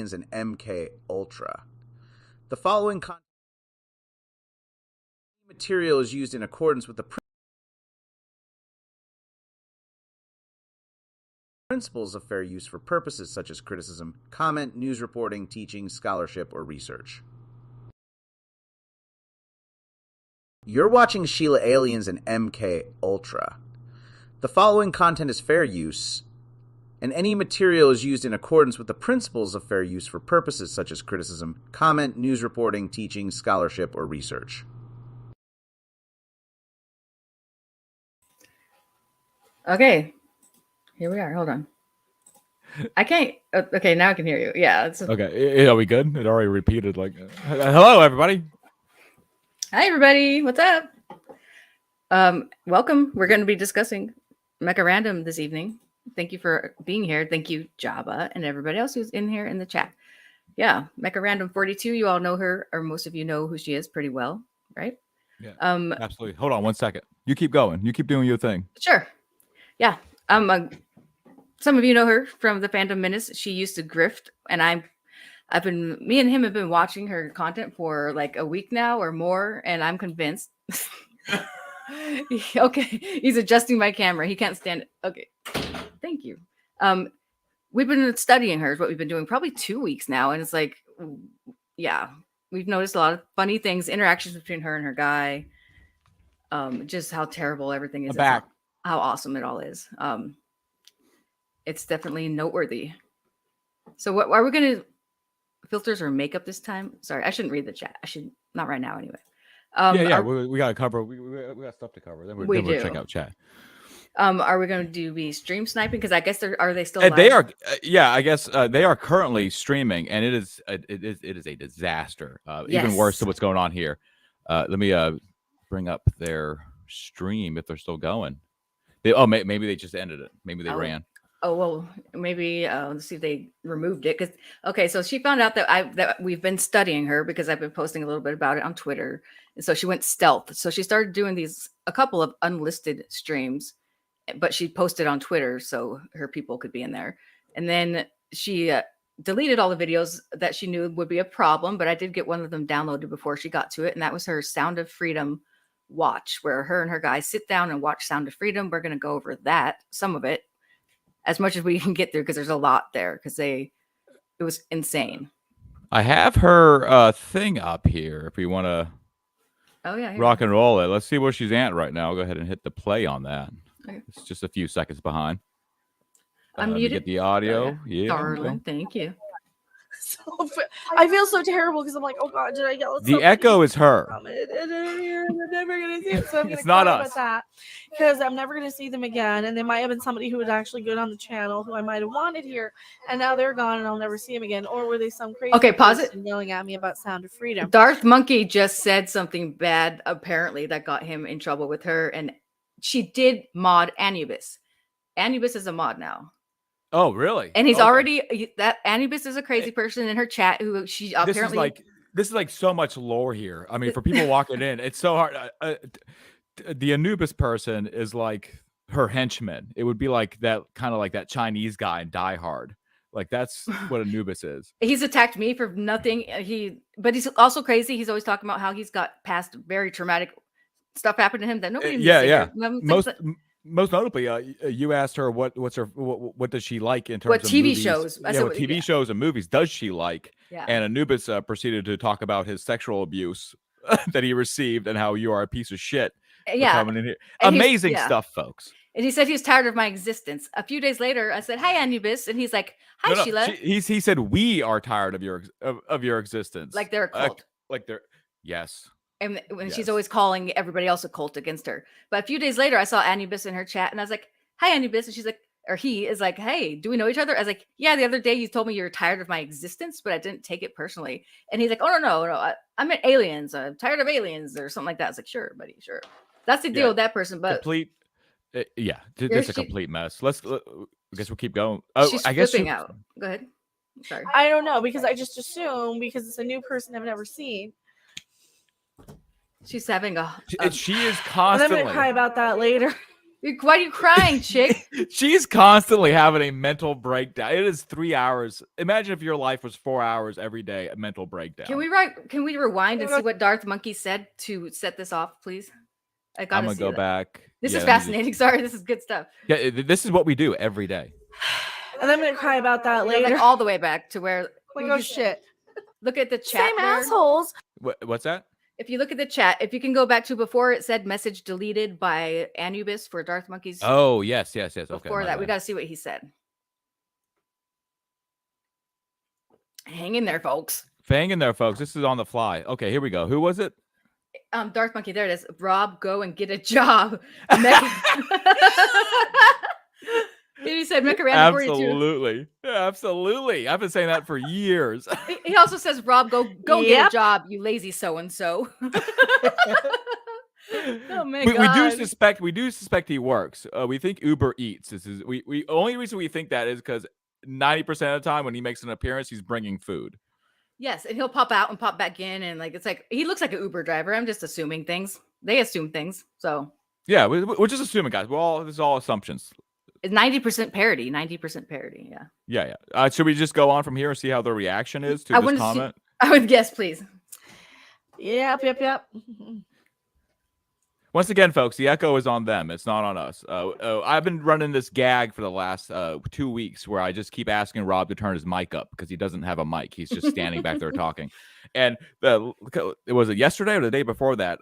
Aliens and MK Ultra. The following material is used in accordance with the principles of fair use for purposes such as criticism, comment, news reporting, teaching, scholarship, or research. You're watching Sheila Aliens and MK Ultra. The following content is fair use, and any material is used in accordance with the principles of fair use for purposes such as criticism, comment, news reporting, teaching, scholarship, or research. Okay, here we are. Hold on. I can't. Okay, now I can hear you. Yeah. Okay. Are we good? It already repeated. Like, hello, everybody. Hi, everybody. What's up? Welcome. We're going to be discussing Mecharandom this evening. Thank you for being here. Thank you, Jabba, and everybody else who's in here in the chat. Yeah, Mecharandom 42. You all know her, or most of you know who she is pretty well, right? Yeah. Absolutely. Hold on one second. You keep going. You keep doing your thing. Sure. Yeah. Some of you know her from the Phantom Menace. She used to grift, and me and him have been watching her content for like a week now or more, and I'm convinced. Okay, he's adjusting my camera. He can't stand it. Okay, thank you. We've been studying her, is what we've been doing probably 2 weeks now, and it's like, yeah, we've noticed a lot of funny things, interactions between her and her guy. Just how terrible everything is. How awesome it all is. It's definitely noteworthy. So what are we going to filters or makeup this time? Sorry, I shouldn't read the chat. I should not right now anyway. We got to cover. We got stuff to cover. Then we'll check out chat. Are we going to be stream sniping? Because I guess are they still live? They are. I guess they are currently streaming, and it is a disaster. Yes. Even worse than what's going on here. Let me bring up their stream if they're still going. Maybe they just ended it. Maybe they ran. Oh, well, maybe let's see if they removed it. So she found out that we've been studying her because I've been posting a little bit about it on Twitter. And so she went stealth. So she started doing a couple of unlisted streams, but she posted on Twitter so her people could be in there. And then she deleted all the videos that she knew would be a problem, but I did get one of them downloaded before she got to it. And that was her Sound of Freedom watch, where her and her guys sit down and watch Sound of Freedom. We're going to go over some of it, as much as we can get through, because there's a lot there, because it was insane. I have her thing up here if you want to rock and roll it. Let's see where she's at right now. I'll go ahead and hit the play on that. Okay. It's just a few seconds behind. Unmuted. Get the audio. Yeah. Darling, thank you. So I feel so terrible because I'm like, oh God, did I yell at the echo is her. I'm never gonna see it, so I'm gonna it's not us. About that because I'm never gonna see them again, and they might have been somebody who was actually good on the channel who I might have wanted here, and now they're gone, and I'll never see them again. Or were they some crazy? Okay, pause it. Yelling at me about Sound of Freedom. Darth Monkey just said something bad, apparently, that got him in trouble with her, and she did mod Anubis. Anubis is a mod now. Oh, really? And he's already that Anubis is a crazy person in her chat who she apparently. This is like so much lore here. I mean, for people walking in, it's so hard. The Anubis person is like her henchman. It would be like that, kind of like that Chinese guy in Die Hard. Like that's what Anubis is. He's attacked me for nothing. But he's also crazy. He's always talking about how he's got past very traumatic stuff happened to him that nobody. Most notably, you asked her what does she like in terms of TV movies? shows? What TV shows and movies does she like? Yeah. And Anubis proceeded to talk about his sexual abuse that he received and how you are a piece of shit. Yeah, coming in here. Amazing stuff, folks. And he said he was tired of my existence. A few days later, I said, "Hi, Anubis," and he's like, "Hi, Sheila." He said we are tired of your existence. Like they're a cult. Yes. And when she's always calling everybody else a cult against her. But a few days later, I saw Anubis in her chat, and I was like, "Hi, Anubis," and she's like, or he is like, "Hey, do we know each other?" I was like, "Yeah, the other day you told me you were tired of my existence, but I didn't take it personally." And he's like, "Oh no, I meant aliens. I'm tired of aliens," or something like that. I was like, "Sure, buddy, sure." That's the deal with that person. But complete, it's a complete mess. I guess we'll keep going. She's flipping out. Go ahead. Sorry. I don't know, because I just assume because it's a new person I've never seen. She's having she is constantly. I'm gonna cry about that later. Why are you crying, chick? She's constantly having a mental breakdown. It is 3 hours. Imagine if your life was 4 hours every day, a mental breakdown. Can we rewind and see what Darth Monkey said to set this off, please? I'm gonna go back. This is fascinating. Sorry, this is good stuff. Yeah, this is what we do every day. And I'm gonna cry about that later. Like all the way back to where. Like, oh shit! Look at the chat. Same assholes. What's that? If you look at the chat, if you can go back to before it said message deleted by Anubis for Darth Monkey's. Oh, yes. Okay. Before that, we got to see what he said. Hang in there, folks. This is on the fly. Okay, here we go. Who was it? Darth Monkey. There it is. Rob, go and get a job. He said Mecharandom 42. Absolutely. I've been saying that for years. He also says, Rob, go get a job, you lazy so-and-so. Oh my God. We do suspect he works. We think Uber Eats. This is we only reason we think that is because 90% of the time when he makes an appearance, he's bringing food. Yes, and he'll pop out and pop back in, and like it's like he looks like an Uber driver. I'm just assuming things. They assume things, so yeah, we're just assuming, guys. This is all assumptions. 90% parody. 90% parody. Yeah. Yeah. Should we just go on from here and see how the reaction is to this comment? I would guess, please. Yep. Once again, folks, the echo is on them. It's not on us. I've been running this gag for the last 2 weeks where I just keep asking Rob to turn his mic up because he doesn't have a mic. He's just standing back there talking. And was it yesterday or the day before that?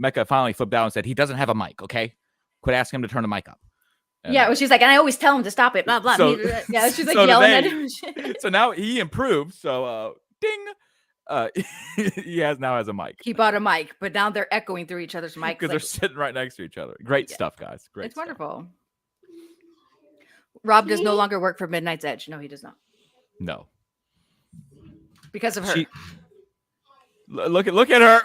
Mecha finally flipped out and said, he doesn't have a mic, okay? Quit asking him to turn the mic up. And well, she's like, and I always tell him to stop it, blah, blah. She's like yelling at him. So now he improved. So, ding. He now has a mic. He bought a mic, but now they're echoing through each other's mics. Because they're sitting right next to each other. Great stuff, guys. Great It's stuff. wonderful. Rob does no longer work for Midnight's Edge. No, he does not. No. Because of her. Look at her.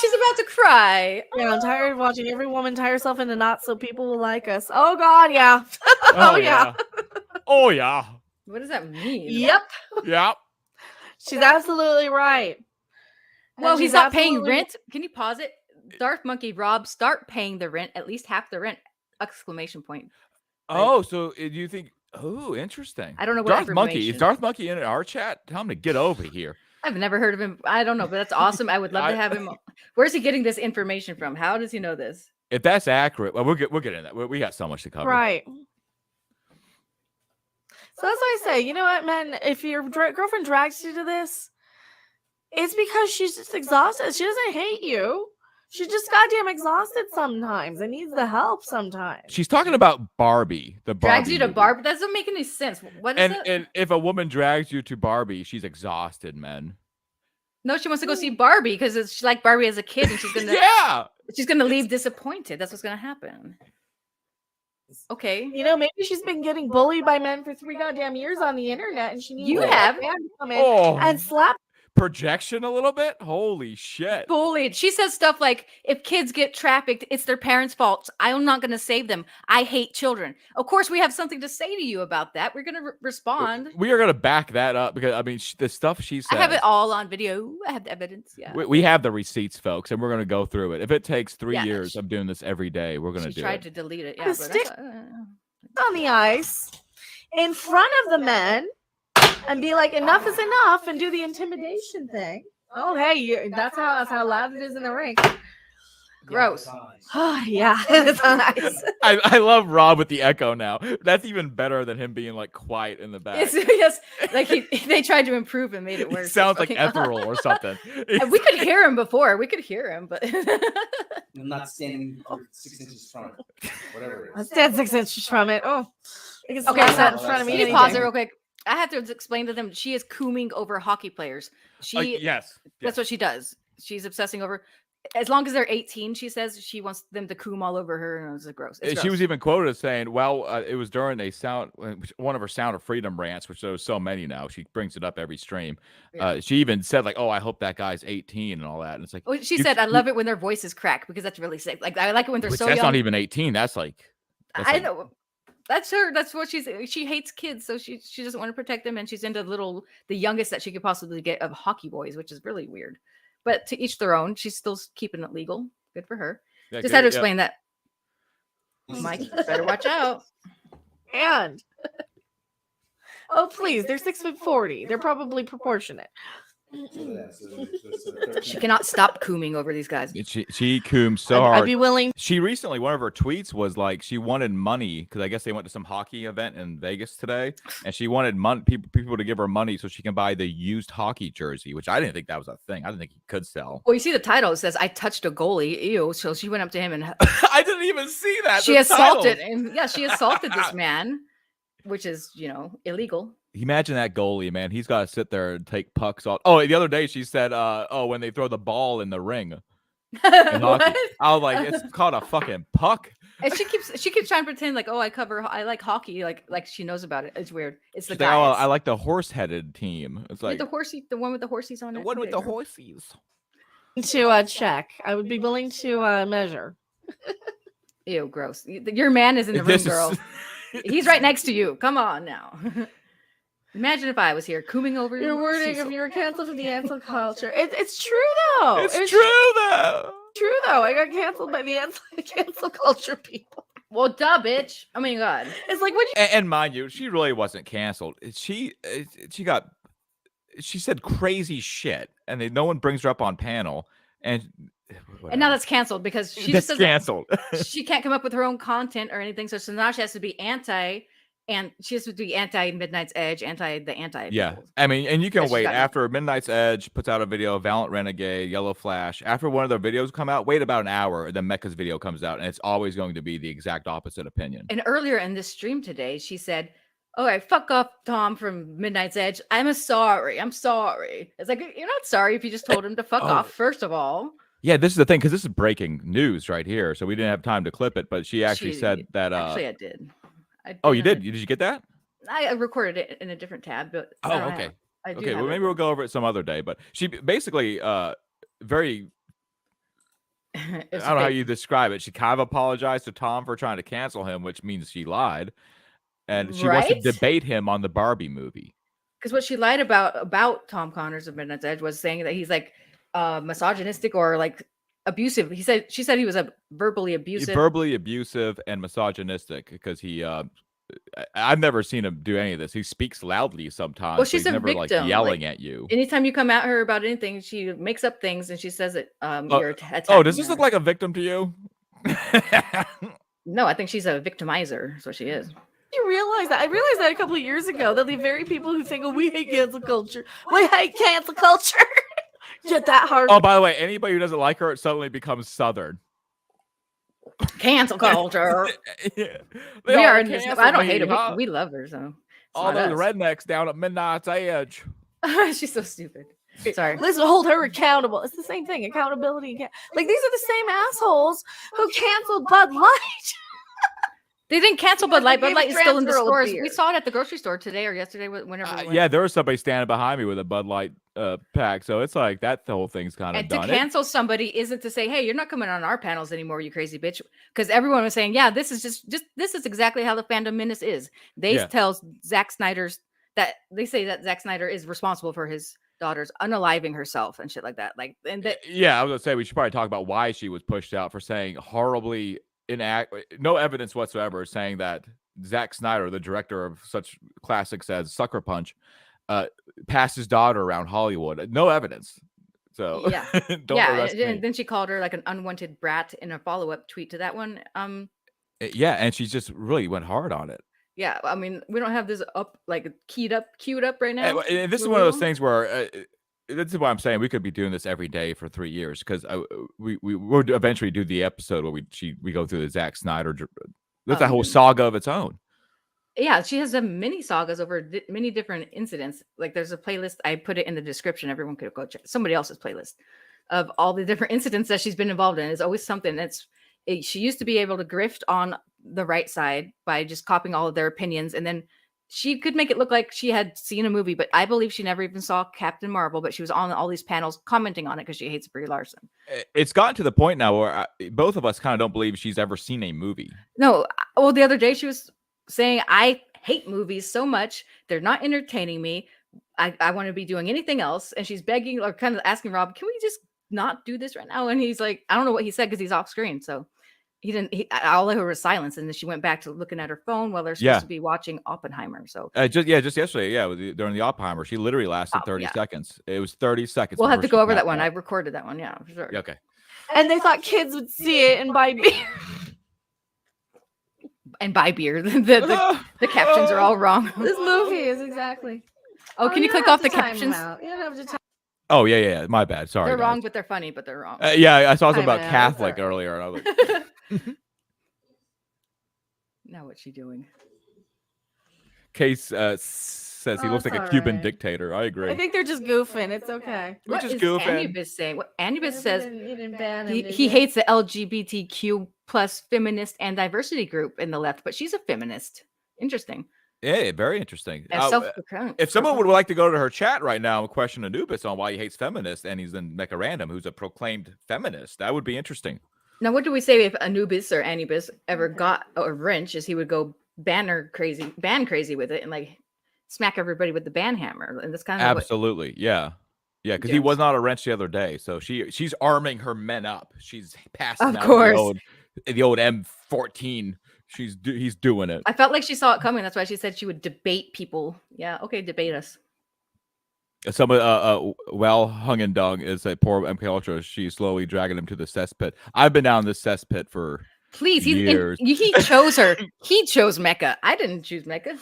She's about to cry. Yeah, I'm tired of watching every woman tie herself into knots so people will like us. Oh God, yeah. Yeah. Oh yeah. What does that mean? Yep. She's absolutely right. Well, he's not paying rent. Can you pause it? Darth Monkey, Rob, start paying the rent, at least half the rent! Exclamation point. Oh, so do you think? Oh, interesting. I don't know what Darth Monkey. Is Darth Monkey in our chat? Tell him to get over here. I've never heard of him. I don't know, but that's awesome. I would love to have him. Where's he getting this information from? How does he know this? If that's accurate, well, we'll get into that. We got so much to cover. Right. So that's why I say, you know what, man? If your girlfriend drags you to this, it's because she's just exhausted. She doesn't hate you. She's just goddamn exhausted sometimes and needs the help sometimes. She's talking about Barbie. The Barbie drags you to movie. Barbie. That doesn't make any sense. What is that? And if a woman drags you to Barbie, she's exhausted, man. No, she wants to go see Barbie because she's like Barbie as a kid, and she's gonna she's gonna leave disappointed. That's what's gonna happen. Okay. You know, maybe she's been getting bullied by men for 3 goddamn years on the internet, and she needs you have to come in and slap. Projection a little bit. Holy shit. Bullied. She says stuff like, if kids get trafficked, it's their parents' fault. I'm not going to save them. I hate children. Of course, we have something to say to you about that. We're going to respond. We are going to back that up because, I mean, the stuff she said. I have it all on video. I have the evidence. Yeah. We have the receipts, folks, and we're going to go through it. If it takes 3 years of doing this every day, we're going to do it. She tried to delete it. Yeah. Stick on the ice in front of the men. And be like, enough is enough, and do the intimidation thing. Oh, hey, that's how loud it is in the ring. Gross. Oh, yeah, it's nice. I love Rob with the echo now. That's even better than him being like quiet in the back. Yes, like they tried to improve and made it worse. It sounds like ethereal or something. We could hear him before. We could hear him, but I'm not standing 6 inches from it. Whatever it is. I stand 6 inches from it. Oh, okay. So in front of me. Can you pause there real quick? I have to explain to them. She is cooming over hockey players. Yes, that's what she does. She's obsessing over. As long as they're 18, she says she wants them to coom all over her, and it's gross. It's she gross. was even quoted as saying, "Well, it was during one of her Sound of Freedom rants, which there's so many now. She brings it up every stream. Yeah. She even said like, "Oh, I hope that guy's 18 and all that." And it's like, she said, "I love it when their voices crack because that's really sick. Like I like it when they're so young." That's not even 18. That's like, I know. That's her. That's what she hates kids, so she doesn't want to protect them, and she's into the youngest that she could possibly get of hockey boys, which is really weird. But to each their own. She's still keeping it legal. Good for her. Yeah, just had to explain that. Mike, you better watch out. And oh, please, they're 6'40". They're probably proportionate. She cannot stop cooming over these guys. She cooms so hard. I'd be willing. She recently, one of her tweets was like she wanted money because I guess they went to some hockey event in Vegas today, and she wanted people to give her money so she can buy the used hockey jersey, which I didn't think that was a thing. I didn't think he could sell. Well, you see the title. It says, "I touched a goalie." Ew. So she went up to him and I didn't even see that. She assaulted him. Yeah, she assaulted this man, which is, illegal. Imagine that goalie, man. He's got to sit there and take pucks off. Oh, the other day she said, when they throw the ball in the ring. What? I was like, it's called a fucking puck. And she keeps trying to pretend like, oh, I like hockey, like she knows about it. It's weird. It's the She's guy. like, oh, I like the horse-headed team. It's like the one with the horsies on it. The one with the horsies. To check, I would be willing to measure. Ew, gross. Your man is in the room, girl. He's right next to you. Come on now. Imagine if I was here cooming over your wording if you were canceled for the cancel culture. It's true though. It's true though. True though. I got canceled by the cancel culture people. Well, duh, bitch. Oh my god. It's like what you and mind you, she really wasn't canceled. She said crazy shit, and no one brings her up on panel, and now that's canceled because she that's just canceled. She can't come up with her own content or anything, so now she has to be anti. And she has to be anti Midnight's Edge, anti. Yeah, people. I mean, and you can wait after Midnight's Edge puts out a video, Valiant Renegade, Yellow Flash. After one of their videos come out, wait about an hour, then Mecha's video comes out, and it's always going to be the exact opposite opinion. And earlier in this stream today, she said, "All right, fuck off, Tom from Midnight's Edge. I'm sorry. It's like you're not sorry if you just told him to fuck off. First of all." Yeah, this is the thing because this is breaking news right here, so we didn't have time to clip it. But she actually said that. Actually, I did. Oh, you did? Did you get that? I recorded it in a different tab, but okay. Okay, well, maybe we'll go over it some other day. But she basically very I don't know how you describe it. She kind of apologized to Tom for trying to cancel him, which means she lied. And she wants to debate him on the Barbie movie. Because what she lied about Tom Connors of Midnight's Edge was saying that he's like misogynistic or like abusive. She said he was verbally abusive and misogynistic because he I've never seen him do any of this. He speaks loudly sometimes. Well, she's he's never victim. Like yelling at you. Anytime you come at her about anything, she makes up things and she says it. You're does this look like a victim to you? No, I think she's a victimizer. That's what she is. You realize that? I realized that a couple of years ago. That the very people who think, "Oh, we hate cancel culture. We hate cancel culture." Get that hard. Oh, by the way, anybody who doesn't like her, it suddenly becomes Southern. Cancel culture. Yeah. We are in this. I don't hate her. We love her. So all those rednecks down at Midnight's Edge. She's so stupid. Sorry. Let's hold her accountable. It's the same thing. Accountability. Like these are the same assholes who canceled Bud Light. They didn't cancel Bud Light. Bud Light is still in the stores. We saw it at the grocery store today or yesterday. Whenever. We went. Yeah, there was somebody standing behind me with a Bud Light pack. So it's like that. The whole thing's kind of done. And to cancel somebody isn't to say, "Hey, you're not coming on our panels anymore, you crazy bitch." Because everyone was saying, "Yeah, this is just this is exactly how the fandom menace is." They tell Zack Snyder's that they say that Zack Snyder is responsible for his daughter's unaliving herself and shit like that. Like, and that. Yeah, I was gonna say we should probably talk about why she was pushed out for saying horribly no evidence whatsoever saying that Zack Snyder, the director of such classics as Sucker Punch, passed his daughter around Hollywood. No evidence. So yeah, and then she called her like an unwanted brat in a follow-up tweet to that one. Yeah, and she just really went hard on it. Yeah, I mean, we don't have this queued up right now. And this is one of those things where this is what I'm saying. We could be doing this every day for 3 years because we will eventually do the episode where we go through the Zack Snyder. That's a whole saga of its own. Yeah, she has many sagas over many different incidents. Like there's a playlist. I put it in the description. Everyone could go check somebody else's playlist of all the different incidents that she's been involved in. It's always something she used to be able to grift on the right side by just copying all of their opinions, and then she could make it look like she had seen a movie, but I believe she never even saw Captain Marvel, but she was on all these panels commenting on it because she hates Brie Larson. It's gotten to the point now where both of us kind of don't believe she's ever seen a movie. No. Well, the other day she was saying, "I hate movies so much. They're not entertaining me. I want to be doing anything else." And she's begging or kind of asking Rob, "Can we just not do this right now?" And he's like, I don't know what he said because he's off screen. So He didn't. All I heard was silence, and then she went back to looking at her phone while they're supposed to be watching Oppenheimer. So just yesterday, during the Oppenheimer, she literally lasted 30 seconds. It was 30 seconds. We'll have to go over that one. I recorded that one. Yeah, for sure. Okay. And they thought kids would see it and buy beer. And buy beer. The captions are all wrong. This movie is exactly. Oh, can you click off the captions? You don't have to time. Oh yeah. My bad. Sorry. They're guys. wrong, but they're funny, but they're wrong. I saw something about know, Catholic it's all right. earlier, and I was like, Now what's she doing? Case says he looks like a Cuban dictator. I agree. I think they're just goofing. It's okay. What just is goofing. Anubis saying? What Anubis says, You didn't ban him, did he you? hates the LGBTQ plus feminist and diversity group in the left, but she's a feminist. Interesting. Yeah, very interesting. If someone would like to go to her chat right now and question Anubis on why he hates feminists, and he's in Mecharandom, who's a proclaimed feminist, that would be interesting. Now, what do we say if Anubis or Anubis ever got a wrench? Is he would go ban crazy with it and like smack everybody with the ban hammer? And that's kind of absolutely, yeah, because he was not a wrench the other day. So she's arming her men up. She's passing of out course the old M14. He's doing it. I felt like she saw it coming. That's why she said she would debate people. Yeah, okay, debate us. Some well hung and dung is a poor MK Ultra. She's slowly dragging him to the cesspit. I've been down this cesspit for years. He chose her. He chose Mecha. I didn't choose Mecha.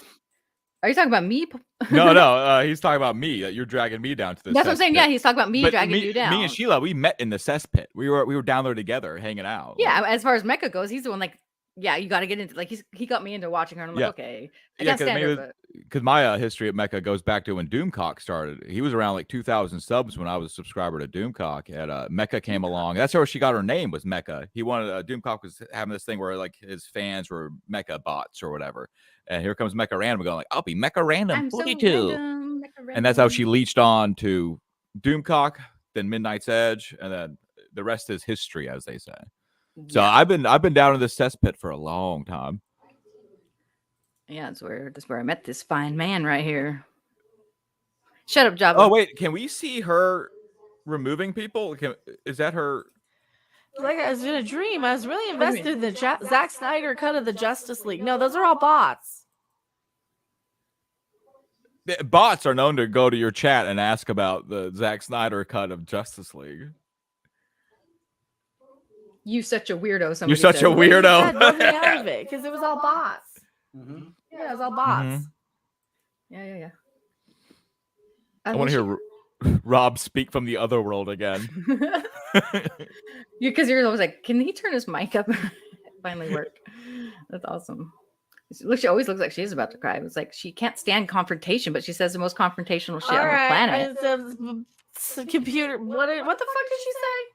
Are you talking about me? No. He's talking about me. You're dragging me down to the. That's what I'm saying. Yeah, he's talking about me dragging you down. Me and Sheila, we met in the cesspit. We were down there together, hanging out. Yeah, as far as Mecha goes, he's the one like. Yeah, you got to get into like he got me into watching her. And I'm like, okay, because my history at Mecha goes back to when Doomcock started. He was around like 2,000 subs when I was a subscriber to Doomcock, and Mecha came along. That's how she got her name, was Mecha. He wanted Doomcock was having this thing where like his fans were Mecha bots or whatever, and here comes Mecharandom going like, I'll be Mecharandom 42, and that's how she leached on to Doomcock, then Midnight's Edge, and then the rest is history, as they say. So yeah. I've been down in the cesspit for a long time. Yeah, that's where I met this fine man right here. Shut up, Java. Oh wait, can we see her removing people? Is that her? Like I was in a dream. I was really invested in the Zack Snyder cut of the Justice League. No, those are all bots. The bots are known to go to your chat and ask about the Zack Snyder cut of Justice League. You such a weirdo. You're such a weirdo. Because it was all bots. Mm-hmm. Yeah, it was all bots. Mm-hmm. Yeah. I want to hear Rob speak from the other world again. Because you're always like, can he turn his mic up? It finally worked. That's awesome. She always looks like she's about to cry. It's like she can't stand confrontation, but she says the most confrontational shit on the planet. It's a computer. What the fuck did she say?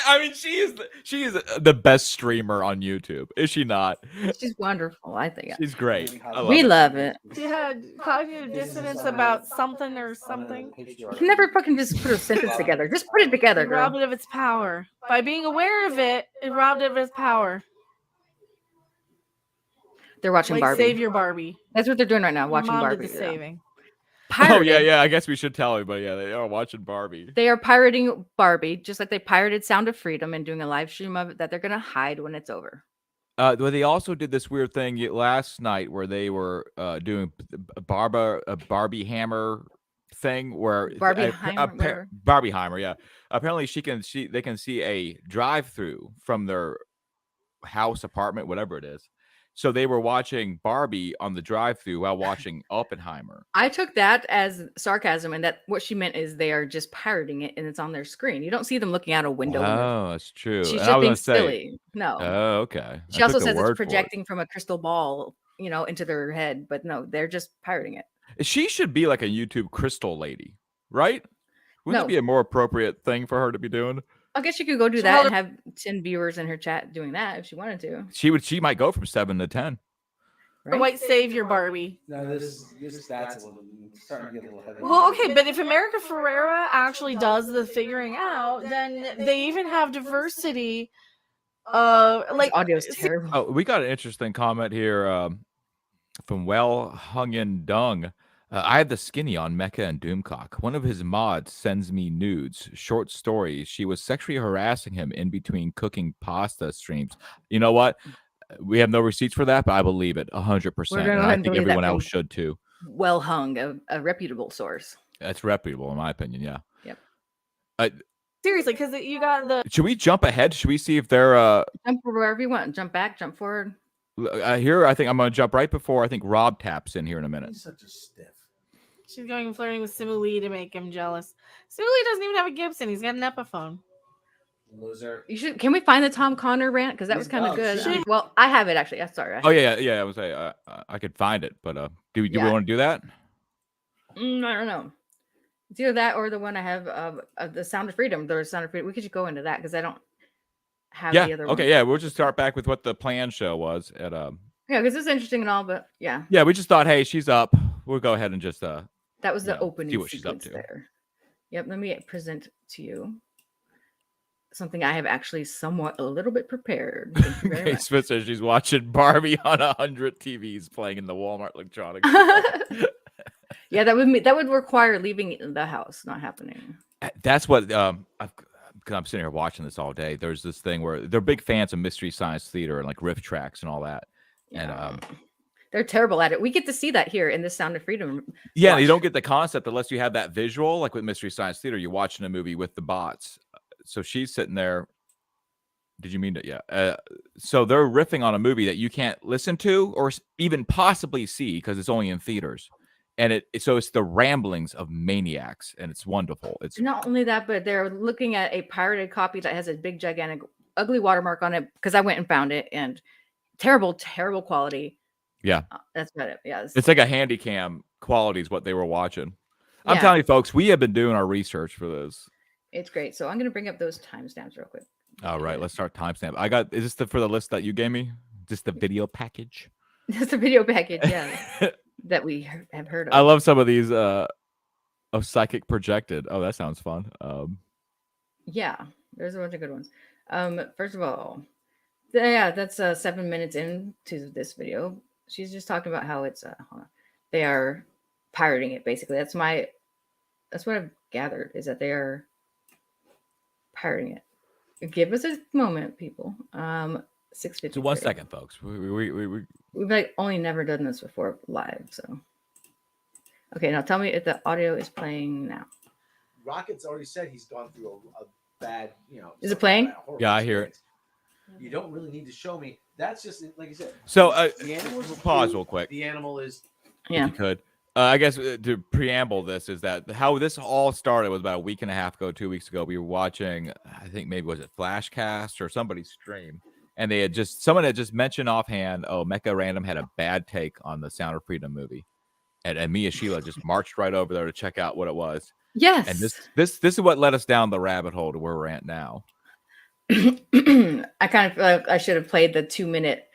I mean, she is the best streamer on YouTube, is she not? She's wonderful. I think she's great. We love it. She had cognitive dissonance about something or something. You can never fucking just put a sentence together. Just put it together, girl. Robbed it of its power. By being aware of it, it robbed it of its power. They're watching Barbie. Save your Barbie. That's what they're doing right now. Watching Mom Barbie. Did the saving. Pirated. Oh yeah. I guess we should tell everybody. Yeah, they are watching Barbie. They are pirating Barbie, just like they pirated Sound of Freedom and doing a live stream of it that they're gonna hide when it's over. But they also did this weird thing last night where they were doing a Barbie Hammer thing where Barbie Heimer. Yeah, apparently they can see a drive-through from their house, apartment, whatever it is. So they were watching Barbie on the drive-thru while watching Oppenheimer. I took that as sarcasm, and that what she meant is they are just pirating it, and it's on their screen. You don't see them looking out a window. Oh, that's true. She's just being silly. No. Oh, okay. She also says it's projecting from a crystal ball, into their head, but no, they're just pirating it. She should be like a YouTube crystal lady, right? Wouldn't it be a more appropriate thing for her to be doing? I guess she could go do that and have 10 viewers in her chat doing that if she wanted to. She might go from 7 to 10. Right? The white savior Barbie. No, this that's starting to get a little heavy. Well, okay, but if America Ferrera actually does the figuring out, then they even have diversity. This audio is terrible. Oh, we got an interesting comment here from Well Hung in Dung. I have the skinny on Mecha and Doomcock. One of his mods sends me nudes, short stories. She was sexually harassing him in between cooking pasta streams. You know what? We have no receipts for that, but I believe it 100%. We're going to And go ahead I and think believe that everyone from else should too. well hung, a reputable source. That's reputable, in my opinion. Yeah. Yep. Seriously, because you got the. Should we jump ahead? Should we see if they're jump wherever you want? Jump back, jump forward. Here? I think I'm going to jump right before I think Rob taps in here in a minute. He's such a stiff. She's going and flirting with Simu Lee to make him jealous. Simu Lee doesn't even have a Gibson. He's got an Epiphone. Loser. You should. Can we find the Tom Connor rant? Because that was kind of good. shit. Well, I have it actually. Sorry. Oh yeah. I was say I could find it, but do we want to do that? I don't know. It's either that or the one I have of the Sound of Freedom. The Sound of Freedom. We could just go into that because I don't have the other one. Okay, yeah. We'll just start back with what the plan show was at Yeah, because it's interesting and all, but yeah. Yeah, we just thought, hey, she's up. We'll go ahead and just that was the opening see what she's up sequence to. there. Yep, let me present to you something I have actually somewhat a little bit prepared. Thank you very much. Smith says she's watching Barbie on 100 TVs playing in the Walmart electronics. Yeah, that would require leaving the house, not happening. That's what because I'm sitting here watching this all day. There's this thing where they're big fans of Mystery Science Theater and like riff tracks and all that. Yeah. And they're terrible at it. We get to see that here in the Sound of Freedom. yeah, you don't get the concept unless you have that visual. Like with Mystery Science Theater, you're watching a movie with the bots. So she's sitting there. Did you mean that? Yeah. So they're riffing on a movie that you can't listen to or even possibly see because it's only in theaters. And so it's the ramblings of maniacs, and it's wonderful. It's not only that, but they're looking at a pirated copy that has a big, gigantic, ugly watermark on it because I went and found it, and terrible, terrible quality. Yeah, that's about it. Yeah, it's like a handy cam quality is what they were watching. I'm Yeah. telling you, folks, we have been doing our research for this. It's great. So I'm going to bring up those timestamps real quick. All right, let's start timestamp. Is this for the list that you gave me? Just the video package? Just a video package, yeah, that we have heard of. I love some of these of Psychic Projected. Oh, that sounds fun. Yeah, there's a bunch of good ones. First of all, yeah, that's 7 minutes into this video. She's just talking about how it's they are pirating it. Basically, that's what I've gathered is that they are pirating it. Give us a moment, people. 6:50. So 1 second, folks. We've like only never done this before live, so. Okay, now tell me if the audio is playing now. Rocket's already said he's gone through a bad, Is it playing? Yeah, I hear it. You don't really need to show me. That's just like you said. So the animal is pause real quick. The animal is. Yeah. If you could. I guess to preamble this is that how this all started was about a week and a half ago, 2 weeks ago. We were watching, I think maybe was it Flashcast or somebody's stream. And someone had just mentioned offhand, Mecharandom had a bad take on the Sound of Freedom movie. And me and Sheila just marched right over there to check out what it was. Yes. And this is what led us down the rabbit hole to where we're at now. I kind of feel like I should have played the 2-minute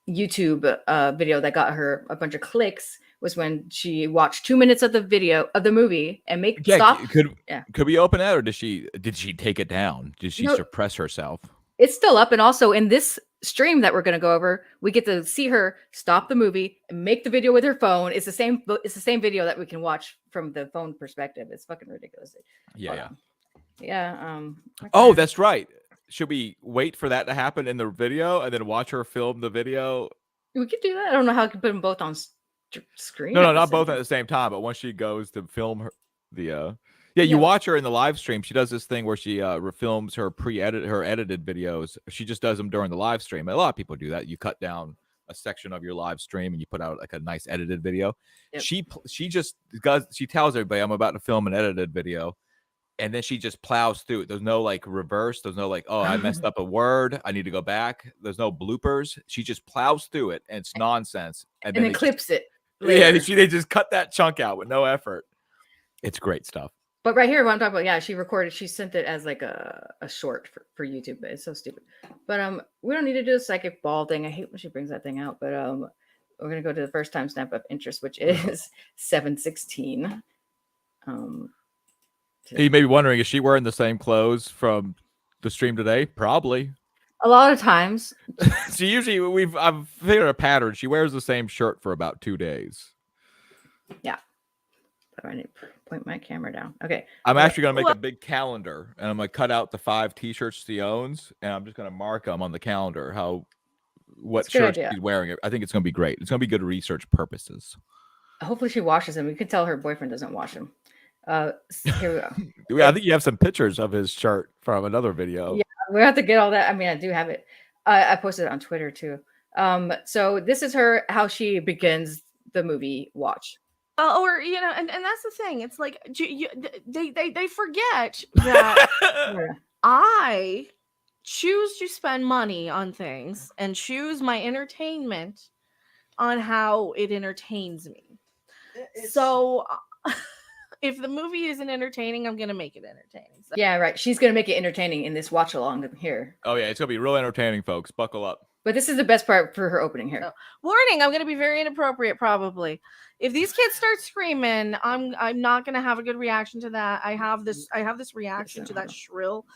YouTube video that got her a bunch of clicks. Was when she watched 2 minutes of the video of the movie and stop. Could we open that, or did she take it down? Did she suppress herself? It's still up, and also in this stream that we're going to go over, we get to see her stop the movie and make the video with her phone. It's the same video that we can watch from the phone perspective. It's fucking ridiculous. Yeah. Oh, that's right. Should we wait for that to happen in the video and then watch her film the video? We could do that. I don't know how I could put them both on screen. No, not both at the same time. But once she goes to film her, you watch her in the live stream. She does this thing where she films her edited videos. She just does them during the live stream. A lot of people do that. You cut down a section of your live stream and you put out like a nice edited video. Yep. She tells everybody, I'm about to film an edited video. And then she just plows through it. There's no like reverse. There's no like, oh, I messed up a word. I need to go back. There's no bloopers. She just plows through it and it's nonsense. And then it clips it. Later. Yeah, they just cut that chunk out with no effort. It's great stuff. But right here, what I'm talking about, yeah, she sent it as like a short for YouTube, but it's so stupid. But we don't need to do a psychic ball thing. I hate when she brings that thing out, but we're gonna go to the first timestamp of interest, which is 7:16. You may be wondering, is she wearing the same clothes from the stream today? Probably. A lot of times. She usually I've figured a pattern. She wears the same shirt for about 2 days. Yeah. I need to point my camera down. Okay. I'm actually going to make a big calendar, and I'm going to cut out the 5 T-shirts she owns, and I'm just going to mark them on the calendar, what shirts she's wearing. I think it's going to be great. It's going to be good research purposes. Hopefully she washes them. You can tell her boyfriend doesn't wash them. Here we go. I think you have some pictures of his shirt from another video. Yeah, we have to get all that. I mean, I do have it. I posted it on Twitter too. So this is how she begins the movie watch. Or and that's the thing. It's like they forget that I choose to spend money on things and choose my entertainment on how it entertains me. So if the movie isn't entertaining, I'm gonna make it entertaining. So. Yeah, right. She's gonna make it entertaining in this watch along here. Oh yeah, it's gonna be real entertaining, folks. Buckle up. But this is the best part for her opening here. So, warning: I'm gonna be very inappropriate, probably. If these kids start screaming, I'm not gonna have a good reaction to that. I have this reaction to that shrill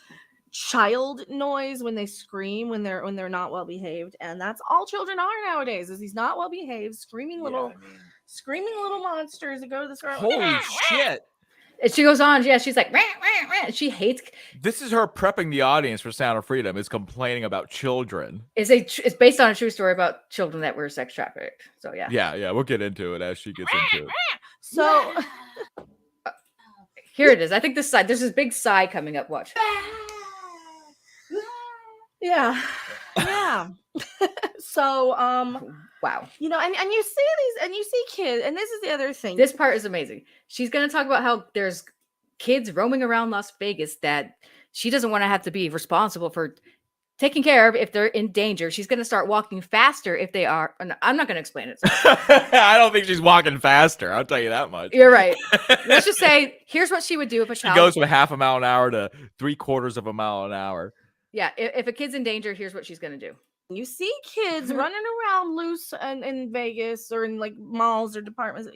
child noise when they scream when they're not well behaved, and that's all children are nowadays. Is these not well behaved, screaming little monsters that go to the store. Holy shit! And she goes on, yeah, she's like, rah, rah, rah. She hates. This is her prepping the audience for Sound of Freedom. Is complaining about children. It's based on a true story about children that were sex trafficked. So yeah. Yeah, we'll get into it as she gets into it. So here it is. I think this side. There's this big sigh coming up. Watch. Yeah. So wow. And you see these, and you see kids, and this is the other thing. This part is amazing. She's going to talk about how there's kids roaming around Las Vegas that she doesn't want to have to be responsible for taking care of if they're in danger. She's going to start walking faster if they are. I'm not going to explain it. I don't think she's walking faster. I'll tell you that much. You're right. Let's just say, here's what she would do if a child goes from 0.5 mile an hour to 3/4 mile an hour. Yeah, if a kid's in danger, here's what she's going to do. You see kids running around loose in Vegas or in like malls or departments,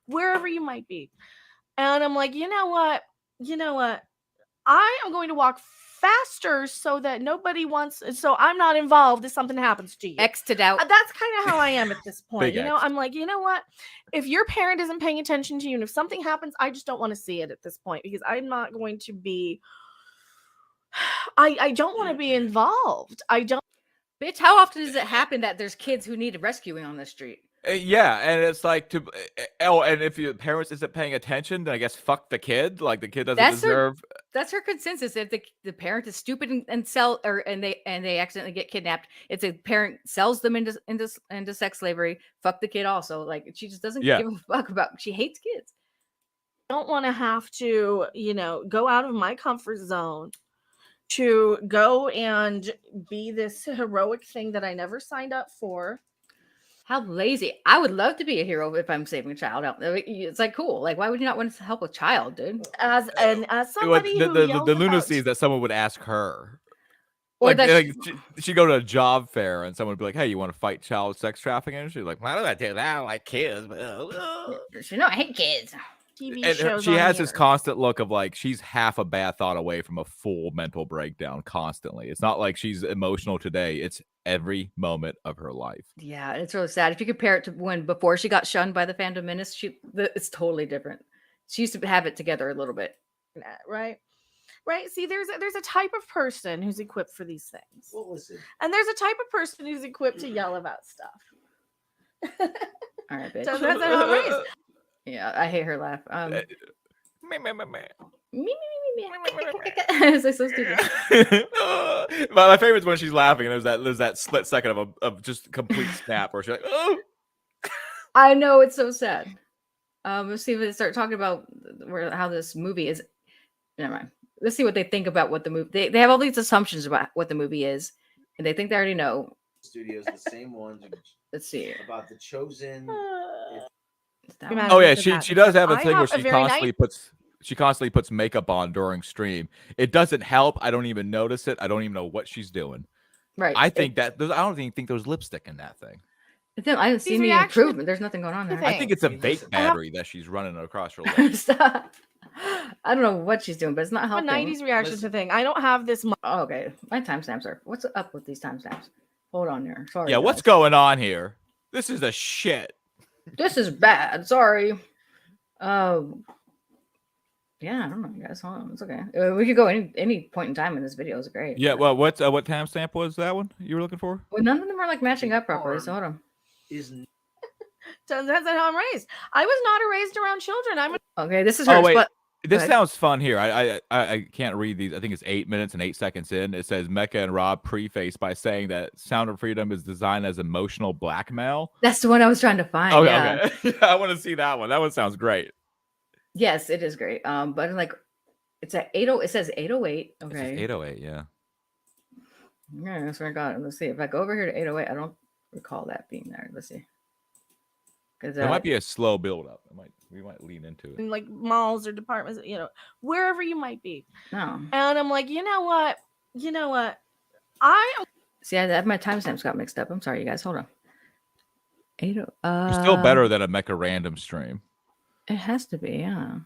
wherever you might be. And I'm like, you know what? I am going to walk faster so that so I'm not involved if something happens to you. X to doubt. That's kind of how I am at this point. Big X. I'm like, you know what? If your parent isn't paying attention to you and if something happens, I just don't want to see it at this point because I'm not going to be I don't want to be involved. I don't. Bitch, how often does it happen that there's kids who need rescuing on the street? Yeah, and it's like and if your parents isn't paying attention, then I guess fuck the kid. Like the kid doesn't deserve. That's her consensus. If the parent is stupid and they accidentally get kidnapped, it's a parent sells them into sex slavery. Fuck the kid also. Like she just doesn't give a fuck about. She hates kids. I don't want to have to go out of my comfort zone to go and be this heroic thing that I never signed up for. How lazy. I would love to be a hero if I'm saving a child. It's like cool. Like, why would you not want to help a child, dude? As somebody the lunacy is that someone would ask her. Or she'd go to a job fair and someone would be like, hey, you want to fight child sex trafficking? And she's like, why do I do that? I don't like kids. I hate kids. TV and shows she has here. this constant look of like she's half a bad thought away from a full mental breakdown constantly. It's not like she's emotional today. It's every moment of her life. Yeah, it's really sad. If you compare it to before she got shunned by the fandom menace, it's totally different. She used to have it together a little bit. Right. See, there's a type of person who's equipped for these things. What was it? And there's a type of person who's equipped to yell about stuff. All right, bitch. So that's how it is. Yeah, I hate her laugh. It's like so stupid. My favorite is when she's laughing and there's that split second of just complete snap where she's like, oh. I know, it's so sad. Let's see if they start talking about how this movie is. Never mind. Let's see what they think about what the movie. They have all these assumptions about what the movie is, and they think they already know. Studios, the same ones. Let's see about The Chosen. Oh yeah, she does have a thing where she constantly puts makeup on during stream. It doesn't help. I don't even notice it. I don't even know what she's doing. Right. I think I don't even think there's lipstick in that thing. I didn't see any improvement. There's nothing going on there. I think it's a vape battery that she's running across her lips. I don't know what she's doing, but it's not helping. A 90s reaction to thing. I don't have this. Oh, okay. My timestamps are. What's up with these timestamps? Hold on there. Sorry. Yeah, guys. What's going on here? This is a shit. This is bad. Sorry. Yeah, I don't know, guys. Hold on, it's okay. We could go any point in time in this video. Is great. Yeah. Well, what timestamp was that one you were looking for? Well, none of them are like matching up properly. So hold on. That's how I'm raised. I was not raised around children. Okay. This is her. Oh wait. This sounds fun here. I can't read these. I think it's 8 minutes and 8 seconds in. It says Mecca and Rob preface by saying that Sound of Freedom is designed as emotional blackmail. That's the one I was trying to find. Oh, yeah. Okay. I want to see that one. That one sounds great. Yes, it is great. But like, it's at 80. It says 808. Okay. It says 808. Yeah. Yeah, that's where I got it. Let's see. If I go over here to 808, I don't recall that being there. Let's see. Because it might be a slow build up. We might lean into it. In like malls or departments, wherever you might be. No. And I'm like, you know what? See, I have my timestamps got mixed up. I'm sorry, you guys. Hold on. 80. It's still better than a Mecharandom stream. It has to be, yeah.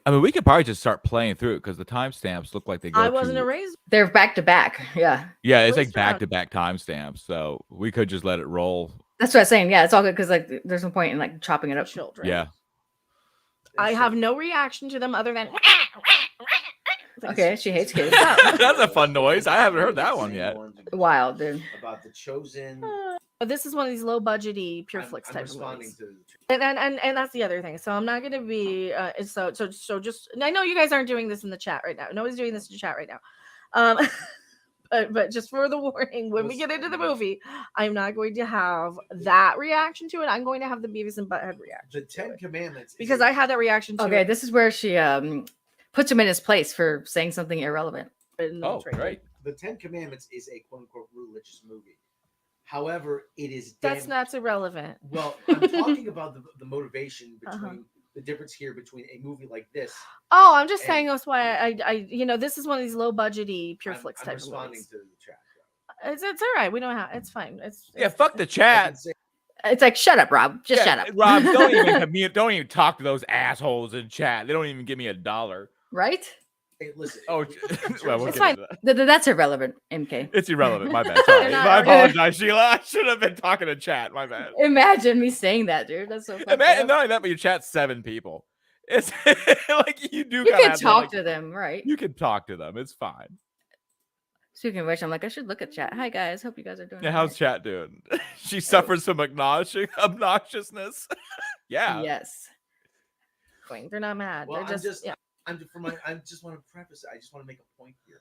I mean, we could probably just start playing through it because the timestamps look like they go. I wasn't erased. They're back to back. Yeah. Yeah, it's like back to back timestamps. So we could just let it roll. That's what I'm saying. Yeah, it's all good because like there's no point in like chopping it up. Children. Yeah. I have no reaction to them other than. Okay, she hates kids. That's a fun noise. I haven't heard that one yet. Wild, dude. About the chosen. This is one of these low budgety pure flicks type of movies. And that's the other thing. So I'm not gonna be so just I know you guys aren't doing this in the chat right now. Nobody's doing this in the chat right now. But just for the warning, when we get into the movie, I'm not going to have that reaction to it. I'm going to have the Beavis and Butthead reaction. The Ten Commandments. Because I had that reaction to Okay, it. this is where she puts him in his place for saying something irrelevant. Oh, great. The Ten Commandments is a quote unquote religious movie. However, it is that's irrelevant. Well, I'm talking about the motivation between the difference here between a movie like this. Oh, I'm just saying that's why I this is one of these low budgety pure flicks type of movies. To the chat. It's all right. We don't have. It's fine. It's fuck the chat. It's like shut up, Rob. Just shut up, Rob. Don't even talk to those assholes in chat. They don't even give me $1. Right? Hey, listen. Oh, well, it's fine. That's irrelevant, MK. It's irrelevant. My bad. Sorry. I apologize, Sheila. I should have been talking to chat. My bad. Imagine me saying that, dude. That's so funny. Not only that, but you chat 7 people. It's like you do. You can talk to them, right? You can talk to them. It's fine. Speaking of which, I'm like, I should look at chat. Hi guys, hope you guys are doing. Yeah, how's chat doing? She suffers from obnoxiousness. Yeah. Yes. They're not mad. Well, They're just yeah. I just want to preface it. I just want to make a point here.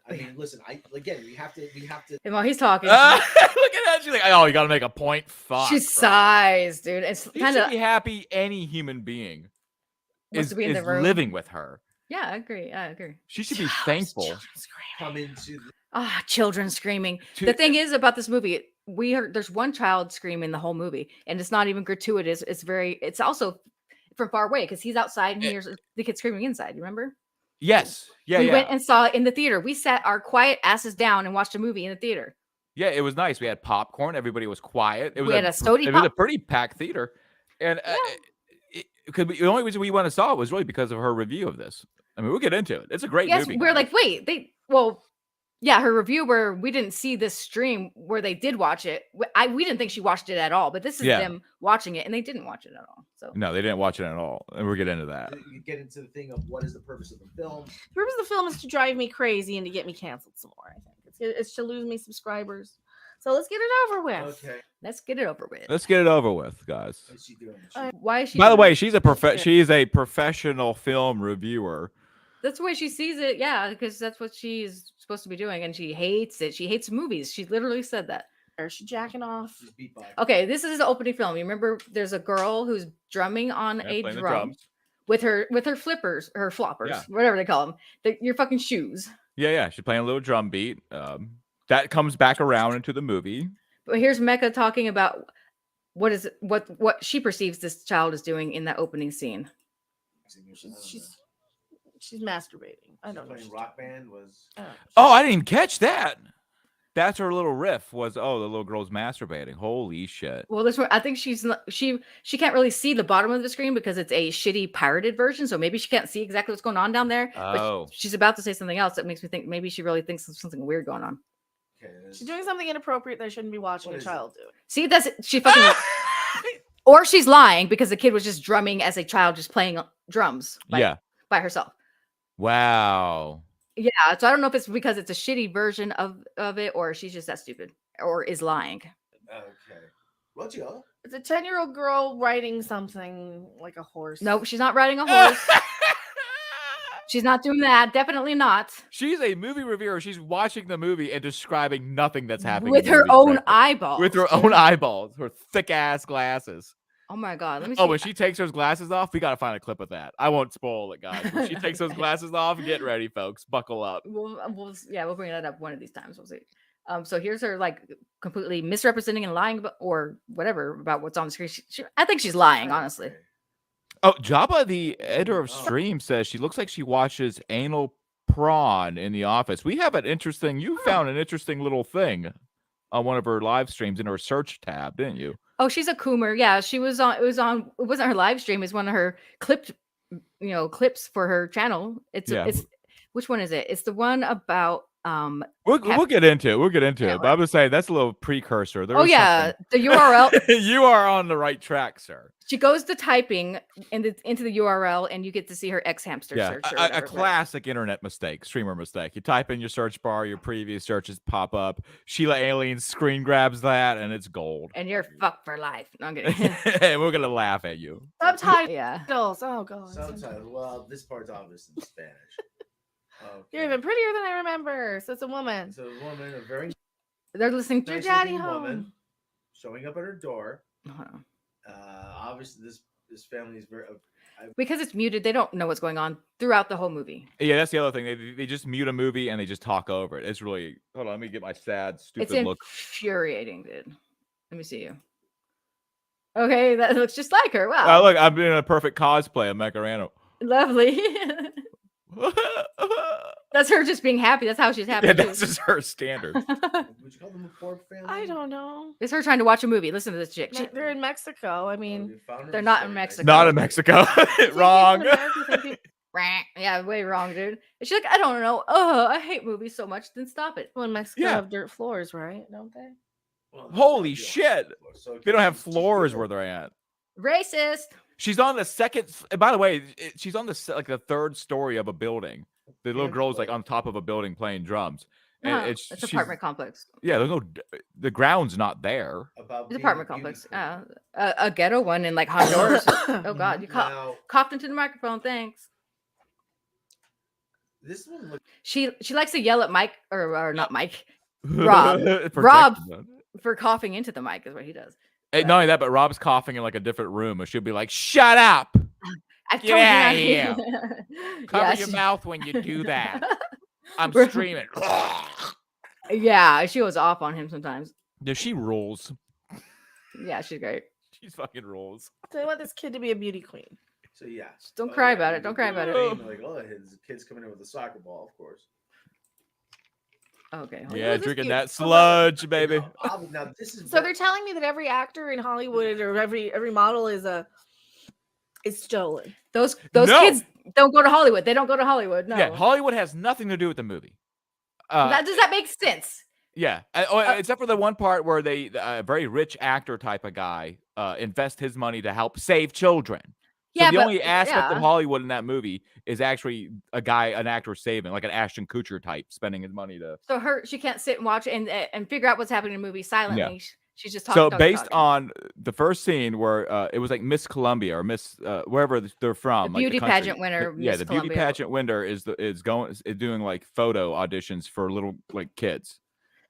I mean, listen. We have to. And while he's talking, look at that. She's like, oh, you got to make a point. Fuck. She sighs, dude. It's kind of be happy. Any human being is living with her. Yeah, I agree. She should be thankful. Come into children screaming. The thing is about this movie, there's one child screaming the whole movie, and it's not even gratuitous. It's also from far away because he's outside and he hears the kid screaming inside. You remember? Yes. Yeah. We went and saw it in the theater. We sat our quiet asses down and watched a movie in the theater. Yeah, it was nice. We had popcorn. Everybody was quiet. It was It was a pretty packed theater, and the only reason we went and saw it was really because of her review of this. I mean, we'll get into it. It's a great movie. We're like, wait, her review where we didn't see this stream where they did watch it. We didn't think she watched it at all, but this is them watching it, and they didn't watch it at all. So no, they didn't watch it at all, and we'll get into that. You get into the thing of what is the purpose of the film. The purpose of the film is to drive me crazy and to get me canceled some more. I think it's to lose me subscribers. So let's get it over with. Okay, let's get it over with. Let's get it over with, guys. What's she doing? Why is she? By the way, she's a professional film reviewer. That's the way she sees it. Yeah, because that's what she's supposed to be doing, and she hates it. She hates movies. She literally said that. Is she jacking off? Okay, this is the opening film. You remember? There's a girl who's drumming on a drum with her flippers, her floppers, whatever they call them. Your fucking shoes. Yeah. She's playing a little drum beat. That comes back around into the movie. But here's Mecca talking about what she perceives this child is doing in that opening scene. She's masturbating. I don't know. Rock Band was. Oh, I didn't even catch that. That's her little riff. Was the little girl's masturbating? Holy shit! Well, I think she can't really see the bottom of the screen because it's a shitty pirated version. So maybe she can't see exactly what's going on down there. Oh. But she's about to say something else that makes me think maybe she really thinks there's something weird going on. She's doing something inappropriate that I shouldn't be watching a child do. See, she fucking. Or she's lying because the kid was just drumming as a child, just playing drums by herself. Wow. Yeah. So I don't know if it's because it's a shitty version of it, or she's just that stupid, or is lying. Okay. Well, Joe. It's a 10-year-old girl riding something like a horse. Nope, she's not riding a horse. She's not doing that. Definitely not. She's a movie reviewer. She's watching the movie and describing nothing that's happening with her own eyeballs. With her own eyeballs, her thick ass glasses. Oh my god! Let me see. Oh, when she takes those glasses off, we gotta find a clip of that. I won't spoil it, guys. When she takes those glasses off, get ready, folks. Buckle up. We'll bring that up one of these times. We'll see. So here's her like completely misrepresenting and lying about, or whatever about what's on the screen. I think she's lying, honestly. Oh, Jabba, the editor of Stream, says she looks like she watches Anal Prawn in The Office. We have an interesting. You found an interesting little thing on one of her live streams in her search tab, didn't you? Oh, she's a Coomer. Yeah, she was on. It wasn't her live stream. It's one of her clips for her channel. It's which one is it? It's the one about We'll get into it. We'll get into it. But I was saying that's a little precursor. The URL. You are on the right track, sir. She goes to typing into the URL, and you get to see her X-Hamster search. A classic internet mistake, streamer mistake. You type in your search bar, your previous searches pop up. Sheila Alien screen grabs that, and it's gold. And you're fucked for life. No, I'm kidding. And we're gonna laugh at you. Subtitles. Yeah. Oh god. Subtitles. Well, this part's obvious in Spanish. Okay. You're even prettier than I remember. So it's a woman. It's a woman, a very They're listening to nice daddy looking home. woman showing up at her door. Uh-huh. Obviously, this family is very. Because it's muted, they don't know what's going on throughout the whole movie. Yeah, that's the other thing. They just mute a movie and they just talk over it. It's really. Hold on, let me get my sad, stupid look. It's infuriating, dude. Let me see you. Okay, that looks just like her. Wow. Look, I'm doing a perfect cosplay of Mecharandom. Lovely. That's her just being happy. That's how she's happy. Yeah, that's just her standard. Would you call them a poor family? I don't know. It's her trying to watch a movie. Listen to this chick. They're in Mexico. I mean, they're not in Mexico. Not in Mexico. Wrong. Yeah, way wrong, dude. And she's like, I don't know. Oh, I hate movies so much. Then stop it. Well, in Mexico have dirt floors, right? Don't they? Well, holy shit! They don't have floors where they're at. Racist. She's on the second. By the way, she's on the third story of a building. The little girl's like on top of a building playing drums. And it's apartment complex. Yeah, the ground's not there. It's apartment complex. A ghetto one in like Honduras. Oh God, you coughed into the microphone. Thanks. This one she likes to yell at Mike or not Mike. Rob for coughing into the mic is what he does. Not only that, but Rob's coughing in like a different room, and she'll be like, "Shut up! Get out of here! Cover your mouth when you do that. I'm streaming." Yeah, she goes off on him sometimes. Yeah, she rules. Yeah, she's great. She's fucking rules. So I want this kid to be a beauty queen. So yeah, don't cry about it. Don't cry about it. Like, oh, the kid's coming in with a soccer ball, of course. Okay. Yeah, drinking that sludge, baby. Now this is so they're telling me that every actor in Hollywood or every model is stolen. Those kids don't go to Hollywood. They don't go to Hollywood. No. Yeah, Hollywood has nothing to do with the movie. Does that make sense? Yeah, except for the one part where they a very rich actor type of guy invest his money to help save children. So the only aspect of Hollywood in that movie is actually an actor saving, like an Ashton Kutcher type, spending his money to. So she can't sit and watch and figure out what's happening in the movie silently. Yeah. She's just talking. So based on the first scene where it was like Miss Columbia or Miss wherever they're from, the beauty pageant winner. The beauty pageant winner is doing like photo auditions for little like kids.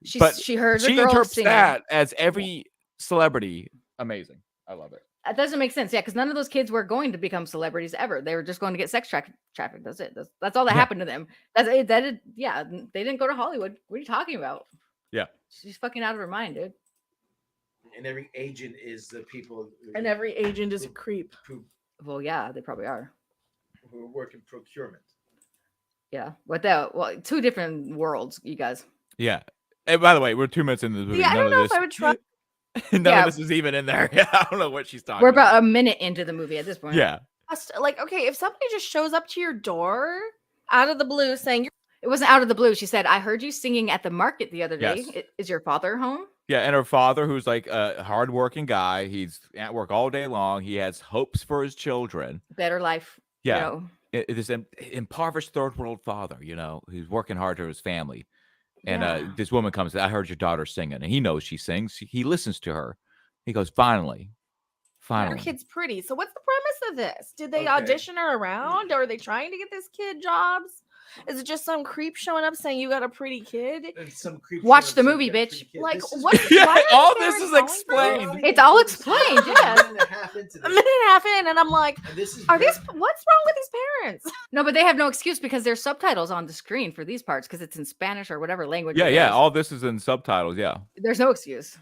She heard the she girl interprets singing. that as every celebrity. Amazing. I love it. That doesn't make sense. Yeah, because none of those kids were going to become celebrities ever. They were just going to get sex trafficked. That's it. That's all that happened to them. They didn't go to Hollywood. What are you talking about? Yeah. She's fucking out of her mind, dude. And every agent is the people. And every agent is a creep. Well, yeah, they probably are. Who work in procurement. Yeah. Two different worlds, you guys. Yeah. And by the way, we're 2 minutes into the movie. Yeah, I don't know if I would try. None of this is even in there. Yeah, I don't know what she's talking We're about a minute into the movie at this point. Yeah. Like, okay, if somebody just shows up to your door out of the blue saying, it wasn't out of the blue. She said, I heard you singing at the market the other day. Yes. Is your father home? Yeah, and her father, who's like a hardworking guy, he's at work all day long. He has hopes for his children. Better life. Yeah, You know. It is an impoverished third world father. Who's working hard to his family. And this woman comes. I heard your daughter singing, and he knows she sings. He listens to her. He goes, finally. Her kid's pretty. So what's the premise of this? Did they audition her around? Or are they trying to get this kid jobs? Is it just some creep showing up saying you got a pretty kid? And some creep Watch the movie, bitch. Like, This is- what? Yeah, why are all the this parents is going explained. for It's all explained, yeah. A minute and a half into A minute and a half in, and I'm like, And this is are very- these? What's wrong with these parents? No, but they have no excuse because there's subtitles on the screen for these parts because it's in Spanish or whatever language. it Yeah. is. All this is in subtitles. Yeah. There's no excuse.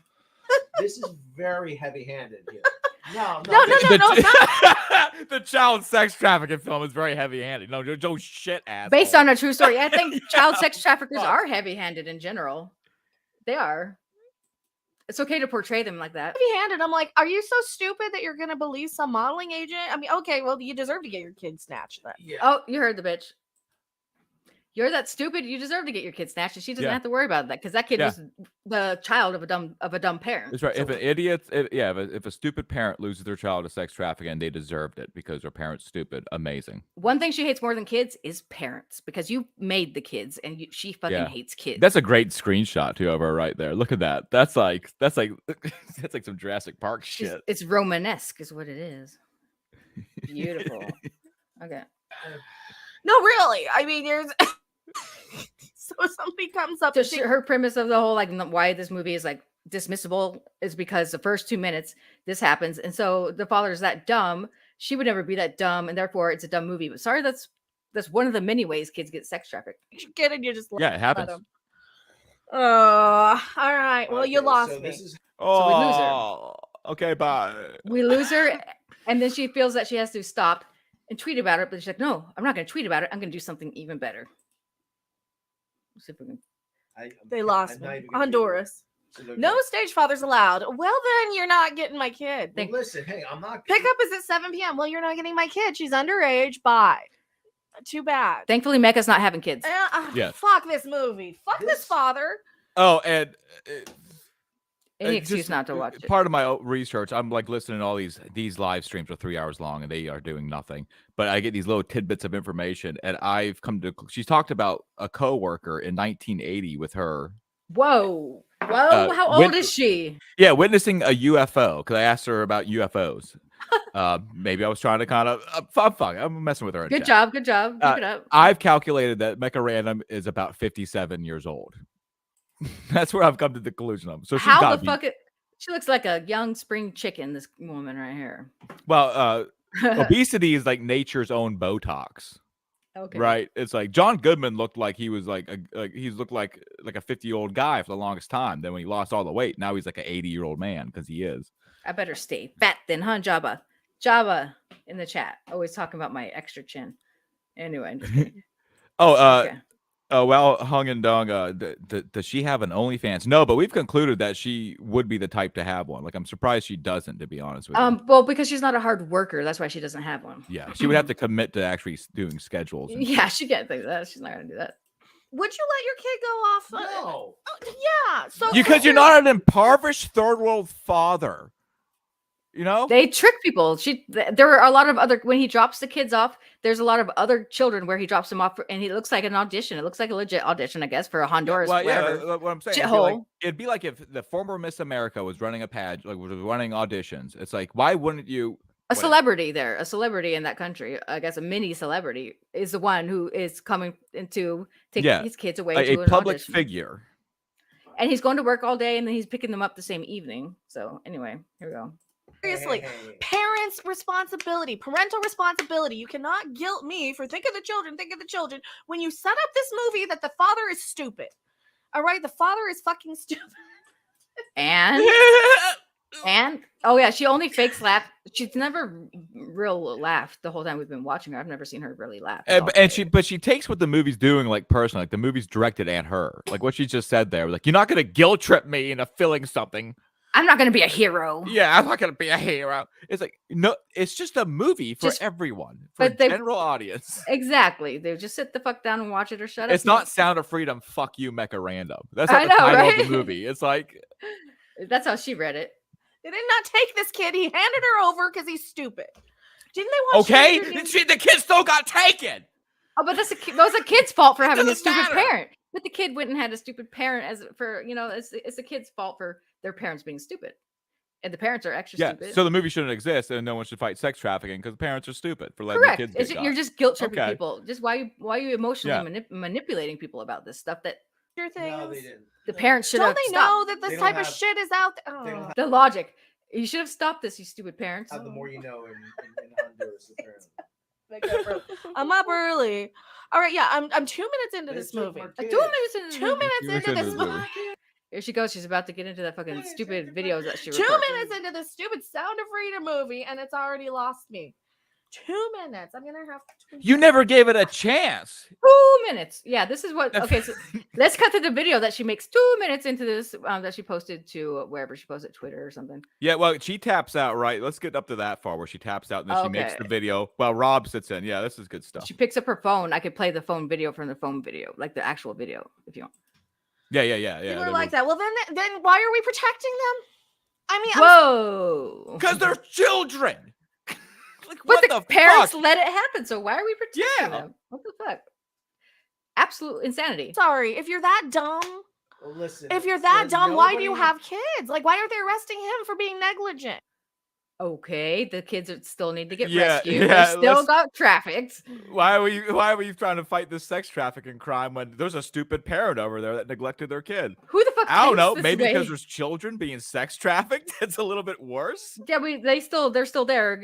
This is very heavy-handed here. No, No, The child sex trafficking film is very heavy-handed. No shit, ass. Based on a true story. I think child sex traffickers are heavy-handed in general. They are. It's okay to portray them like that. Heavy-handed. I'm like, are you so stupid that you're gonna believe some modeling agent? I mean, okay, well, you deserve to get your kid snatched then. Yeah. Oh, you heard the bitch. You're that stupid. You deserve to get your kid snatched, and she doesn't Yeah. have to worry about that because that kid Yeah. was the child of a dumb parent. That's right. So If an idiot, if a stupid parent loses their child to sex trafficking, they deserved it because their parent's stupid. Amazing. one thing she hates more than kids is parents because you made the kids, and she fucking Yeah. hates kids. That's a great screenshot too of her right there. Look at that. That's like that's like some Jurassic Park shit. It's Romanesque, is what it is. Beautiful. Okay. No, really. I mean, there's so somebody comes up. So and her premise of the whole why this movie is dismissible is because the first 2 minutes this happens, and so the father is that dumb. She would never be that dumb, and therefore it's a dumb movie. But sorry, that's one of the many ways kids get sex trafficked. you get it, you just Yeah, it happens. Oh, all right. Well, you Okay, lost so me. this is So we lose her. Oh, okay, bye. We lose her, and then she feels that she has to stop and tweet about it. But she's like, "No, I'm not going to tweet about it. I'm going to do something even better." Let's see if we can. They I'm lost not me. even gonna Honduras. get it. No stage fathers allowed. Well, then you're not getting my kid. Well, listen, hey, I'm not. Pickup is at 7 p.m. Well, you're not getting my kid. She's underage. Bye. Too bad. Thankfully, Mecca's not having kids. Yes. Fuck this movie. Fuck this father. Oh, and Any just, excuse not to watch it. Part of my research, I'm listening to all these live streams are 3 hours long and they are doing nothing. But I get these little tidbits of information, and I've come to. She's talked about a coworker in 1980 with her. Whoa. How old is she? Yeah, witnessing a UFO because I asked her about UFOs. Maybe I was trying to kind of. I'm messing with her. in Good chat. job. Good job. Keep it up. I've calculated that Mecharandom is about 57 years old. That's where I've come to the conclusion of. So she's How got the fuck she looks like a young spring chicken, this woman right here. Well, obesity is like nature's own Botox. Okay. Right? It's like John Goodman looked like he was like he's looked like a 50-year-old guy for the longest time. Then when he lost all the weight, now he's like an 80-year-old man because he is. I better stay fat then, huh, Jabba? Jabba in the chat, always talking about my extra chin. Anyway. I'm just kidding. Okay. Well, Hung and Dung, does she have an OnlyFans? No, but we've concluded that she would be the type to have one. Like, I'm surprised she doesn't, to be honest with you. Well, because she's not a hard worker, that's why she doesn't have one. Yeah, she would have to commit to actually doing schedules. and Yeah, shit. she can't think that. She's not gonna do that. Would you let your kid go off? No. Yeah. So Because you're not an impoverished third world father. You know? They trick people. There are a lot of other when he drops the kids off. There's a lot of other children where he drops them off, and it looks like an audition. It looks like a legit audition, I guess, for a Honduras. Well, whatever. yeah, what I'm saying, Shithole. it'd be like if the former Miss America was running a page, was running auditions. It's like, why wouldn't you? A celebrity there, a celebrity in that country, I guess a mini celebrity is the one who is coming to take his kids away to a an public audition. figure. And he's going to work all day, and then he's picking them up the same evening. So anyway, here we go. Seriously, parents' responsibility, parental responsibility. You cannot guilt me for think of the children when you set up this movie that the father is stupid. All right, the father is fucking stupid. And oh yeah, she only fakes laugh. She's never real laughed the whole time we've been watching her. I've never seen her really laugh. And she takes what the movie's doing like personally, like the movie's directed at her, like what she just said there. Like, you're not gonna guilt trip me into feeling something. I'm not going to be a hero. Yeah, I'm not gonna be a hero. It's like, no, it's just a movie for everyone, for but they- general audience. Exactly. They just sit the fuck down and watch it or shut up. It's not Sound of Freedom. Fuck you, Mecharandom. That's I not the know, title of right? the movie. It's like, That's how she read it. They did not take this kid. He handed her over because he's stupid. Didn't they want? Okay, the kid still got taken. Oh, but that was a kid's fault for having a doesn't stupid matter. parent. But the kid went and had a stupid parent it's the kid's fault for their parents being stupid. And the parents are extra stupid. So the movie shouldn't exist and no one should fight sex trafficking because the parents are stupid for letting Correct. the kids get You're just guilt tripping Okay. people. Just why are you emotionally manipulating people about this stuff that Your things. No, they didn't. the parents should Don't have they stopped. know that They this don't type of have- shit is out there? they don't Oh. have- The logic. You should have stopped this, you stupid parents. The more you know in Honduras, apparently. I'm up early. All right, yeah, I'm 2 minutes into They this took movie. my 2 kid. minutes into 2 minutes into this movie. movie. Here she goes. She's about to get into that fucking stupid videos that she 2 recorded. minutes into this stupid Sound of Freedom movie, and it's already lost me. 2 minutes. I'm gonna have to. You never gave it a chance. 2 minutes. Yeah, this is what. Okay, so let's cut to the video that she makes 2 minutes into this that she posted to wherever she posted, Twitter or something. Yeah, well, she taps out, right? Let's get up to that far where she taps out and then she makes the Okay. video while Rob sits in. Yeah, this is good stuff. She picks up her phone. I could play the phone video from the phone video, like the actual video, if you want. Yeah. They were like that. Well, then why are we protecting them? I mean, Whoa! Because they're children. Like, But what the the parents fuck? let it happen. So why are we protecting Yeah. them? What the fuck? Absolute insanity. sorry. If you're that dumb, Well, listen. if you're that there's dumb, why do you nobody- have kids? Like, why aren't they arresting him for being negligent? Okay, the kids still need to get Yeah, rescued. yeah, They still let's- got trafficked. Why were you trying to fight this sex trafficking crime when there's a stupid parent over there that neglected their kid? Who the fuck? I don't thinks know. this Maybe way? because there's children being sex trafficked. It's a little bit worse. Yeah, they're still there.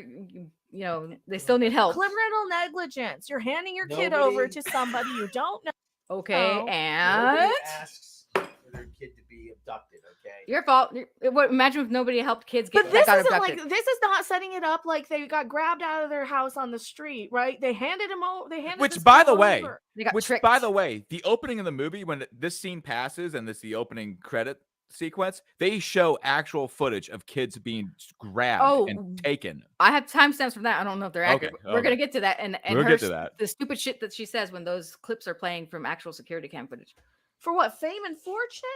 You know, they still need help. Criminal negligence. You're handing your kid over Nobody- to somebody you don't know. Okay, Oh. and Nobody asks for their kid to be abducted. Okay. your fault. Imagine if nobody helped kids get But this got isn't abducted. like this is not setting it up like they got grabbed out of their house on the street, right? They handed him over. They handed Which, this by kid the way, over. They got Which, tricked. by the way, the opening of the movie, when this scene passes and this the opening credit sequence, they show actual footage of kids being grabbed and taken. I have timestamps from that. I don't know if they're accurate. Okay, but We're gonna get to that, and We'll her get to that. the stupid shit that she says when those clips are playing from actual security cam footage. For what? Fame and fortune?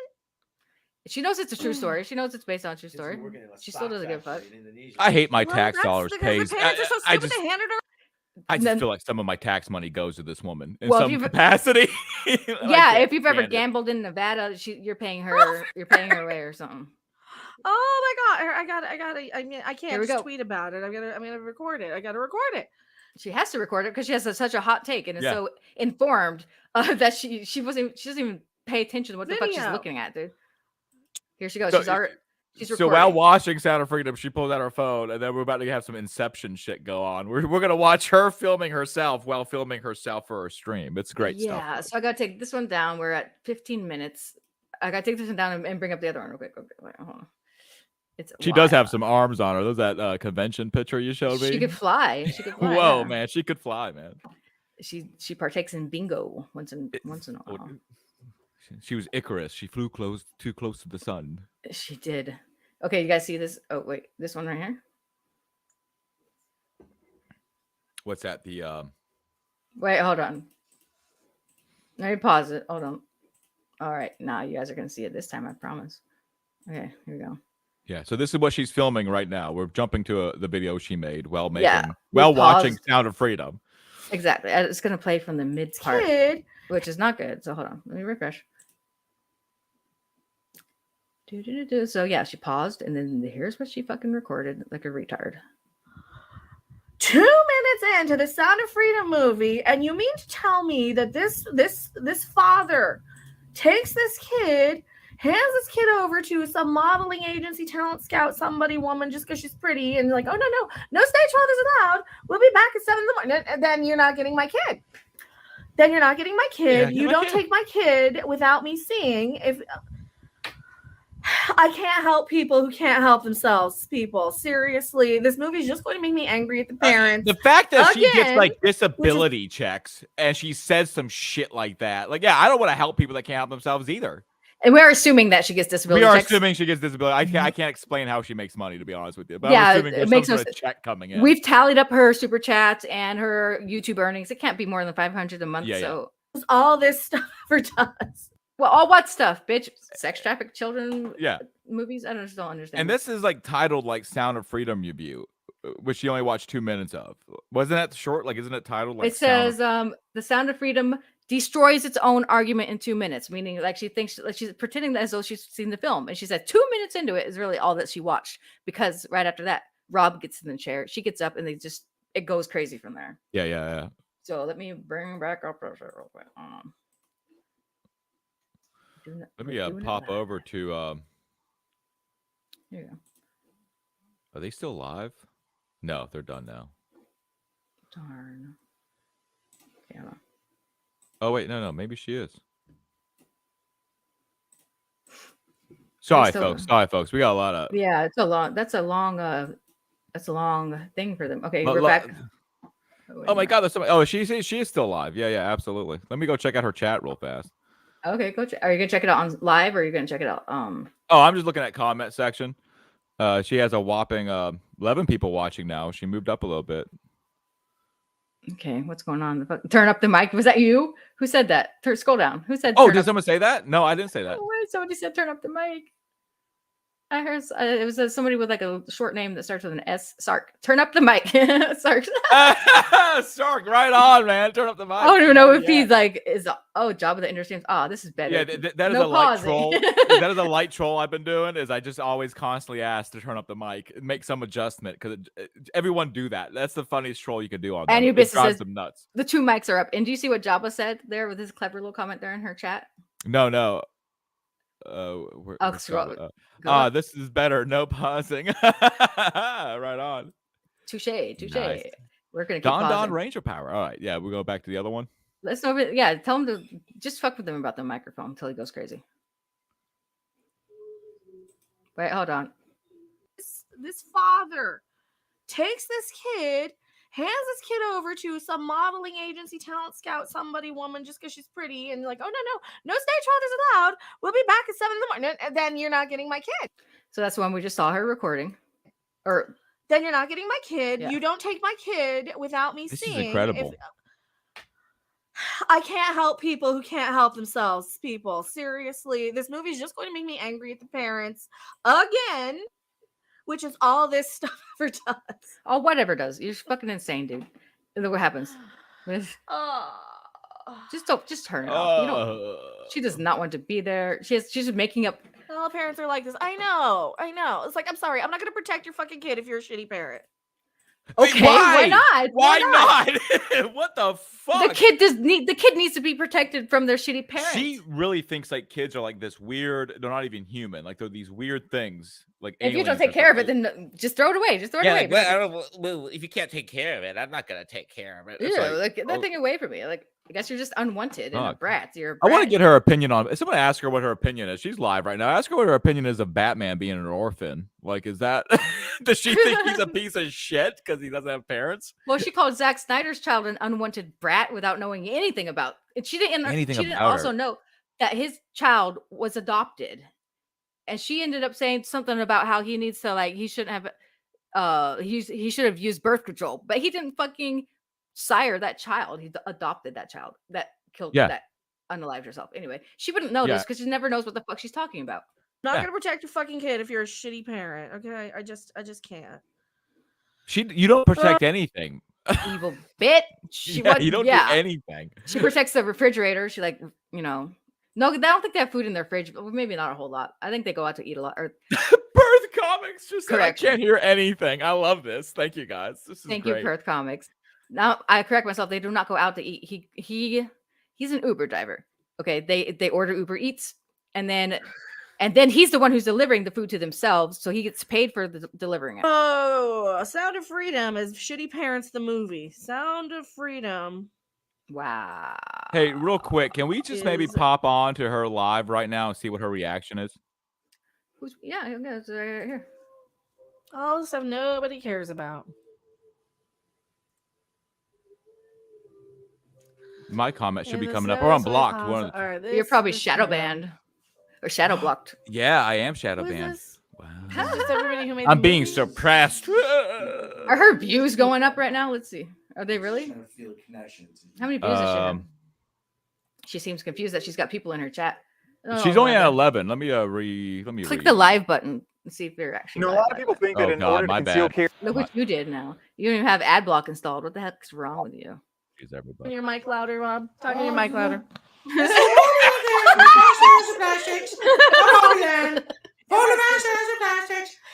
She knows it's a true story. She knows it's based on a true She's story. working in a She still doesn't give a stocks fuck. factory in Indonesia. I hate my Well, tax that's dollars because pays. The parents are so I stupid just, they handed her. I just Then- feel like some of my tax money goes to this woman in Well, if some you've- capacity. I Yeah, can't if you've ever stand it. gambled in Nevada, you're paying her. You're paying her away or something. Oh my god! I mean, I Here can't we just go. tweet about it. I'm gonna record it. I gotta record it. She has to record it because she has such a hot take and is Yeah. so informed that she doesn't even pay attention to what the fuck she's Video. looking at, dude. Here she goes. So- she's already. She's So recording. while watching Sound of Freedom, she pulls out her phone, and then we're about to have some Inception shit go on. We're gonna watch her filming herself while filming herself for her stream. It's great stuff. Yeah, so I gotta take this one down. We're at 15 minutes. I gotta take this one down and bring up the other one real quick. Okay, wait, hold on. It's She does have wild. some arms on her. There's that convention picture you showed me. She could fly. She could fly. Whoa, yeah. man, she could fly, man. She partakes in bingo once in a Oh, while. She was Icarus. She flew too close to the sun. She did. Okay, you guys see this? Oh wait, this one right here. What's that? The Wait, hold on. Let me pause it. Hold on. All right, now you guys are gonna see it this time. I promise. Okay, here we go. yeah. So this is what she's filming right now. We're jumping to the video she made while making Yeah, we watching paused. Sound of Freedom. Exactly. It's gonna play from the mid part, Kid, which is not good. So hold on. Let me refresh. So yeah, she paused, and then here's what she fucking recorded like a retard. 2 minutes into the Sound of Freedom movie, and you mean to tell me that this father takes this kid, hands this kid over to some modeling agency, talent scout, somebody woman, just because she's pretty, and like, oh no stage fathers allowed. We'll be back at 7 in the morning. And then you're not getting my kid. Then you're not getting my kid. Yeah, You my don't kid. take my kid without me seeing. If I can't help people who can't help themselves, people. Seriously, this movie is just going to make me angry at the parents. The fact that she gets Again, like disability checks and she says some shit like that. Like, yeah, I don't want to help people that can't help themselves either. And we're assuming that she gets disability We are checks. assuming she gets disability. I can't explain how she makes money, to be honest with you. But Yeah, I'm assuming it there's makes some no sort of check coming in. We've tallied up her super chats and her YouTube earnings. It can't be more than 500 a month. Yeah, yeah. So All this stuff ever does. Well, all what stuff, bitch? Sex trafficked children. Yeah. Movies. I just don't understand. And this is like titled like Sound of Freedom review, which she only watched 2 minutes of. Wasn't that short? Like, isn't it titled like? It says the Sound of Freedom destroys its own argument in 2 minutes, meaning like she thinks like she's pretending as though she's seen the film, and she said 2 minutes into it is really all that she watched, because right after that, Rob gets in the chair, she gets up, and it goes crazy from there. Yeah. So let me bring back up. Let me pop over to. Here you go. Are they still live? No, they're done now. Darn. Yeah. Oh wait, no, maybe she is. Sorry, folks. We got a lot of. Yeah, it's a long. That's a long thing for them. Okay, we're back. Oh my God, there's somebody. Oh, she is still live. Yeah, absolutely. Let me go check out her chat real fast. Okay, go check. Are you gonna check it out on live, or are you gonna check it out? Oh, I'm just looking at comment section. She has a whopping 11 people watching now. She moved up a little bit. Okay, what's going on? Turn up the mic. Was that you? Who said that? Scroll down. Who said? Oh, did someone say that? No, I didn't say that. Oh, wait, somebody said turn up the mic. I heard it was somebody with like a short name that starts with an S. Sark. Turn up the mic. Sark. Sark, right on, man. Turn up the mic. I don't even know if he's like Job of the Understands. This is better. Yeah, that is a light troll. That is a light troll I've been doing. Is I just always constantly ask to turn up the mic, make some adjustment, because everyone do that. That's the funniest troll you can do on them. And It drives them nuts. The 2 mics are up. And do you see what Jabba said there with his clever little comment there in her chat? No. This is better. No pausing. Right on. Touche. Nice. We're gonna keep Don Ranger Power. All right, yeah, we'll go back to the other one. Let's know. Yeah, tell him to just fuck with him about the microphone until he goes crazy. Wait, hold on. This father takes this kid, hands this kid over to some modeling agency, talent scout, woman, just because she's pretty, and like, oh no stage fathers allowed. We'll be back at 7 a.m. And then you're not getting my kid. So that's the one we just saw her recording. Or then you're not getting my kid. Yeah. You don't take my kid without me seeing. This is incredible. I can't help people who can't help themselves. People, seriously, this movie is just going to make me angry at the parents again. Which is all this stuff ever does. Oh, whatever does. You're fucking insane, dude. And look what happens. Just turn it off. She does not want to be there. She's just making up. All parents are like this. I know. It's like, I'm sorry. I'm not going to protect your fucking kid if you're a shitty parent. Okay, why not? Why not? What the fuck? The kid needs to be protected from their shitty parents. She really thinks like kids are like this weird. They're not even human. Like they're these weird things. Like if you don't take care of it, then just throw it away. Just throw it away. Well, if you can't take care of it, I'm not gonna take care of it. Like, get that thing away from me. Like, I guess you're just unwanted and a brat. I want to get her opinion on. Someone ask her what her opinion is. She's live right now. Ask her what her opinion is of Batman being an orphan. Like, is that does she think he's a piece of shit because he doesn't have parents? Well, she called Zack Snyder's child an unwanted brat without knowing anything about it. She didn't also know that his child was adopted. And she ended up saying something about how he needs to, like, he shouldn't have he should have used birth control, but he didn't fucking sire that child. He adopted that child that killed that unalived herself. Anyway, she wouldn't know this because she never knows what the fuck she's talking about. Not gonna protect your fucking kid if you're a shitty parent. Okay, I just can't. You don't protect anything. Evil bitch. You don't do anything. She protects the refrigerator. She no, I don't think they have food in their fridge, but maybe not a whole lot. I think they go out to eat a lot. Or Perth Comics just said, I Correct. can't hear anything. I love this. Thank you guys. This is Thank great. you, Perth Comics. Now I correct myself. They do not go out to eat. He's an Uber driver. Okay, they order Uber Eats, and then he's the one who's delivering the food to themselves, so he gets paid for delivering it. Oh, Sound of Freedom is Shitty Parents the movie. Sound of Freedom. Wow. Hey, real quick, can we just maybe pop on to her live right now and see what her reaction is? It's right here. All the stuff nobody cares about. My comment should be coming up, or I'm blocked. You're probably shadow banned or shadow blocked. Yeah, I am shadow banned. Wow. I'm being suppressed. Are her views going up right now? Let's see. Are they really? Feel a connection to How many views does she have? She seems confused that she's got people in her chat. She's only at 11. Let me let me click the live button and see if you're actually. A lot of people think that in order to conceal carry. Look what you did now. You don't even have ad block installed. What the heck's wrong with you? Everybody. Your mic louder, Rob. Talk to your mic louder.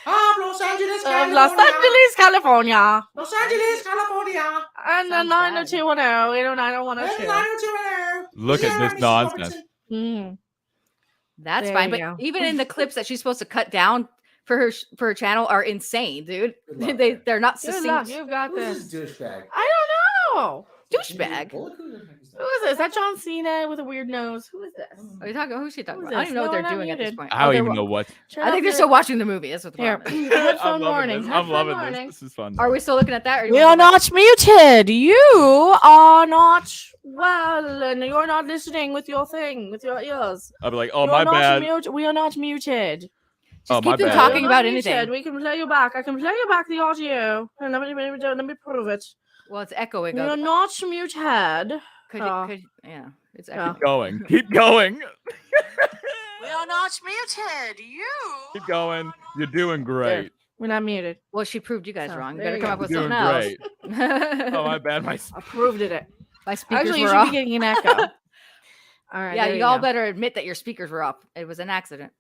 Los Angeles, California. Los Angeles, California. And the 90210, 809-102. Look at this nonsense. That's There fine, you but go. even in the clips that she's supposed to cut down for her channel are insane, dude. Good luck, They're not Good luck. succinct. You've got Who's this. this douchebag? I don't know. Douchebag. Who is this? Is that John Cena with a weird nose? Who is this? Are you talking? Who's she talking Who's about? I don't even know this? what No, they're I'm doing at this muted. point. I don't they're even know what. I think they're still watching the movie. That's what the Here. problem is. Headphone I'm loving warning. this. I'm Headphone loving warning. this. This is fun. Are we still looking at that? Or do We you are wanna go back- not muted. You are not well, and you're not listening with your thing, with your ears. I'll be like, oh, You're my not bad. We are not muted. Oh, Just my keep them bad. talking You're not about anything. muted. We can play you back. I can play you back the audio. And let me prove it. Well, it's echoing. You're not muted. Yeah, it's Yeah. echoing. Keep going. Keep going. We are not muted. You. Keep going. You're doing great. We're not muted. Well, she proved you guys So, wrong. You there better you come go. up with You're something doing else. great. Oh, my bad. I proved it. My speakers Actually, you were should off. be getting an echo. All right. Yeah, there you all go. better admit that your speakers were off. It was an accident.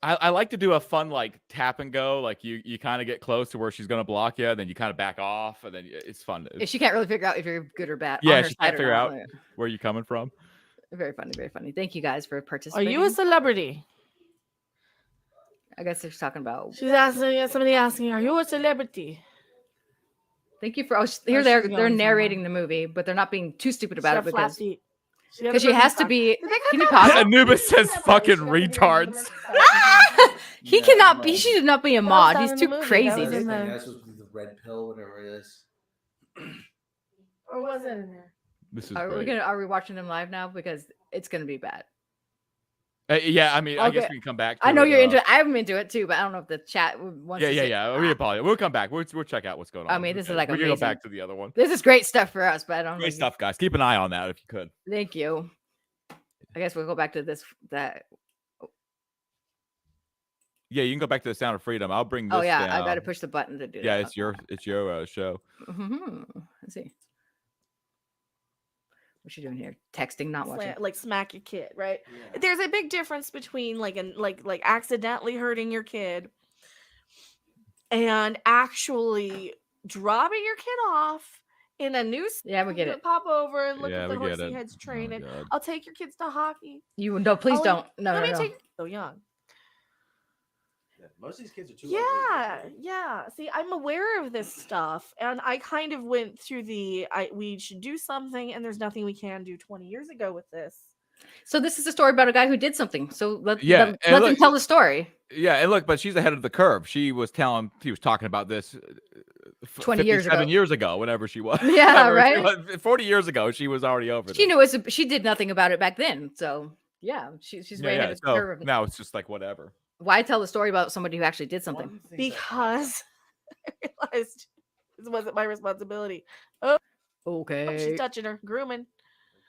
I like to do a fun like tap and go. Like you kind of get close to where she's gonna block you, then you kind of back off, and then it's fun. If she can't really figure out if you're good or bad. Yeah, on her she side can't or figure not. out where you're coming from. Very funny, very funny. Thank you guys for Are participating. you a celebrity? I guess they're talking about. She's asking. Somebody asking, "Are you a celebrity?" Thank you for. Oh, here she's they're going narrating the movie, but they're not being too stupid about it because she she has to be. Did they cut Can you that pause out? it? Anubis says fucking retards. He cannot be. He should not be a mod. not He's in the too movie, that crazy. was in dude. the- That's supposed to be the red pill, whatever it is. Or was it in there? This is Are we great. Are we watching them live now? Because it's gonna be bad. Yeah, I mean, I guess Okay. we can come back. I to know it, you're into it. I'm into it too, but I don't know if the chat wants. to sit- We apologize. We'll come back. We'll check out what's going on. I mean, this is, like, we can go amazing. back to the other one. This is great stuff for us, but I don't. Great think- stuff, guys. Keep an eye on that if you could. Thank you. I guess we'll go back to this. That. Yeah, you can go back to the Sound of Freedom. I'll bring this. Oh yeah, I down. got to push the button to do Yeah, that. it's your show. Let's see. What's she doing here? Texting, not watching. Like smack your kid, right? Yeah. There's a big difference between like accidentally hurting your kid and actually dropping your kid off in a new Yeah, we get it. pop over and look Yeah, at the we get horsey it. heads Oh, training. God. I'll take your kids to hockey. You no, please Oh, don't. No, Let no, me no. take so young. Yeah, most of these kids are too. Yeah. See, I'm aware of this stuff, and I kind of went through we should do something, and there's nothing we can do 20 years ago with this. So this is a story about a guy who did something. So let and them look- tell the story. Yeah, and look, but she's ahead of the curve. She was talking about this 20 years ago. 57 years ago, whenever she was. Yeah, whenever she right? was- 40 years ago, she was already over. She this. knew she did nothing about it back then. So yeah, she's way ahead of the So curve. now it's just like whatever. Why tell the story about somebody who actually did something? Because I realized this wasn't my responsibility. Okay. She's touching her, grooming.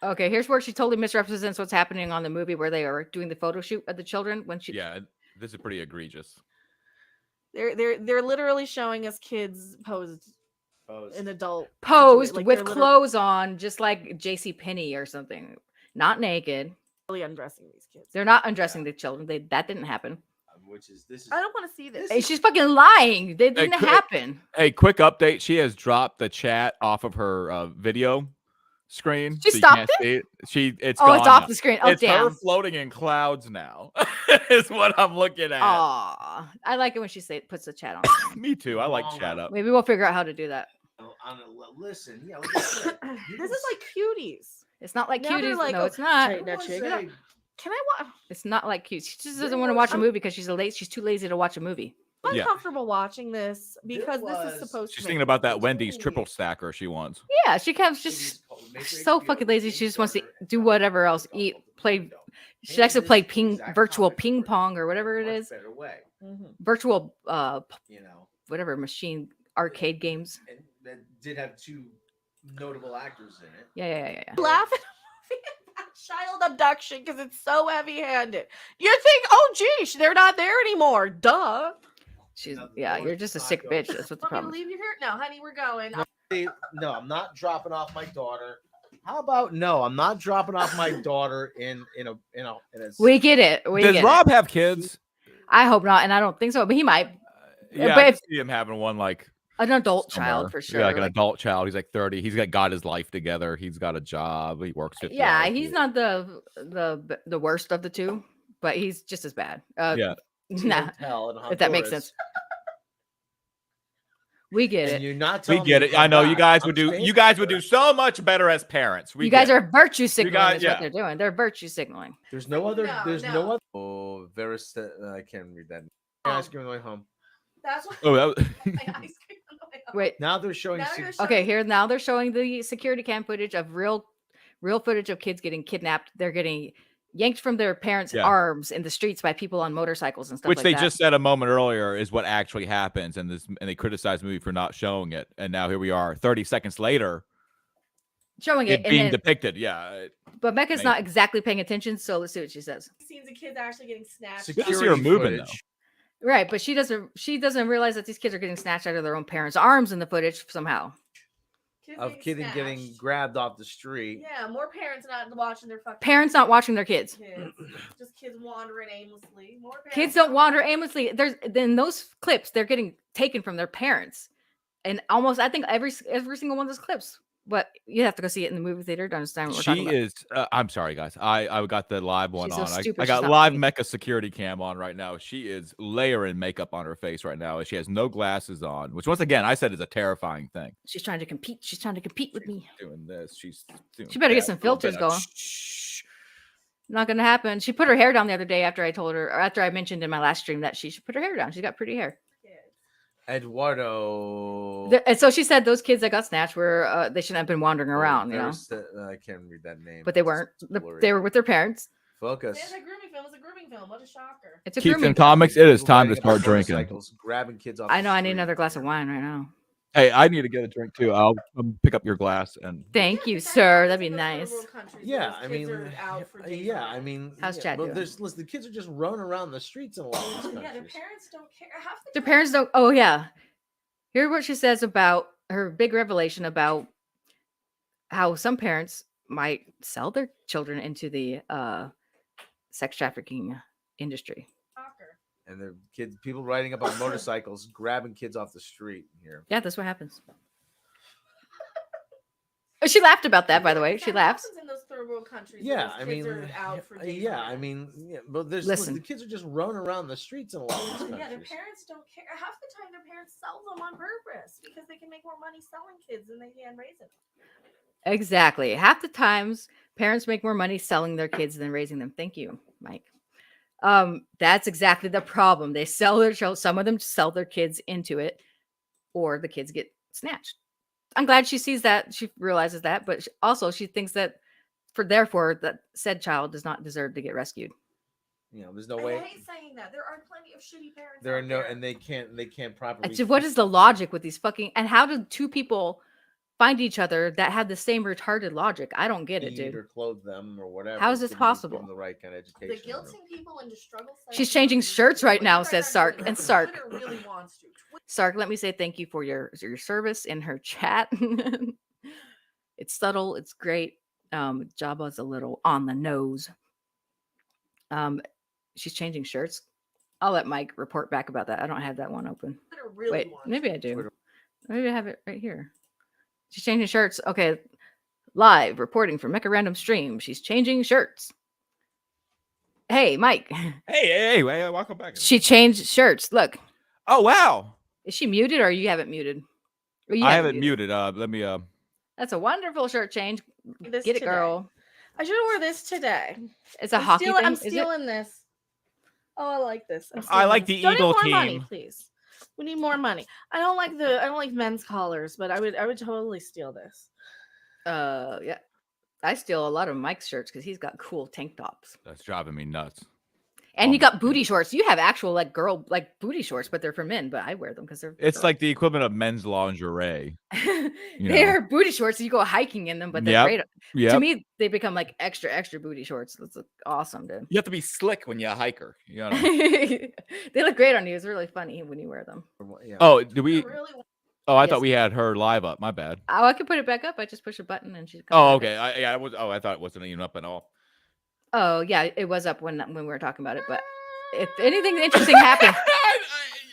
Okay, here's where she totally misrepresents what's happening on the movie where they are doing the photo shoot of the children when she. Yeah, this is pretty egregious. They're literally showing us kids posed in adult Posed like, with they're clothes on, just like J.C. Penney or something. Not naked. literally undressing these kids. They're not undressing the children. that didn't happen. This is. I don't want to see this. Hey, she's fucking lying. They didn't quick- happen. Hey, quick update. She has dropped the chat off of her video screen. She so you stopped can't see it. It's Oh, gone it's off now. the screen. Oh, It's her damn. floating in clouds now. Is what I'm looking at. Aw. I like it when she puts the chat on. Me too. I like chat up. Maybe we'll figure out how to do that. Listen, yeah. Like I said, you This can is like cuties. It's not like Now they're cuties. like, no, oh, it's not. Shake that, shake it up. Can I watch? It's not like cute. She just doesn't want to watch a movie because she's too lazy to watch a movie. I'm Yeah. uncomfortable watching this because this was- is supposed to. She's make thinking about that me Wendy's happy. triple stacker she wants. Yeah, she comes just so fucking lazy. She just wants to do whatever else. Eat, play. She likes to play virtual ping pong or whatever it is. Better way, Mhm. Virtual, you know. whatever machine arcade games. And that did have two notable actors in it. Yeah. Laugh at a movie about child abduction because it's so heavy-handed. You think, oh, geez, they're not there anymore. Duh. You're just a sick bitch. That's what the Want me to problem is. leave you here? No, honey, we're going. No, I'm not dropping off my daughter. How about no? I'm not dropping off my daughter in a. We get it. Does Rob have kids? I hope not, and I don't think so, but he might. Yeah, but I see him having one like an adult somewhere. child for sure. Yeah, like an adult child. He's like 30. He's got his life together. He's got a job. He works 50 hours. He's not the worst of the two, but he's just as bad. Yeah. Nah, if that makes sense. We get it. You're not. We get it. I know you guys would do. You guys would do so much better as parents. You guys are virtue signaling. Yeah. What they're doing. They're virtue signaling. There's no other. No other. Oh, I can't read that. Ice cream on the way home. That's what. Oh, that was... Ice cream on the way home. Wait. Now they're showing. Now they're showing the security cam footage of real footage of kids getting kidnapped. They're getting yanked from their parents' arms in the streets by people on motorcycles and stuff. Which like they that. just said a moment earlier is what actually happens, and they criticized the movie for not showing it, and now here we are, 30 seconds later, showing it being depicted. Yeah, but Mecca's not exactly paying attention, so let's see what she says. Scenes of kids actually getting snatched. Good to see her moving though. Right, but she doesn't realize that these kids are getting snatched out of their own parents' arms in the footage somehow. Kids getting grabbed off the street. Yeah, more parents not watching their fucking parents not watching their kids. Just kids wandering aimlessly. More kids don't wander aimlessly. In those clips, they're getting taken from their parents, and almost I think every single one of those clips. But you have to go see it in the movie theater to understand what we're talking about. She is. I'm sorry, guys. I got the live one She's so on. stupid, I got she's not live funny. Mecha security cam on right now. She is layering makeup on her face right now. She has no glasses on, which once again I said is a terrifying thing. She's trying to compete. She's trying to compete with me. Doing this. She better get some filters going. Not gonna happen. She put her hair down the other day after I mentioned in my last stream that she should put her hair down. She's got pretty hair. Eduardo. And so she said those kids that got snatched were they shouldn't have been wandering around, you know. I can't read that name. But they weren't. They were with their parents. Focus. It's a grooming film. It's a grooming film. What a shocker. It's a Keith grooming in comics. It is time to start drinking. Grabbing kids off. I know. I need another glass of wine right now. Hey, I need to get a drink too. I'll pick up your glass and. Thank you, sir. That'd be nice. Yeah, I mean, how's Chad doing? Listen, the kids are just running around the streets in a lot of these countries. Yeah, their parents don't care. Their parents don't. Oh yeah. Here's what she says about her big revelation about how some parents might sell their children into the sex trafficking industry. And the kids, people riding up on motorcycles, grabbing kids off the street here. Yeah, that's what happens. She laughed about that, by the way. She laughs. In those third world countries. Yeah, I mean, but the kids are just running around the streets in a lot of these countries. Yeah, their parents don't care. Half the time, their parents sell them on purpose because they can make more money selling kids than they can raising them. Exactly. Half the times, parents make more money selling their kids than raising them. Thank you, Mike. That's exactly the problem. They sell their children. Some of them sell their kids into it, or the kids get snatched. I'm glad she sees that. She realizes that, but also she thinks that therefore that said child does not deserve to get rescued. You know, there's no way. I hate saying that. There are plenty of shitty parents. There are no, and they can't properly. What is the logic with these fucking? And how do two people find each other that have the same retarded logic? I don't get it, dude. Or clothe them or whatever. How is this possible? Give them the right kind of education. The guilting people into struggle. She's changing shirts right now, says Sark. And Sark. Twitter really wants to. Sark, let me say thank you for your service in her chat. It's subtle. It's great. Jabba's a little on the nose. She's changing shirts. I'll let Mike report back about that. I don't have that one open. Wait, maybe I do. Maybe I have it right here. She's changing shirts. Okay. Live reporting from Mecharandom stream. She's changing shirts. Hey, Mike. Hey, welcome back. She changed shirts. Look. Oh, wow. Is she muted or you haven't muted? I have it muted. Let me. That's a wonderful shirt change. Get it, girl. I should have wore this today. It's a hockey thing. I'm stealing this. Oh, I like this. I like the Eagle team. Money, please. We need more money. I don't like men's collars, but I would totally steal this. Yeah. I steal a lot of Mike's shirts because he's got cool tank tops. That's driving me nuts. And you got booty shorts. You have actual like girl like booty shorts, but they're for men. But I wear them because they're. It's like the equivalent of men's lingerie. They're booty shorts. So you go hiking in them, but they're great. To me, they become like extra booty shorts. That's awesome, dude. You have to be slick when you're a hiker. You know. They look great on you. It's really funny when you wear them. Oh, do we? Oh, I thought we had her live up. My bad. Oh, I could put it back up. I just push a button and she. Oh, okay. I was. Oh, I thought it wasn't even up at all. Oh yeah, it was up when we were talking about it. But if anything interesting happened,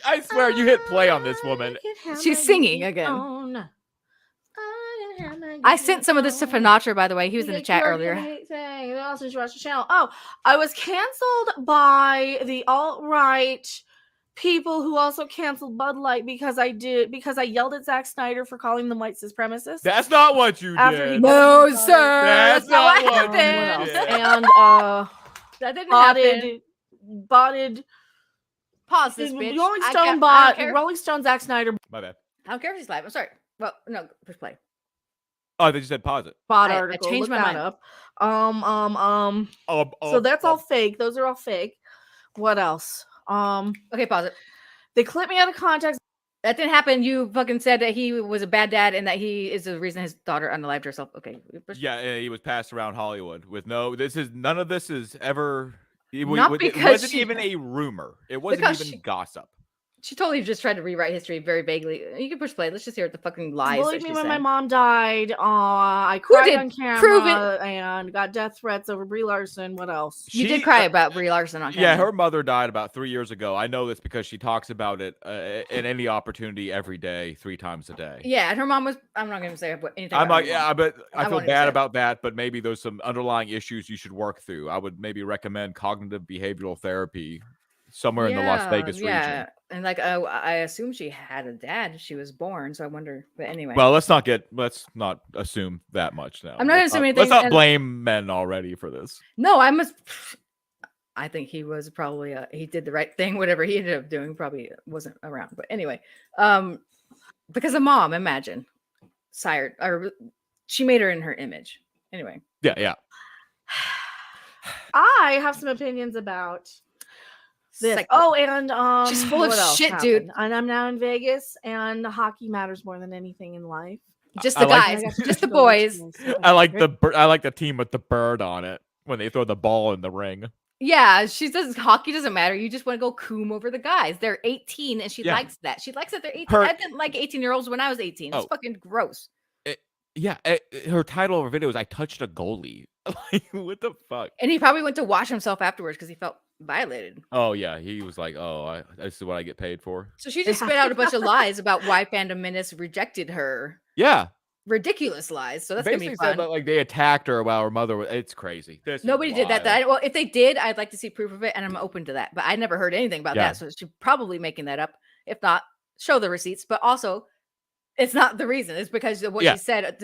I swear you hit play on this woman. She's singing again. I sent some of this to Finatra, by the way. He was in the chat earlier. Oh, I was canceled by the alt-right people who also canceled Bud Light because I yelled at Zack Snyder for calling them white supremacists. That's not what you did. No, sir. That's not what you did. And that didn't happen. Botted. Pause this, bitch. Rolling Stone Zack Snyder. My bad. I don't care if he's live. I'm sorry. Well, no, push play. Oh, they just said pause it. Article. I changed my mind up. So that's all fake. Those are all fake. What else? Okay, pause it. They clipped me out of context. That didn't happen. You fucking said that he was a bad dad and that he is the reason his daughter unalived herself. Okay. Yeah, he was passed around Hollywood with none of this is ever. It because it wasn't even a rumor. It wasn't even gossip. She totally just tried to rewrite history very vaguely. You can push play. Let's just hear what the fucking lies. Believe me, when my mom died, I cried on camera and got death threats over Brie Larson. What else? You did cry about Brie Larson on camera. Yeah, her mother died about 3 years ago. I know this because she talks about it in any opportunity every day, 3 times a day. Yeah, and her mom was. I'm not going to say anything. I'm like, yeah, but I feel bad about that. But maybe there's some underlying issues you should work through. I would maybe recommend cognitive behavioral therapy somewhere in the Las Vegas region. Yeah, and like I assume she had a dad. She was born, so I wonder. But anyway, well, let's not assume that much now. I'm not assuming anything. Let's not blame men already for this. No, I think he was probably he did the right thing. Whatever he ended up doing, probably wasn't around. But anyway, because a mom, imagine, sired or she made her in her image. Anyway, yeah. I have some opinions about this. And she's full of shit, dude. And I'm now in Vegas, and hockey matters more than anything in life. Just the guys, just the boys. I like the team with the bird on it when they throw the ball in the ring. Yeah, she says hockey doesn't matter. You just want to go coom over the guys. They're 18, and she likes that. She likes that they're 18. I didn't like 18-year-olds when I was 18. It's fucking gross. Her title of her video is "I touched a goalie." Like, what the fuck? And he probably went to wash himself afterwards because he felt violated. Oh yeah, he was like, "Oh, this is what I get paid for." So she just spit out a bunch of lies about why Fandom Menace rejected her. Yeah, ridiculous lies. So that's basically gonna be fun. Said, like they attacked her while her mother was. It's crazy. Nobody did that. Well, if they did, I'd like to see proof of it, and I'm open to that. But I never heard anything about that, so she's probably making that up. If not, show the receipts. But also, it's not the reason. It's because of what she said.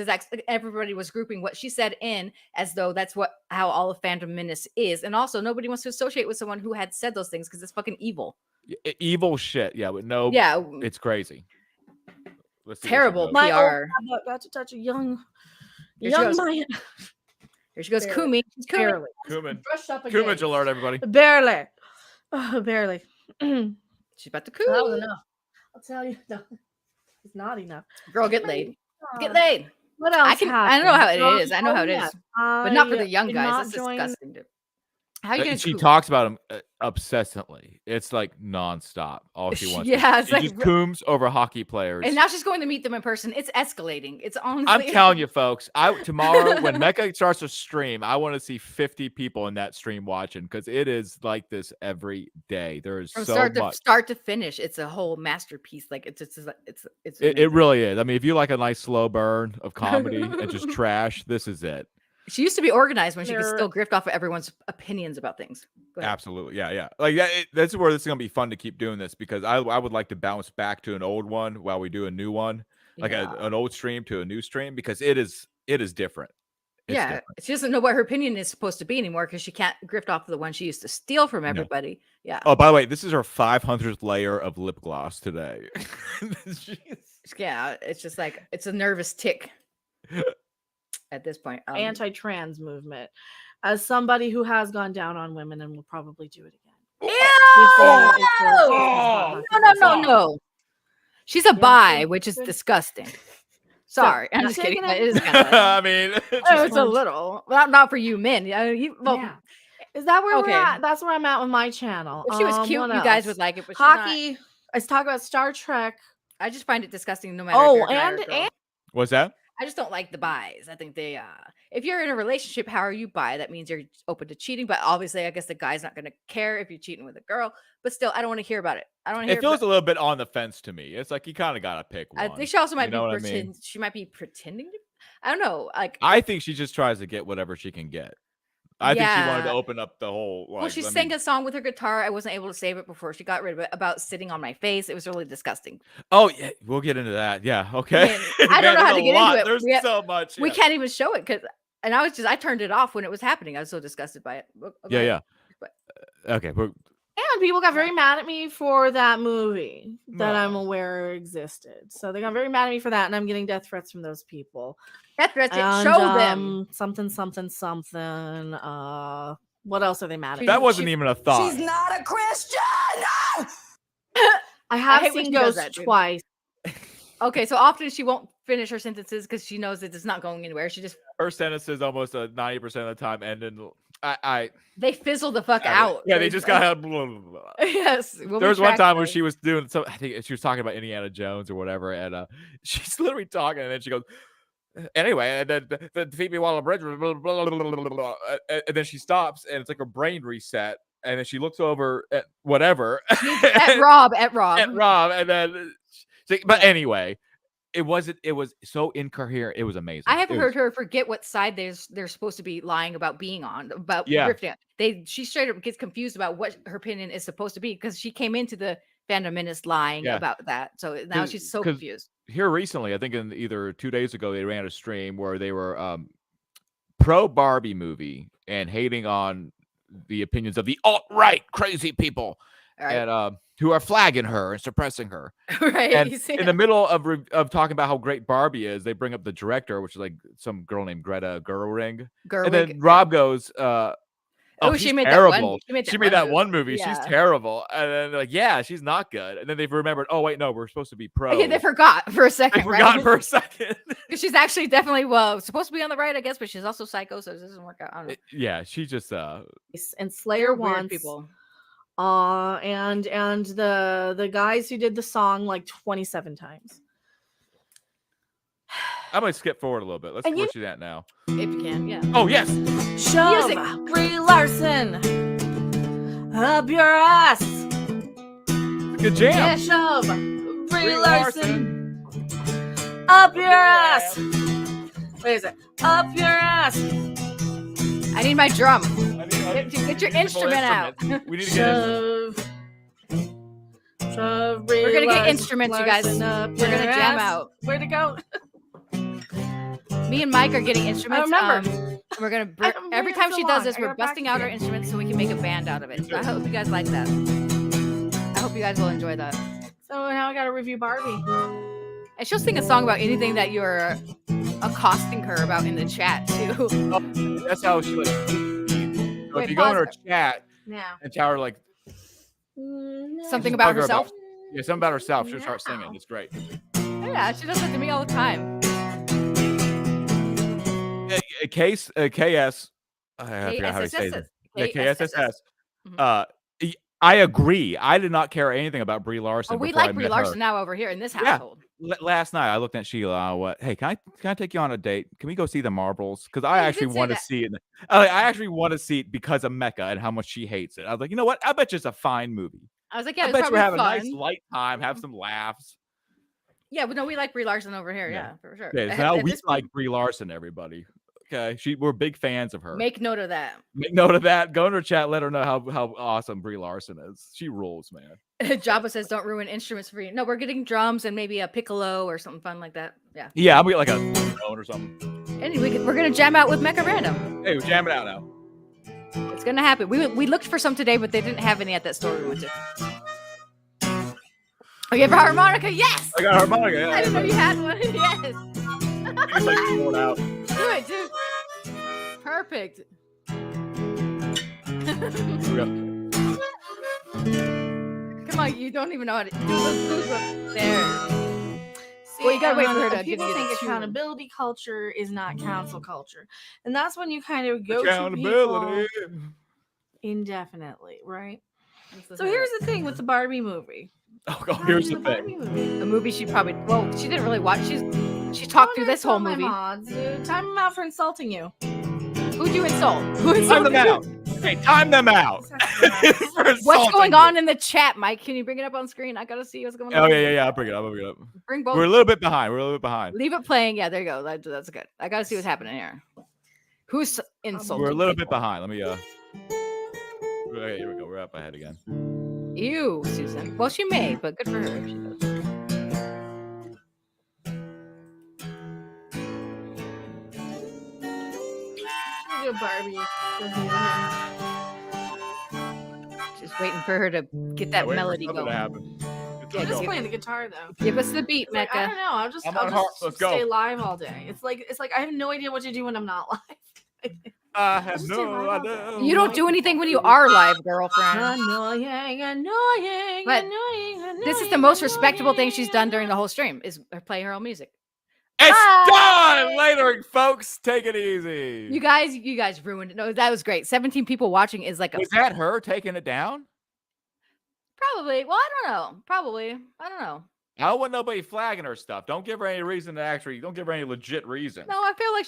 Everybody was grouping what she said in as though that's how all of Phantom Menace is. And also, nobody wants to associate with someone who had said those things because it's fucking evil. Evil shit. Yeah, but no. Yeah, it's crazy. Terrible PR. My got to touch a young man. Here she goes, Kumi. Barely. Kumin's alert, everybody. Barely. Oh, barely. She's about to coo. That was enough. I'll tell you. No, it's not enough. Girl, get laid. Get laid. What else? I know how it is. I know how it is. But not for the young guys. That's disgusting, dude. How are you gonna she talks about him obsessively. It's like nonstop. All she wants. Yeah, she just cooms over hockey players. And now she's going to meet them in person. It's escalating. It's honestly. I'm telling you, folks. Tomorrow when Mecha starts to stream, I want to see 50 people in that stream watching because it is like this every day. There is from so much start to finish. It's a whole masterpiece. Like it's it really is. I mean, if you like a nice slow burn of comedy and just trash, this is it. She used to be organized when she could still grift off of everyone's opinions about things. Absolutely. Yeah. Like that's where this is going to be fun to keep doing this because I would like to bounce back to an old one while we do a new one, like an old stream to a new stream because it is different. It's different. She doesn't know what her opinion is supposed to be anymore because she can't grift off the one she used to steal from everybody. No. Yeah. Oh, by the way, this is her 500th layer of lip gloss today. Yeah. It's just like, it's a nervous tick. At this point, anti-trans movement as somebody who has gone down on women and will probably do it again. No. She's a bi, which is disgusting. Sorry, I'm just kidding. It is kind of. I mean, it's a little. Not for you men. Is that where we're at? That's where I'm at with my channel. If she was cute, you guys would like it. But hockey. Let's talk about Star Trek. I just find it disgusting no matter. And what's that? I just don't like the buys. I think they if you're in a relationship, how are you bi? That means you're open to cheating, but obviously I guess the guy's not gonna care if you're cheating with a girl. But still, I don't want to hear about it. I don't want to hear. It feels a little bit on the fence to me. It's like you kind of gotta pick one. I think she also might she might be pretending to. I don't know. Like I think she just tries to get whatever she can get. I think she wanted to open up the whole. Well, she sang a song with her guitar. I wasn't able to save it before she got rid of it about sitting on my face. It was really disgusting. Oh yeah, we'll get into that. Yeah, okay. I don't know how to get into it. There's so much. We can't even show it because, and I turned it off when it was happening. I was so disgusted by it. Okay. Yeah. Okay. And people got very mad at me for that movie that I'm aware existed. So they got very mad at me for that, and I'm getting death threats from those people. Death threats. Show them something. What else are they mad at? That wasn't even a thought. She's not a Christian. I have seen Ghost twice. Okay, so often she won't finish her sentences because she knows that it's not going anywhere. She just her sentences almost 90% of the time end in they fizzle the fuck out. Yeah, they just got yes. There was one time where she was doing some. I think she was talking about Indiana Jones or whatever, and she's literally talking, and then she goes, "Anyway, and then feed me while I'm bridge," and then she stops, and it's like her brain reset, and then she looks over at whatever at Rob, and then. But anyway. It was so incoherent. It was amazing. I have heard her forget what side they're supposed to be lying about being on. Drifting. She straight up gets confused about what her opinion is supposed to be because she came into the Fandom Menace lying about that. So now she's so confused. Here recently, I think in either 2 days ago, they ran a stream where they were pro Barbie movie and hating on the opinions of the alt-right crazy people. Right. And who are flagging her and suppressing her. Right. And in the middle of talking about how great Barbie is, they bring up the director, which is like some girl named Greta Gerwig. And then Rob goes, she made terrible. She made that one movie. Yeah. She's terrible. And then they're like, yeah, she's not good. And then they've remembered, oh, wait, no, we're supposed to be pro. Yeah, they forgot for a second. Because she's actually definitely, supposed to be on the right, I guess, but she's also psycho, so it doesn't work out. I don't know. Yeah, she just... And Slayer wants... people. And the guys who did the song like 27 times. I'm gonna skip forward a little bit. Let's do that now. If you can, yeah. Oh yes. Shove Brie Larson up your ass. Good jam. Yeah, shove Brie Larson up your ass. Where is it? Up your ass. I need my drum. Get your instrument out. We need to We're gonna get instruments, you guys. We're gonna jam out. Where'd it go? Me and Mike are getting instruments. I remember. We're gonna every time she does this, we're busting out our instruments so we can make a band out of it. So I hope you guys like that. I hope you guys will enjoy that. So now I gotta review Barbie. And she'll sing a song about anything that you're accosting her about in the chat too. Oh, that's how she like. So if you go in her chat and tell her like something about herself. Something about herself. She'll start singing. It's great. Yeah, she does that to me all the time. KS. I forgot how to say this. KSSS. I agree. I did not care anything about Brie Larson. Oh, we like Brie Larson now over here in this household. Last night I looked at Sheila. Hey, can I take you on a date? Can we go see the Marbles? Because I actually want to see it. I actually want to see it because of Mecca and how much she hates it. I was like, you know what? I bet you it's a fine movie. I was like, yeah, I bet you have a nice light time, have some laughs. Yeah, but no, we like Brie Larson over here. Yeah, for sure. Okay, so now we like Brie Larson, everybody. Okay, we're big fans of her. Make note of that. Make note of that. Go in her chat. Let her know how awesome Brie Larson is. She rules, man. Jabba says, "Don't ruin instruments for you." No, we're getting drums and maybe a piccolo or something fun like that. Yeah. Yeah, I'll get like a drone or something. Anyway, we're gonna jam out with Mecharandom. Hey, we're jamming out now. It's gonna happen. We looked for some today, but they didn't have any at that store we went to. Oh, you have a harmonica? Yes. I got a harmonica. Yeah. I didn't know you had one. Yes. It's like worn out. Do it, dude. Perfect. Come on, you don't even know how to do those up there. See, Well, you gotta wait for her to people give you think the tune. accountability culture is not cancel culture, and that's when you kind of go to Accountability. people indefinitely, right? This So is here's the thing with the Barbie movie. Oh, here's the Barbie thing. movie. a movie she probably she didn't really watch. She talked through this whole movie. Mods, dude. Time them out for insulting you. Who'd you insult? Who Time insulted them you? out. Hey, time them out. What's going on in the chat, Mike? Can you bring it up on screen? I gotta see what's going on. Oh yeah. I'll bring it up. Bring both. We're a little bit behind. Leave it playing. Yeah, there you go. That's good. I gotta see what's happening here. Who's insulting? We're a little bit behind. Let me Okay, here we go. We're up ahead again. Ew, Susan. Well, she may, but good for her if she does. Barbie. Just waiting for her to get that melody going. I'm just playing the guitar though. Give us the beat, Like, Mecca. I don't know. I'll just Let's go. stay live all day. It's like I have no idea what to do when I'm not live. I have no idea. You don't do anything when you are live, girlfriend. Annoying. But this is the most respectable thing she's done during the whole stream is play her own music. It's done. Later, folks. Take it easy. You guys ruined it. No, that was great. 17 people watching is like Was that her taking it down? probably. Well, I don't know. Probably. I don't know. I don't want nobody flagging her stuff. Don't give her any reason to actually. Don't give her any legit reason. No, I feel like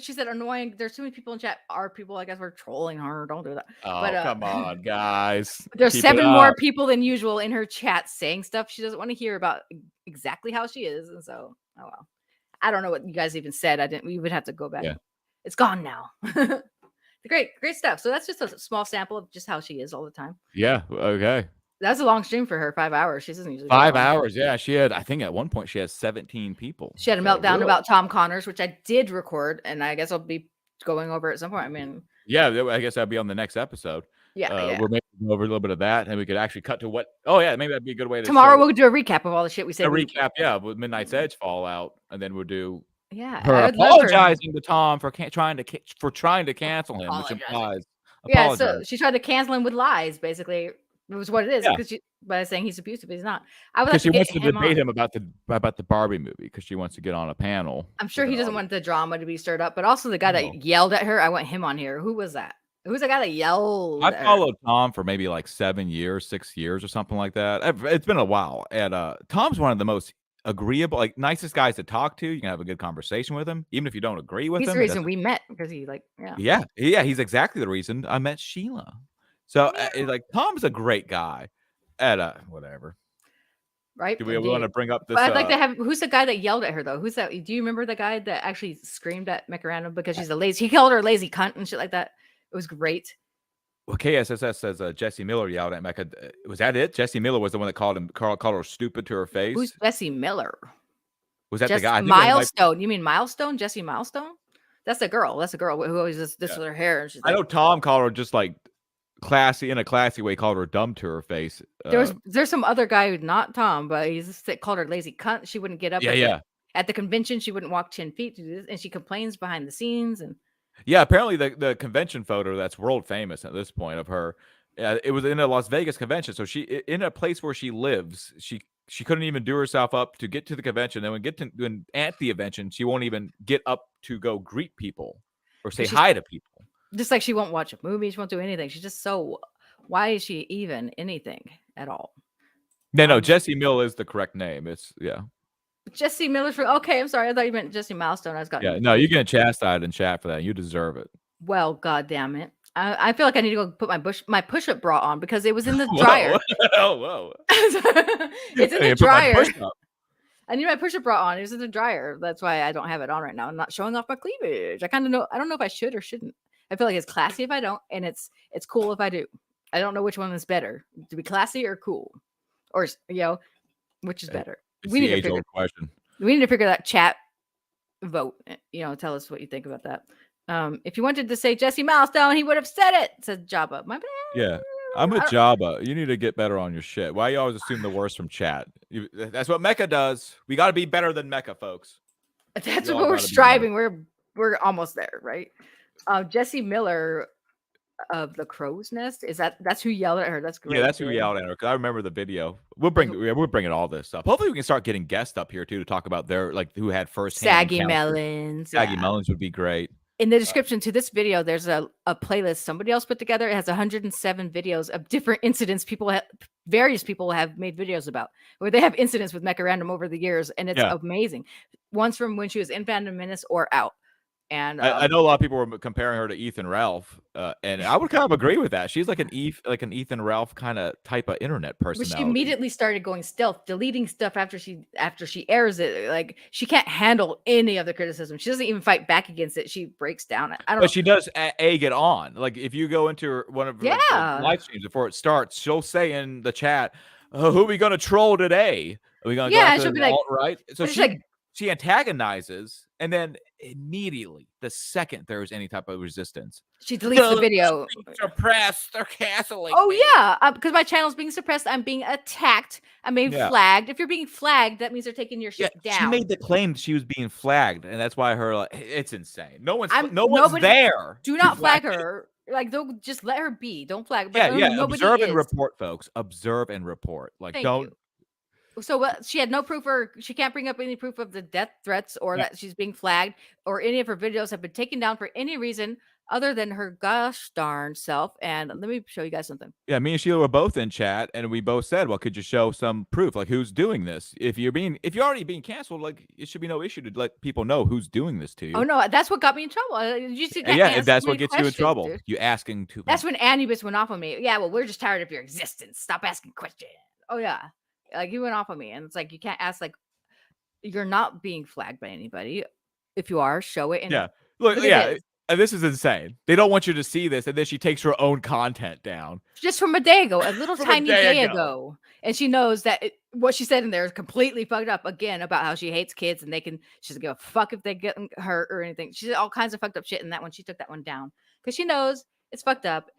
she said annoying. There's too many people in chat. Our people, I guess, were trolling her. Don't do that. Oh, but, come on, guys. There's Keep 7 it more up. people than usual in her chat saying stuff she doesn't want to hear about exactly how she is, and so oh well. I don't know what you guys even said. We would have to go back. Yeah. It's gone now. Great stuff. So that's just a small sample of just how she is all the time. Yeah. Okay. That's a long stream for her. 5 hours. She doesn't usually. 5 hours. Yeah. She had. I think at one point she had 17 people. She had a meltdown about Tom Connors, which I did record, and I guess I'll be going over at some point. I mean. Yeah. I guess that'd be on the next episode. Yeah. We're making over a little bit of that, and we could actually cut to what. Oh yeah, maybe that'd be a good way to. Tomorrow we'll do a recap of all the shit we said. A recap, yeah, with Midnight's Edge fallout, and then we'll do. Yeah, her apologizing to Tom for trying to cancel him, which implies. Yeah, so she tried to cancel him with lies. Basically, it was what it is because by saying he's abusive, he's not. I would like she wants to debate him about the Barbie movie because she wants to get on a panel. I'm sure he doesn't want the drama to be stirred up, but also the guy that yelled at her. I want him on here. Who was that? Who's the guy that yelled? I followed Tom for maybe like 7 years, 6 years, or something like that. It's been a while, and Tom's one of the most agreeable, like nicest guys to talk to. You can have a good conversation with him, even if you don't agree with him. He's the reason we met because he yeah. He's exactly the reason I met Sheila. So like Tom's a great guy. At whatever. Right? Do we want to bring up this? I'd like to have. Who's the guy that yelled at her though? Who's that? Do you remember the guy that actually screamed at Mecharandom because she's a lazy? He called her a lazy cunt and shit like that. It was great. Well, KSSS says Jesse Miller yelled at Mecca. Was that it? Jesse Miller was the one that called her stupid to her face. Who's Jesse Miller? Was that the guy? Milestone. You mean Milestone? Jesse Milestone? That's the girl. That's the girl who always does this with her hair. And she's I know Tom called her just like classy in a classy way. Called her dumb to her face. There's some other guy who's not Tom, but he's called her lazy cunt. She wouldn't get up. At the convention, she wouldn't walk 10 feet to do this, and she complains behind the scenes and. Yeah, apparently the convention photo that's world famous at this point of her, it was in a Las Vegas convention. So she in a place where she lives, she couldn't even do herself up to get to the convention. Then when at the convention, she won't even get up to go greet people or say hi to people. Just like she won't watch a movie, she won't do anything. She's just so. Why is she even anything at all? No, Jesse Mill is the correct name. It's Jesse Miller. Okay, I'm sorry. I thought you meant Jesse Milestone. I was got. Yeah, no, you're getting chastised in chat for that. You deserve it. Well, God damn it. I feel like I need to go put my push-up bra on because it was in the dryer. Whoa. It's in the dryer. I need my push-up bra on. It was in the dryer. That's why I don't have it on right now. I'm not showing off my cleavage. I kind of know. I don't know if I should or shouldn't. I feel like it's classy if I don't, and it's cool if I do. I don't know which one is better, to be classy or cool, or which is better. We need to figure question. We need to figure that chat vote. Tell us what you think about that. If you wanted to say Jesse Milestone, he would have said it. Said Jabba. My bad. Yeah, I'm with Jabba. You need to get better on your shit. Why you always assume the worst from chat? That's what Mecca does. We got to be better than Mecca, folks. That's what we're striving. We're almost there, right? Jesse Miller. of the crow's nest. Is that's who yelled at her? That's great. Yeah, that's who yelled at her. Because I remember the video. We're bringing all this up. Hopefully, we can start getting guests up here too to talk about their who had firsthand Saggy encounters. Melons. Saggy Melons would be great. In the description to this video, there's a playlist somebody else put together. It has 107 videos of different incidents various people have made videos about, where they have incidents with Mecharandom over the years, and it's amazing. One's from when she was in Phantom Menace or out. And I know a lot of people were comparing her to Ethan Ralph, and I would kind of agree with that. She's like an Ethan Ralph kind of type of internet personality. But she immediately started going stealth, deleting stuff after she airs it. Like, she can't handle any of the criticism. She doesn't even fight back against it. She breaks down. I don't know. But she does egg it on. Like, if you go into one of her live streams before it starts, she'll say in the chat, "Who are we going to troll today? Are we going to go after the alt-right?" So she antagonizes, and then immediately, the second there's any type of resistance, she deletes the video. Suppressed. They're canceling. Oh me. yeah, because my channel's being suppressed. I'm being attacked. I'm being flagged. If you're being flagged, that means they're taking your shit down. She made the claim she was being flagged, and that's why it's insane. No one's there. Do not flag her. Like, don't just let her be. Don't flag her. Yeah. Observe and report, folks. Observe and report. Like, don't. So she had no proof, or she can't bring up any proof of the death threats or that she's being flagged, or any of her videos have been taken down for any reason other than her gosh darn self. And let me show you guys something. Yeah, me and Sheila were both in chat, and we both said, "Well, could you show some proof? Like, who's doing this? If you're already being canceled, like, it should be no issue to let people know who's doing this to you." Oh no, that's what got me in trouble. You see that that's what gets you in trouble. Dude. You asking too much. That's when Anubis went off on me. Yeah, well, we're just tired of your existence. Stop asking questions. Oh yeah. Like, you went off on me, and it's like, you can't ask, like, you're not being flagged by anybody. If you are, show it. And look this is insane. They don't want you to see this, and then she takes her own content down. Just from a day ago, a little tiny day ago. And she knows that what she said in there is completely fucked up, again, about how she hates kids, and she doesn't give a fuck if they get hurt or anything. She said all kinds of fucked up shit in that one. She took that one down because she knows it's fucked up.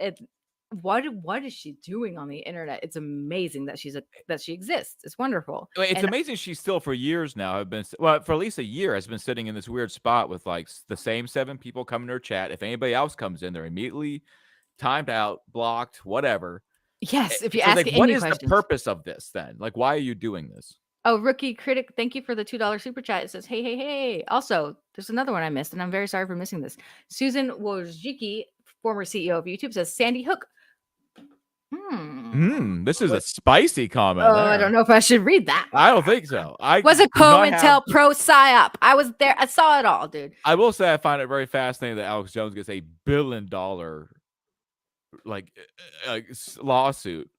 What is she doing on the internet? It's amazing that she exists. It's wonderful. It's amazing she's still for years now for at least a year has been sitting in this weird spot with like the same 7 people coming to her chat. If anybody else comes in, they're immediately timed out, blocked, whatever. Yes, if you ask any what is questions. The purpose of this then? Like, why are you doing this? Oh, Rookie Critic, thank you for the $2 super chat. It says, hey. Also, there's another one I missed, and I'm very sorry for missing this. Susan Wojcicki, former CEO of YouTube, says, Sandy Hook. This is a spicy comment. I don't know if I should read that. I don't think so. Was a COINTEL pro psyop. I was there. I saw it all, dude. I will say I find it very fascinating that Alex Jones gets a $1 billion lawsuit.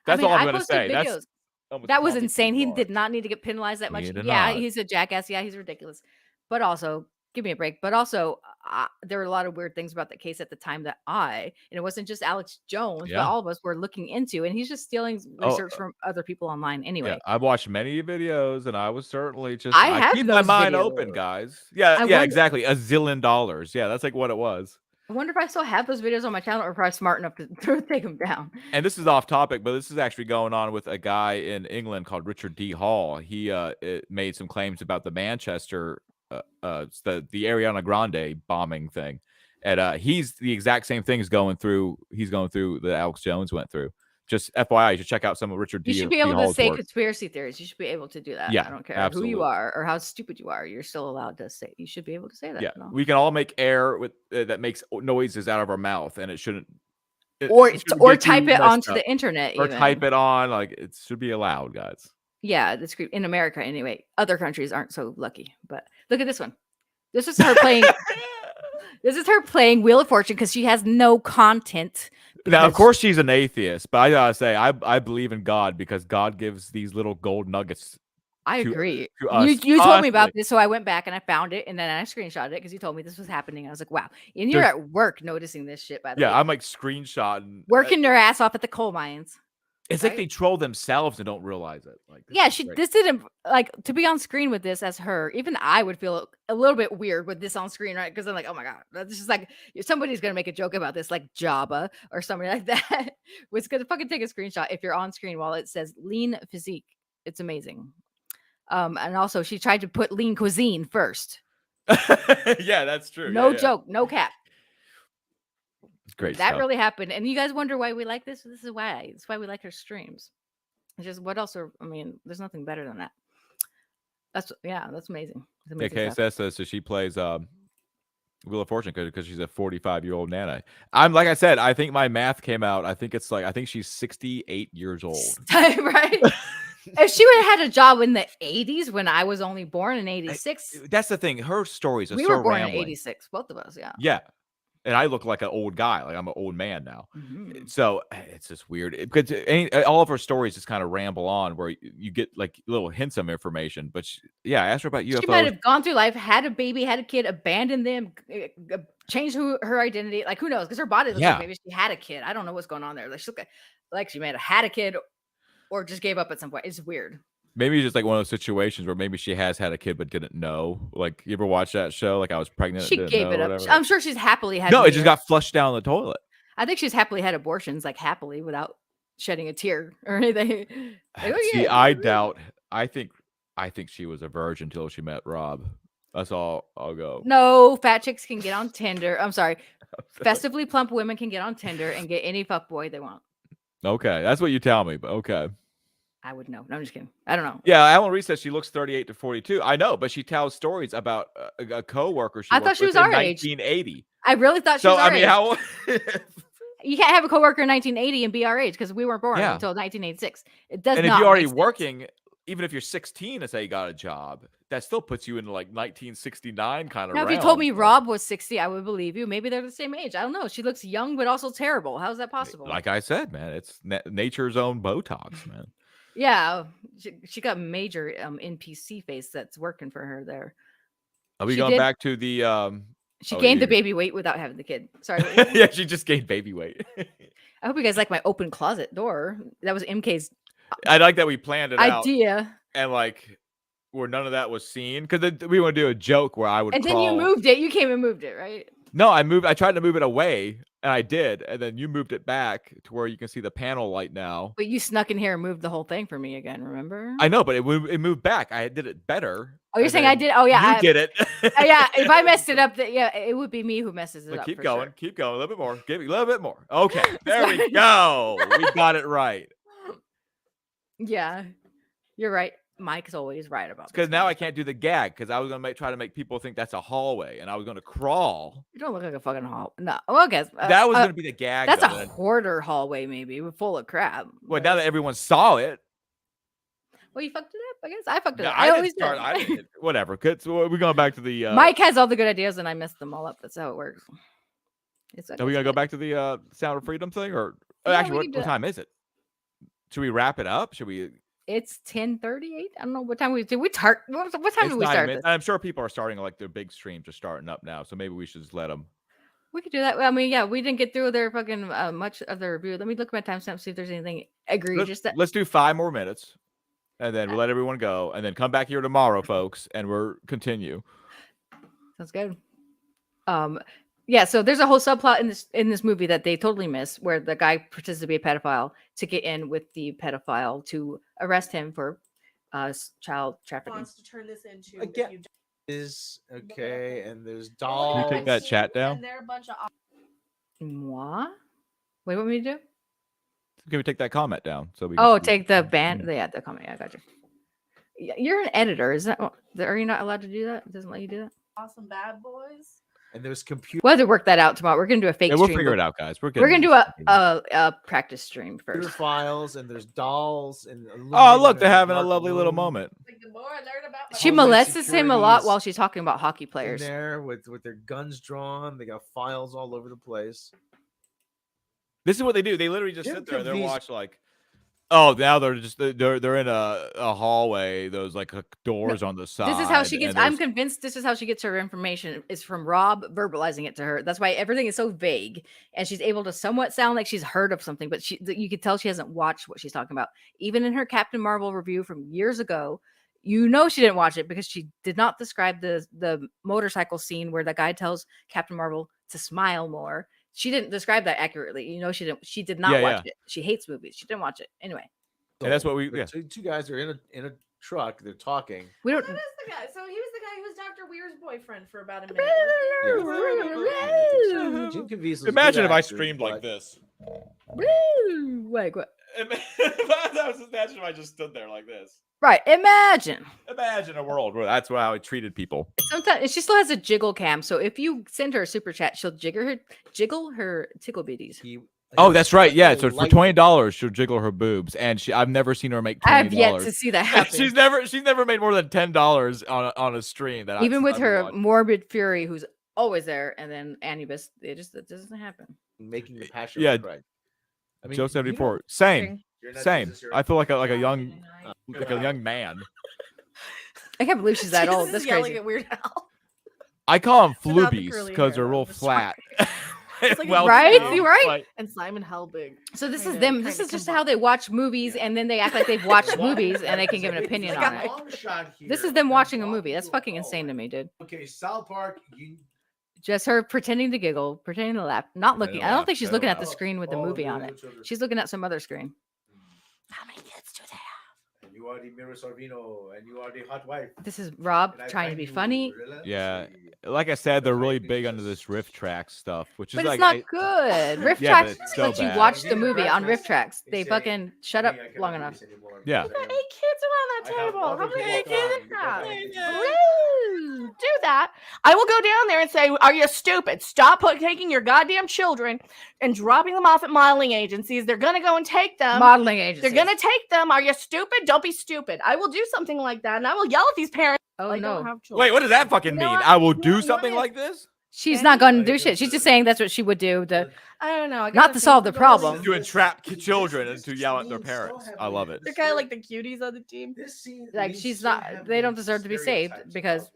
That's all I'm going to say. That was insane. He did not need to get penalized that much. Yeah, he's a jackass. Yeah, he's ridiculous. But also, give me a break. But also, there were a lot of weird things about that case at the time and it wasn't just Alex Jones, but all of us were looking into, and he's just stealing research from other people online anyway. Yeah, I've watched many videos, and I was certainly I keep my mind open, guys. Yeah, exactly. $1 zillion. Yeah, that's like what it was. I wonder if I still have those videos on my channel, or if I'm smart enough to take them down. And this is off topic, but this is actually going on with a guy in England called Richard D. Hall. He made some claims about the Manchester the Ariana Grande bombing thing, and he's the exact same thing he's going through that Alex Jones went through. Just FYI, you should check out some of Richard D. You should be able to say conspiracy theories. You should be able to do that. Yeah, I don't care absolutely. who you are or how stupid you are. You're still allowed to say. You should be able to say that. Yeah, we can all make air with that makes noises out of our mouth, and it shouldn't. Or type it onto the internet. Or type it on. Like, it should be allowed, guys. Yeah, that's great. In America, anyway. Other countries aren't so lucky. But look at this one. This is her playing. This is her playing Wheel of Fortune because she has no content. Now, of course, she's an atheist, but I gotta say, I believe in God because God gives these little gold nuggets. I agree. You told me about this, so I went back and I found it, and then I screenshotted it because you told me this was happening. I was like, wow. And you're at work noticing this shit, by the way. Yeah, I'm like screenshotting. Working their ass off at the coal mines. It's like they troll themselves and don't realize it. Like, this didn't, like, to be on screen with this as her. Even I would feel a little bit weird with this on screen, right? Because I'm like, oh my god, this is like somebody's gonna make a joke about this, like Jabba or somebody like that. Was gonna fucking take a screenshot if you're on screen while it says lean physique. It's amazing. And also she tried to put lean cuisine first. Yeah, that's true. No joke, no cap. It's great That stuff. really happened. And you guys wonder why we like this? This is why. It's why we like her streams. It's just what else I mean, there's nothing better than that. That's amazing. It's amazing KSS says so she plays Wheel of Fortune because she's a 45-year-old nana. Like I said, I think my math came out. I think she's 68 years old. Right? If she would have had a job in the 80s when I was only born in 86. That's the thing. Her stories are we so were born rambling. in 86, both of us, yeah. Yeah. And I look like an old guy. Like I'm an old man now. Mm-hmm. So it's just weird. Because all of her stories just kind of ramble on where you get like little hints of information. But I asked her about UFOs. She might have gone through life, had a baby, had a kid, abandoned them, changed her identity. Like, who knows? Because her body looks like maybe she had a kid. I don't know what's going on there. Like, she looked like she might have had a kid or just gave up at some point. It's weird. Maybe it's just like one of those situations where maybe she has had a kid but didn't know. Like, you ever watch that show? Like, I was pregnant. She gave it up. I'm sure she's happily had. No, it just got flushed down the toilet. I think she's happily had abortions, like happily without shedding a tear or anything. Like, See, I doubt. I think she was a virgin until she met Rob. That's all. I'll go. No, fat chicks can get on Tinder. I'm sorry. Festively plump women can get on Tinder and get any fuckboy they want. Okay, that's what you tell me. But okay. I would know. No, I'm just kidding. I don't know. Yeah, Alan Reese says she looks 38 to 42. I know, but she tells stories about a coworker I thought she was in our 1980. Age. I really thought she was our age. How? You can't have a coworker in 1980 and be our age because we weren't born until 1986. It does not. And if you're already working, even if you're 16 and say you got a job, that still puts you in like 1969 kind of. Now, if you told me Rob was 60, I would believe you. Maybe they're the same age. I don't know. She looks young, but also terrible. How's that possible? Like I said, man, it's nature's own Botox, man. Yeah, she got major NPC face that's working for her there. Are we going back to the she gained the baby weight without having the kid. Sorry. Yeah, she just gained baby weight. I hope you guys like my open closet door. That was MK's I like that we planned it idea. Out. And like where none of that was seen. Because we want to do a joke where I would And then you moved it. You came and moved it, right? No, I tried to move it away, and I did, and then you moved it back to where you can see the panel light now. But you snuck in here and moved the whole thing for me again, remember? I know, but it moved back. I did it better. Oh, you're saying I did? Oh, yeah. You did it. Yeah, if I messed it up, it would be me who messes it up. Keep going. Sure. Keep going. A little bit more. Give me a little bit more. Okay, there we go. We got it right. Yeah, you're right. Mike's always right about because now I can't do the gag because I was gonna try to make people think that's a hallway and I was gonna crawl. You don't look like a fucking hall. No, well, I guess that was gonna be the gag. That's a hoarder hallway, maybe full of crap. Well, now that everyone saw it. Well, you fucked it up. I guess I fucked it up. I always did. Whatever. Good. So we're going back to the. Mike has all the good ideas and I messed them all up. That's how it works. Are we gonna go back to the Sound of Freedom thing, or actually, what time is it? Should we wrap it up? Should we? It's 10:38. I don't know what time we do. What time do we start? I'm sure people are starting like their big streams are starting up now, so maybe we should just let them. We could do that. I mean, yeah, we didn't get through their fucking much of their review. Let me look at my timestamp, see if there's anything egregious. Let's do 5 more minutes, and then we'll let everyone go, and then come back here tomorrow, folks, and we'll continue. Sounds good. Yeah, so there's a whole subplot in this movie that they totally miss, where the guy pretends to be a pedophile to get in with the pedophile to arrest him for child trafficking. Wants to turn this into again is okay, and there's dolls. Can you take that chat down? And they're a bunch of. What? What do you want me to do? Can we take that comment down so we? Take the ban. Yeah, the comment. I got you. You're an editor. Is that? Are you not allowed to do that? It doesn't let you do that. Awesome bad boys. And there's computer. We'll have to work that out tomorrow. We're gonna do a fake. We'll stream. Figure it out, guys. We're gonna do a practice stream first. Files and there's dolls and. Oh, look, they're having a lovely little moment. Like the more I learn about she molests him a lot while she's talking about hockey players. In there with their guns drawn, they got files all over the place. This is what they do. They literally just sit there and they watch like. Oh, now they're in a hallway. Those like doors on the side. This is how she gets. I'm convinced this is how she gets her information. Is from Rob verbalizing it to her. That's why everything is so vague, and she's able to somewhat sound like she's heard of something, but you could tell she hasn't watched what she's talking about. Even in her Captain Marvel review from years ago, you know she didn't watch it because she did not describe the motorcycle scene where the guy tells Captain Marvel to smile more. She didn't describe that accurately. You know, she did not watch it. She hates movies. She didn't watch it anyway. And that's what we. Two guys are in a truck. They're talking. We don't. That is the guy. So he was the guy who was Dr. Weir's boyfriend for about a minute. Jim Caviezel is a Imagine good if I actor, streamed like but this. Woo! Like what? Imagine if I just stood there like this. Right. Imagine a world where that's how I treated people. Sometimes she still has a jiggle cam, so if you send her a super chat, she'll jiggle her tickle bitties. Oh, that's right. Yeah. So for $20, she'll jiggle her boobs, and I've never seen her make $20. I have yet to see that happen. she's never made more than $10 on a stream. Even with her morbid fury, who's always there, and then Anubis, it doesn't happen. Making the passion. Yeah. Craig. I mean, Joe 74. Same. I feel like a young man. I can't believe she's that old. That's crazy. At Weird Al. I call them Without the floobies curly because hair, they're real though. flat. Like right? You're right. Like, And Simon Helbig. So this is them. This is just how they watch movies, and then they act like they've watched movies, and they can give an opinion on it. This is them watching a movie. That's fucking insane to me, dude. Okay, South Park. Just her pretending to giggle, pretending to laugh, not looking. I don't think she's Better looking at laugh. the screen with the movie on it. She's looking at some other screen. How many kids do they have? And you are the Mira Sorvino, and you are the hot wife. This is Rob trying to be funny, yeah. Like I said, they're really big under this riff track stuck, which is but like it's not good. Riff Yeah, but Tracks it's so let you bad. watch the movie on Riff Tracks. They fucking shut up long enough. Yeah. You got 8 kids around that table. How many kids have? Woo! Do that. I will go down there and say, "Are you stupid? Stop taking your goddamn children and dropping them off at modeling agencies. They're gonna go and take them. Modeling agency. They're gonna take them. Are you stupid? Don't be stupid. I will do something like that, and I will yell at these parents. Oh I don't no, have children. Wait, what does that fucking You know mean? what? I will do You know something what? like this? she's not going to do shit. She's just saying that's what she would do. I don't know. I Not gotta to think solve the about problem. this. To entrap children and to yell at their parents. I love it. They're kind of like the cuties on the team. Like she's not. They don't deserve to be saved because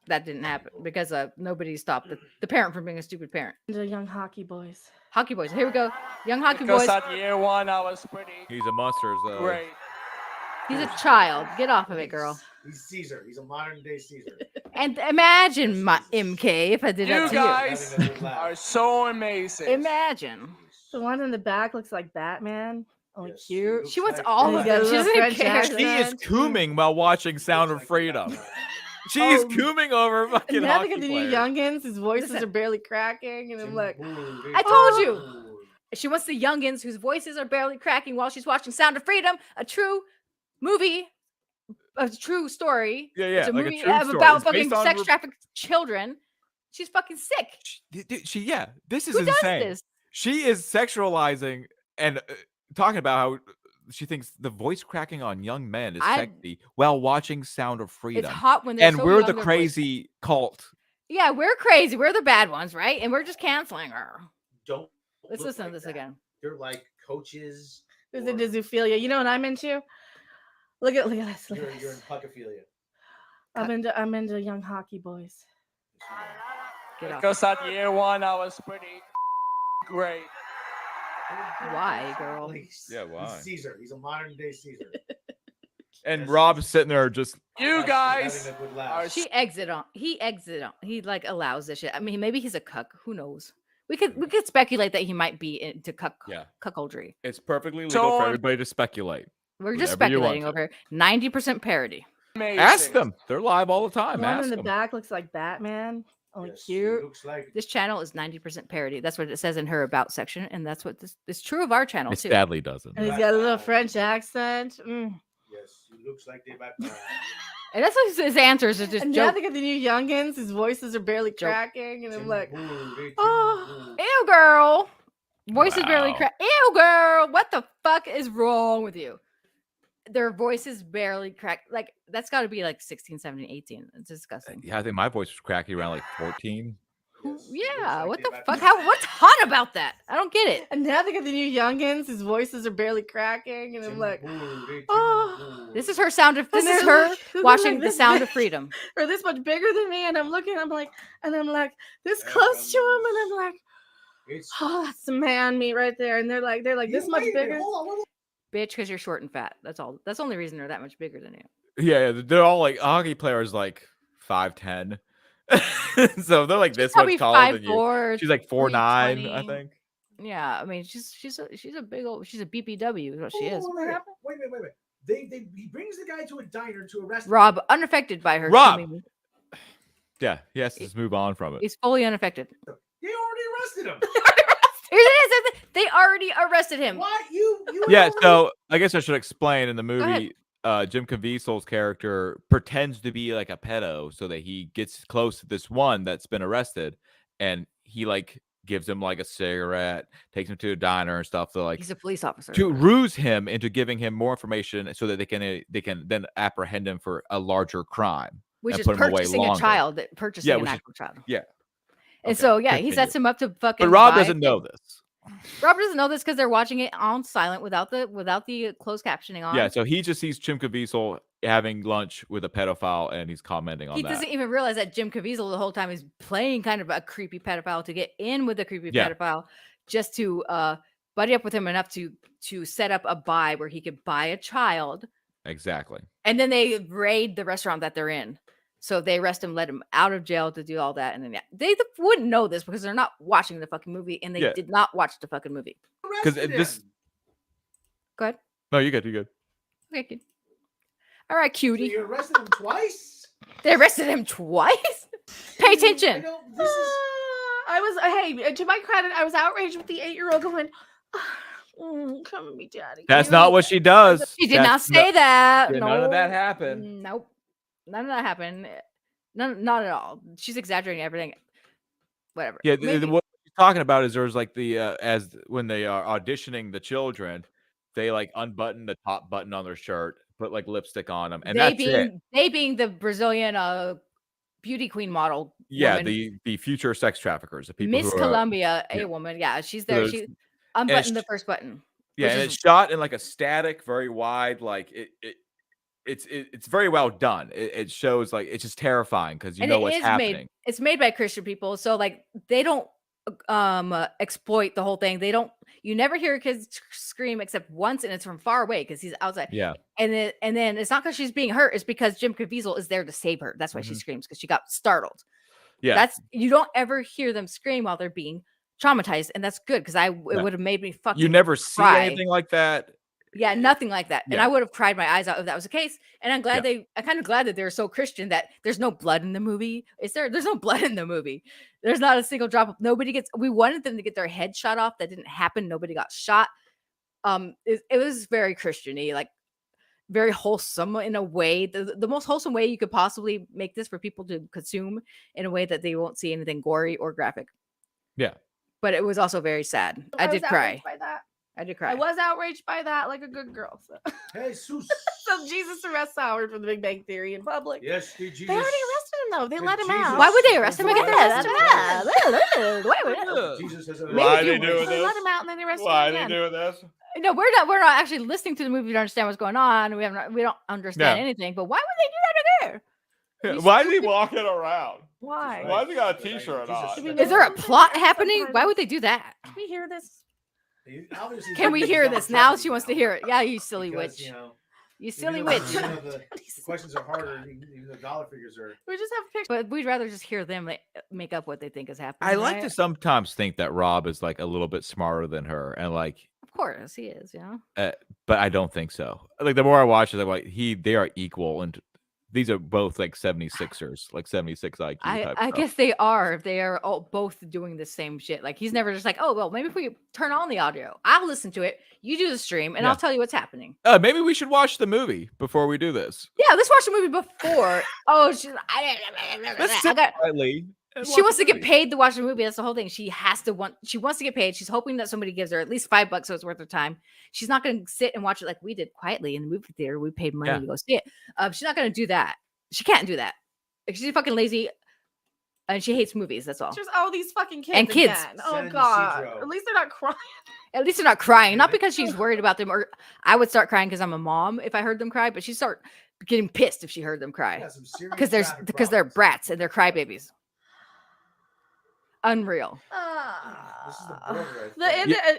that didn't happen. Because nobody stopped the parent from being a stupid parent. The young hockey boys. Hockey boys. Here we go. Young hockey boys. Year one, I was pretty He's a monster. great. He's a child. Get off of it, girl. He's Caesar. He's a modern day Caesar. And imagine my MK if I did that You to guys are so amazing. you. Imagine. The one in the back looks like Batman. Oh, Yes, cute. looks She wants like all He's of got a it. She little doesn't French care. accent. She is cooming while watching Sound of Freedom. She is cooming over fucking And now they hockey got the new players. youngins. His voices Listen. are barely cracking, and I'm like, I told you. She wants the youngins whose voices are barely cracking while she's watching Sound of Freedom, a true movie, a true story. Yeah, yeah, It's a like a movie true story. about It's fucking based on sex trafficked children. She's fucking sick. Yeah, this is Who does insane. this? She is sexualizing and talking about how she thinks the voice cracking on young men is sexy while watching Sound of Freedom. It's hot when they're and so we're young, the their voice- crazy cult. Yeah, we're crazy. We're the bad ones, right? And we're just canceling her. Don't Let's look listen like to this that. again. They're like coaches. "Who's or into zoophilia?" You know what I'm into? Look at this. Look You're, at you're in this. puckophilia. I'm into young hockey boys. Get off. Because at year one, I was pretty great. Why, girl? Yeah, why? He's Caesar. He's a modern day Caesar. And Rob's sitting there just You guys Having a good are laugh. He exit on. He like allows this shit. I mean, maybe he's a cuck. Who knows? We could speculate that he might be into cuckoldry. it's perfectly legal So- for everybody to speculate. We're just Whatever you want speculating to. over here. 90% parody. amazing. Ask them. They're live all the The time. one Ask in the them. back looks like Batman. Oh, Yes, he cute. looks like This channel is 90% parody. That's what it says in her about section, and that's what this is true of our channel Miss too. Sadly doesn't. And he's got a little French accent. yes, he looks like they Batman. And that's what his answers are just And now joke. they got the new youngins. His voices are barely Joke. cracking, and I'm like, oh, oh. Ew, girl. Voices barely Wow. crack. Ew, girl. What the fuck is wrong with you? Their voices barely crack. Like, that's got to be like 16, 17, 18. It's disgusting. Yeah, I think my voice was cracky around like 14. Yeah, what the fuck? What's hot about that? I don't get it. And now they got the new youngins. His voices are barely cracking, and I'm like, oh. This is her sound of. This And is they're her like- they're watching like The this Sound big. of Freedom. Or this much bigger than me, and I'm looking. I'm like, this close to him, and I'm like, oh, that's some man meat right there. And they're like this much bigger. Bitch, because you're short and fat. That's all. That's the only reason they're that much bigger than you. Yeah, they're all like hockey players, like 5'10". So they're like this Probably much taller than you. 5'4". She's like 4'9", I 320. think. Yeah, I mean, she's a big old. She's a BPW. Is what she is. Wait. He brings the guy to a diner to arrest him. Rob, unaffected by her. Rob! coming- Yeah, he has to just move on from it. He's fully unaffected. They already arrested him. Here it is. They already arrested him. What you? Yeah, so I guess I should explain in the ahead. movie. Jim Caviezel's character pretends to be like a pedo so that he gets close to this one that's been arrested, and he like gives him like a cigarette, takes him to a diner and stuff. So like He's a police officer. to ruse him into giving him more information so that they can then apprehend him for a larger crime, Which and is put him away purchasing a longer. child, purchasing an which is- actual child. Yeah. And Okay, so, yeah, he continue. sets him up to fucking. But Rob buy doesn't know this. Rob doesn't know this because they're watching it on silent without the closed captioning on. Yeah, so he just sees Jim Caviezel having lunch with a pedophile, and he's commenting on He that. doesn't even realize that Jim Caviezel the whole time is playing kind of a creepy pedophile to get in with the creepy Yeah. pedophile, just to buddy up with him enough to set up a buy where he could buy a child. Exactly. And then they raid the restaurant that they're in. So they arrest him, let him out of jail to do all that. And then they wouldn't know this because they're not watching the fucking movie, and they did not watch the fucking movie. Because this. Go ahead. No, you're good. You're good. Okay, kid. All right, cutie. So you arrested him twice. They arrested him twice. Pay attention. I was, hey, to my credit, I was outraged with the 8-year-old going, come with me, daddy. That's not what she does. She did not say that. Yeah, No. none of that happened. Nope. None of that happened. Not at all. She's exaggerating everything. Whatever. Yeah, Maybe. what she's talking about is there's like the as when they are auditioning the children, they like unbutton the top button on their shirt, put like lipstick on them, and that's it. They being the Brazilian beauty queen model. Yeah, woman. the future sex traffickers, the people Miss who are, Columbia, yeah. a woman. Yeah, she's there. Those- She unbuttoned the first button. Yeah, and it's shot in like a static, very wide, like it's very well done. It shows like it's just terrifying because you know what's happening. It's made by Christian people, so like they don't exploit the whole thing. You never hear a kid scream except once, and it's from far away because he's outside. Yeah, and then it's not because she's being hurt; it's because Jim Caviezel is there to save her. That's why she screams, because she got startled. Yeah, you don't ever hear them scream while they're being traumatized, and that's good because it would have made me fucking. You never see cry. anything like that. Yeah, nothing like that. Yeah. And I would have cried my eyes out if that was the case. And I'm glad I'm kind of glad that they're so Christian that there's no blood in the movie. There's no blood in the movie. There's not a single drop of we wanted them to get their head shot off. That didn't happen. Nobody got shot. It was very Christian-y, like very wholesome in a way. The most wholesome way you could possibly make this for people to consume in a way that they won't see anything gory or graphic. Yeah. But it was also very sad. I did cry. By that. I did cry. I was outraged by that, like a good girl. So, Hey, Sus. so Jesus arrests Howard for the Big Bang Theory in public. Yes, Jesus. They already arrested him though. They let him out. Why would they arrest him again? Jesus has Why are they doing They this? let him out and then they arrested Why are him they again. doing this? No, we're not actually listening to the movie to understand what's going on. We don't understand anything. But why would they do that again? Yeah, why is he walking around? Why? Why has he got a t-shirt on? Is there a plot happening? Why would they do that? Can we hear this? Can we hear this? Now she wants to hear it. Yeah, you silly witch. You silly witch. The questions are harder, even the dollar figures are. We just have pictures. But we'd rather just hear them make up what they think is happening. I like to right? sometimes think that Rob is like a little bit smarter than her, and like, Of course, he is. Yeah. but I don't think so. Like the more I watch it, I'm like they are equal, and these are both like 76ers, like 76 IQ type. I guess they are. If they are all both doing the same shit. Like he's never just like, oh well, maybe if we turn on the audio, I'll listen to it. You do the stream, and I'll tell you what's happening. Maybe we should watch the movie before we do this. Yeah, let's watch the movie before. Oh, Let's sit quietly. She wants to get paid to watch the movie. That's the whole thing. She wants to get paid. She's hoping that somebody gives her at least $5 so it's worth her time. She's not going to sit and watch it like we did quietly in the movie theater. We paid money to go see it. She's not going to do that. She can't do that. She's fucking lazy and she hates movies. That's all. Just all these fucking kids. And kids. Again. Oh God. At least they're not crying. At least they're not crying. Not because she's worried about them, or I would start crying because I'm a mom if I heard them cry, but she'd start getting pissed if she heard them cry. Because they're brats and they're crybabies. Unreal.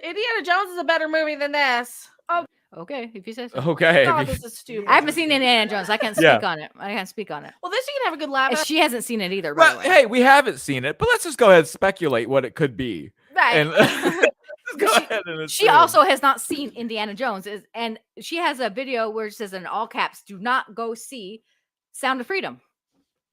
Indiana Jones is a better movie than this. Oh, okay. If you say so. Okay. God, this is stupid. I haven't seen Indiana Jones. I can't speak on it. I can't speak on it. Well, this you can have a good laugh. She hasn't seen it either. By Well, the way. hey, we haven't seen it, but let's just go ahead and speculate what it could be. Right. And let's go ahead and she assume. also has not seen Indiana Jones, and she has a video where it says in all caps, "Do not go see Sound of Freedom."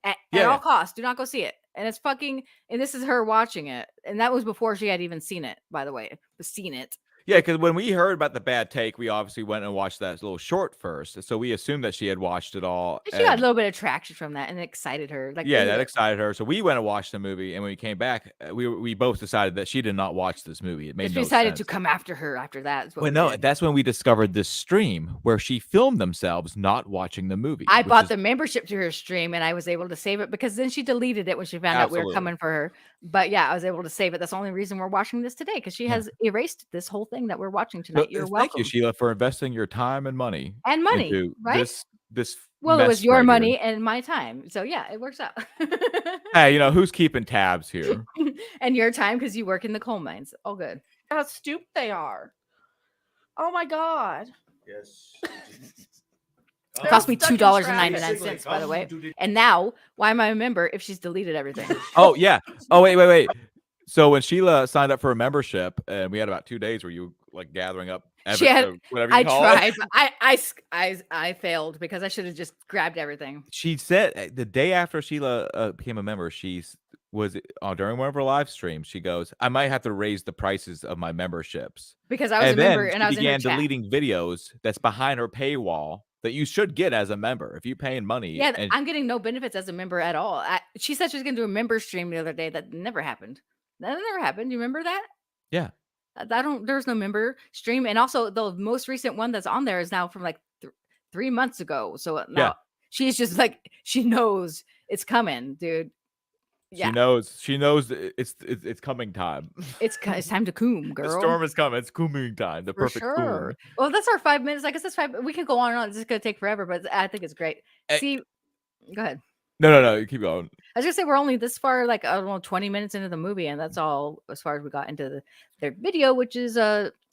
At all costs. Do not go see it. And it's fucking, and this is her watching it. And that was before she had even seen it, by the way. Seen it. Yeah, because when we heard about the bad take, we obviously went and watched that little short first. So we assumed that she had watched it all. She got a little bit of traction from that and it excited her. Like, yeah, that excited her. So we went and watched the movie. And when we came back, we both decided that she did not watch this movie. It made no sense. We decided to come after her after that. That's when we discovered this stream where she filmed themselves not watching the movie. I bought the membership to her stream and I was able to save it because then she deleted it when she found out we were coming for her. But yeah, I was able to save it. That's the only reason we're watching this today because she has erased this whole thing that we're watching tonight. You're welcome. Thank you, Sheila, for investing your time and money. Into right? This well, it was your money and my time. So yeah, it works out. Hey, who's keeping tabs here? And your time because you work in the coal mines. All good. How stupid they are. Oh my God. Yes. It cost me $2.99, by the way. And now, why am I a member if she's deleted everything? Oh, yeah. Oh, wait. So when Sheila signed up for a membership, and we had about 2 days where you like gathering up evidence, whatever you call it. But I failed because I should have just grabbed everything. She said the day after Sheila became a member, she was during one of her live streams. She goes, "I might have to raise the prices of my memberships because I was a member and I was began deleting videos that's behind her paywall that you should get as a member if you're paying money." Yeah, I'm getting no benefits as a member at all. She said she was going to do a member stream the other day. That never happened. That never happened. You remember that? Yeah. There's no member stream. And also the most recent one that's on there is now from like 3 months ago. So now she's just like, she knows it's coming, dude. Yeah. She knows it's coming time. It's time to coom, girl. The storm is coming. It's cooming time. The perfect coom. Well, that's our 5 minutes. I guess that's 5. We could go on and on. It's just going to take forever, but I think it's great. See, go ahead. No, keep going. I was gonna say we're only this far, like I don't know, 20 minutes into the movie, and that's all as far as we got into their video, which is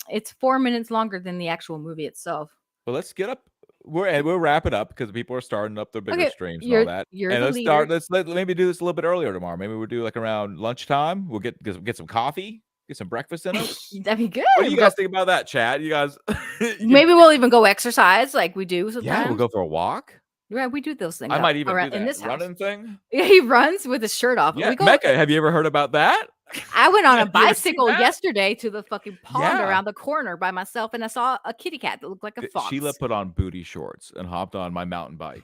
it's 4 minutes longer than the actual movie itself. Well, let's get up. We'll wrap it up because people are starting up their bigger streams and all that. And let's maybe do this a little bit earlier tomorrow. Maybe we'll do like around lunchtime. We'll get some coffee, get some breakfast in us. That'd be good. What do you guys think about that, Chad? You guys maybe we'll even go exercise like we do sometimes. Yeah, we'll go for a walk. Yeah, we do those things. I might even do that in this running thing. Yeah, he runs with his shirt off. Yeah, Mecca, have you ever heard about that? I went on a bicycle yesterday to the fucking pond around the corner by myself, and I saw a kitty cat that looked like a fox. Sheila put on booty shorts and hopped on my mountain bike.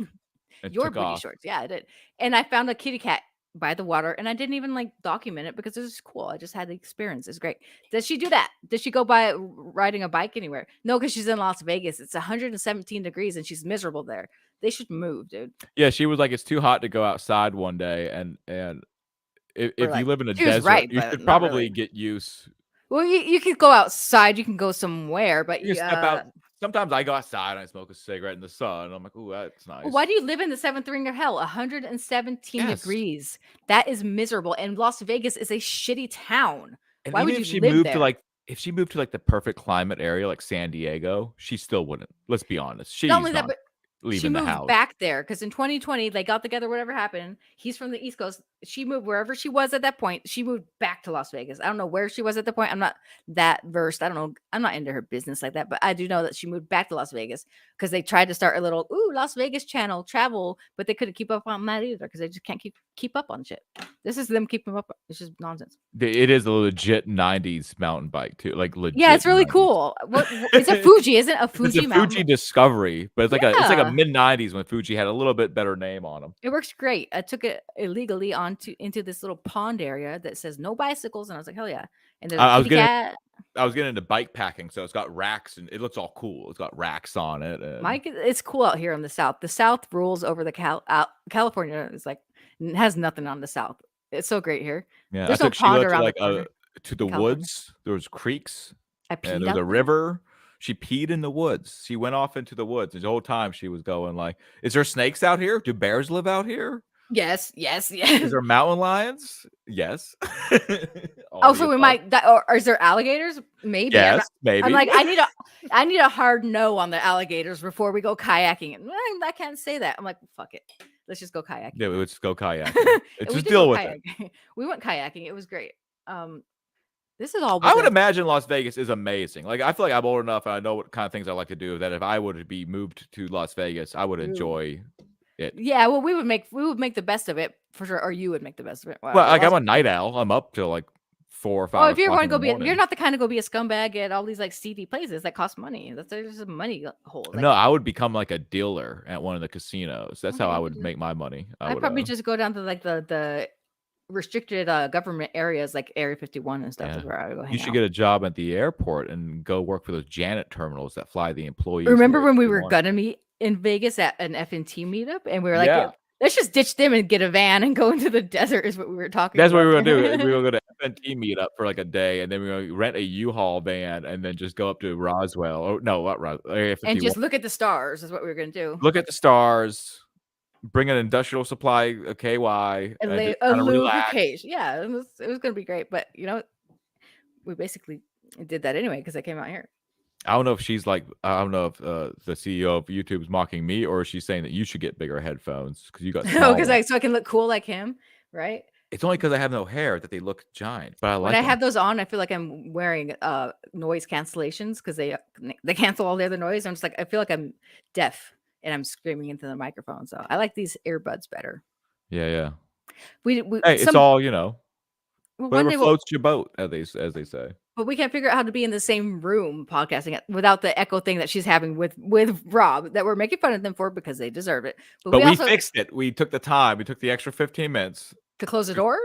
Your booty shorts, yeah, I did. And I found a kitty cat by the water, and I didn't even like document it because it was cool. I just had the experience. It's great. Does she do that? Does she go by riding a bike anywhere? No, because she's in Las Vegas. It's 117 degrees, and she's miserable there. They should move, dude. Yeah, she was like, it's too hot to go outside one day, and if you live in a desert, you should probably get used. Well, you could go outside. You can go somewhere, but you step out. Sometimes I go outside and I smoke a cigarette in the sun. And I'm like, ooh, that's nice. Well, why do you live in the 7th ring of hell? 117 degrees. That is miserable. And Las Vegas is a shitty town. And why would you if she live moved there? to like, if she moved to like the perfect climate area like San Diego, she still wouldn't. Let's be honest. She's not leaving the house. She moved back there because in 2020 they got together. Whatever happened, he's from the East Coast. She moved wherever she was at that point. She moved back to Las Vegas. I don't know where she was at the point. I'm not that versed. I don't know. I'm not into her business like that, but I do know that she moved back to Las Vegas because they tried to start a little Las Vegas channel travel, but they couldn't keep up on that either because they just can't keep up on shit. This is them keeping up. It's just nonsense. It is a legit 90s mountain bike too, like legit. Yeah, it's really 90s. Cool. It's a Fuji, isn't it? A Fuji. It's a Fuji Discovery, but it's like a mid 90s when Fuji had a little bit better name on them. It works great. I took it illegally into this little pond area that says no bicycles, and I was like, hell yeah. And there's a kitty cat. I was getting into bike packing, so it's got racks and it looks all cool. It's got racks on it. And... Mike, it's cool out here in the South. The South rules over the California. Is like has nothing on the South. It's so great here. Yeah, there's I took no pond Sheila around to the woods. There was creeks. And there was a river. She peed in the woods. She went off into the woods. And the whole time she was going like, "Is there snakes out here? Do bears live out here? Yes. Is there mountain lions? Yes." So we might. Or is there alligators? Maybe. Yes, maybe. I'm like, I need a hard no on the alligators before we go kayaking. I can't say that. I'm like, fuck it. Let's just go kayaking. Yeah, we would just go kayaking. Just deal with it. We went kayaking. It was great. This is all. I would imagine Las Vegas is amazing. Like, I feel like I'm old enough and I know what kind of things I like to do. That if I would be moved to Las Vegas, I would enjoy it. Yeah, well, we would make the best of it for sure, or you would make the best of it. Wow, Well, like I'm a night owl. I'm up till like 4 or 5 Oh, if you're o'clock going to in go the morning. you're not the kind to go be a scumbag at all these like seedy places that cost money. There's a money hole. Like, No, I would become like a dealer at one of the casinos. That's how Okay, I would make my money. I'd probably just go down to like the restricted government areas like Area 51 and stuff. Yeah. Is where I would go hang You should out. get a job at the airport and go work for those Janet terminals that fly the employees. Remember to when we where were they want. gonna meet in Vegas at an FNT meetup, and we were like, Yeah. let's just ditch them and get a van and go into the desert. Is what we were talking. That's what we about. were gonna do. We were gonna FNT meetup for like a day, and then we were gonna rent a U-Haul van, and then just go up to Roswell. Or no, what Roswell? Area and 51. just look at the stars. Is what we were gonna do. Look at the stars. Bring an industrial supply of KY. And just A kinda relax. lubrication. Yeah, it was gonna be great, but we basically did that anyway because I came out here. I don't know if she's like, I don't know if the CEO of YouTube is mocking me or she's saying that you should get bigger headphones because you got. No, because so I can look cool like him, right? It's only because I have no hair that they look giant, but I like. When I have those on, I feel like I'm wearing noise cancellations because they cancel all the other noise. I'm just like I feel like I'm deaf and I'm screaming into the microphone. So I like these earbuds better. Yeah. We Hey, it's all well, whatever floats your boat, as they say. But we can't figure out how to be in the same room podcasting without the echo thing that she's having with Rob that we're making fun of them for because they deserve it. But we fixed it. We took the time. We took the extra 15 minutes to close the door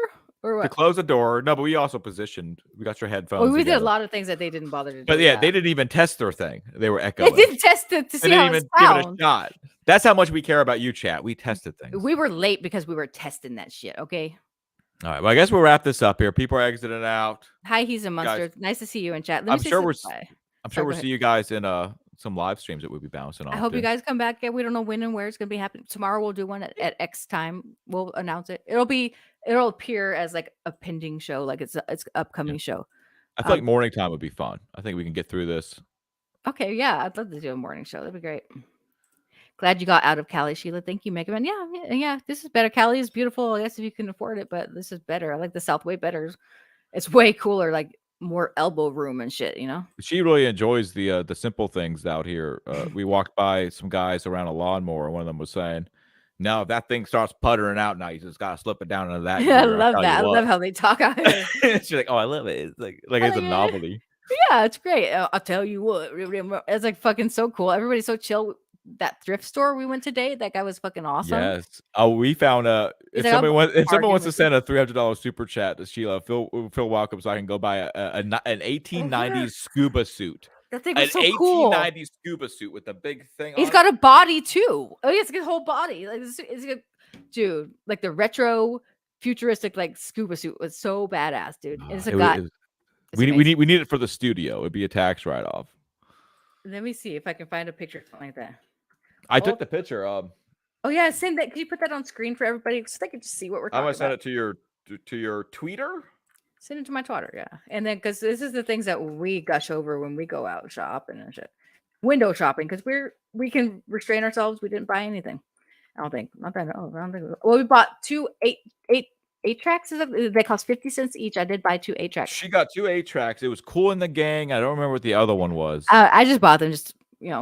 or what? To close the door. No, but we also positioned. We got your headphones. Well, we did a lot of things that they didn't bother to do. But yeah, they didn't even test their thing. They were echoing. They didn't test it to see how it sounds. Give it a shot. That's how much we care about you, chat. We tested things. We were late because we were testing that shit. Okay. All right. Well, I guess we'll wrap this up here. People are exiting out. Hi, he's a mustard. Nice to see you in chat. I'm sure we'll see you guys in some live streams that we'll be bouncing off. I hope you guys come back. Yeah, we don't know when and where it's gonna be happening. Tomorrow we'll do one at X time. We'll announce it. It'll appear as like a pending show, like it's an upcoming show. I feel like morning time would be fun. I think we can get through this. Okay, yeah, I'd love to do a morning show. That'd be great. Glad you got out of Cali, Sheila. Thank you, Mega Man. Yeah. This is better. Cali is beautiful. I guess if you can afford it, but this is better. I like the South way better. It's way cooler, like more elbow room and shit. She really enjoys the simple things out here. We walked by some guys around a lawnmower. One of them was saying, "No, if that thing starts puttering out now, you just gotta slip it down into that." Yeah, I love that. I love how they talk out here. She's like, "Oh, I love it. It's like it's a novelty." Yeah, it's great. I'll tell you what, it's like fucking so cool. Everybody's so chill. That thrift store we went today, that guy was fucking awesome. Yes. Oh, we found if someone wants to send a $300 super chat to Sheila, feel welcome, so I can go buy an 1890s scuba suit. That thing was so cool. 1890s scuba suit with the big thing. He's got a body too. Oh, he has a whole body. Like dude, like the retro futuristic like scuba suit was so badass, dude. It's a guy. We need it for the studio. It'd be a tax write-off. Let me see if I can find a picture like that. I took the picture. Oh yeah, send that. Can you put that on screen for everybody so they can just see what we're talking about? I'm gonna send it to your tweeter. Send it to my Twitter, yeah. And then because this is the things that we gush over when we go out shopping and shit. Window shopping, because we can restrain ourselves. We didn't buy anything. I don't think. Not that. Oh, I don't think. Well, we bought 2 8 tracks. They cost 50 cents each. I did buy 2 8 tracks. She got 2 8 tracks. It was Cool in the Gang. I don't remember what the other one was. I just bought them just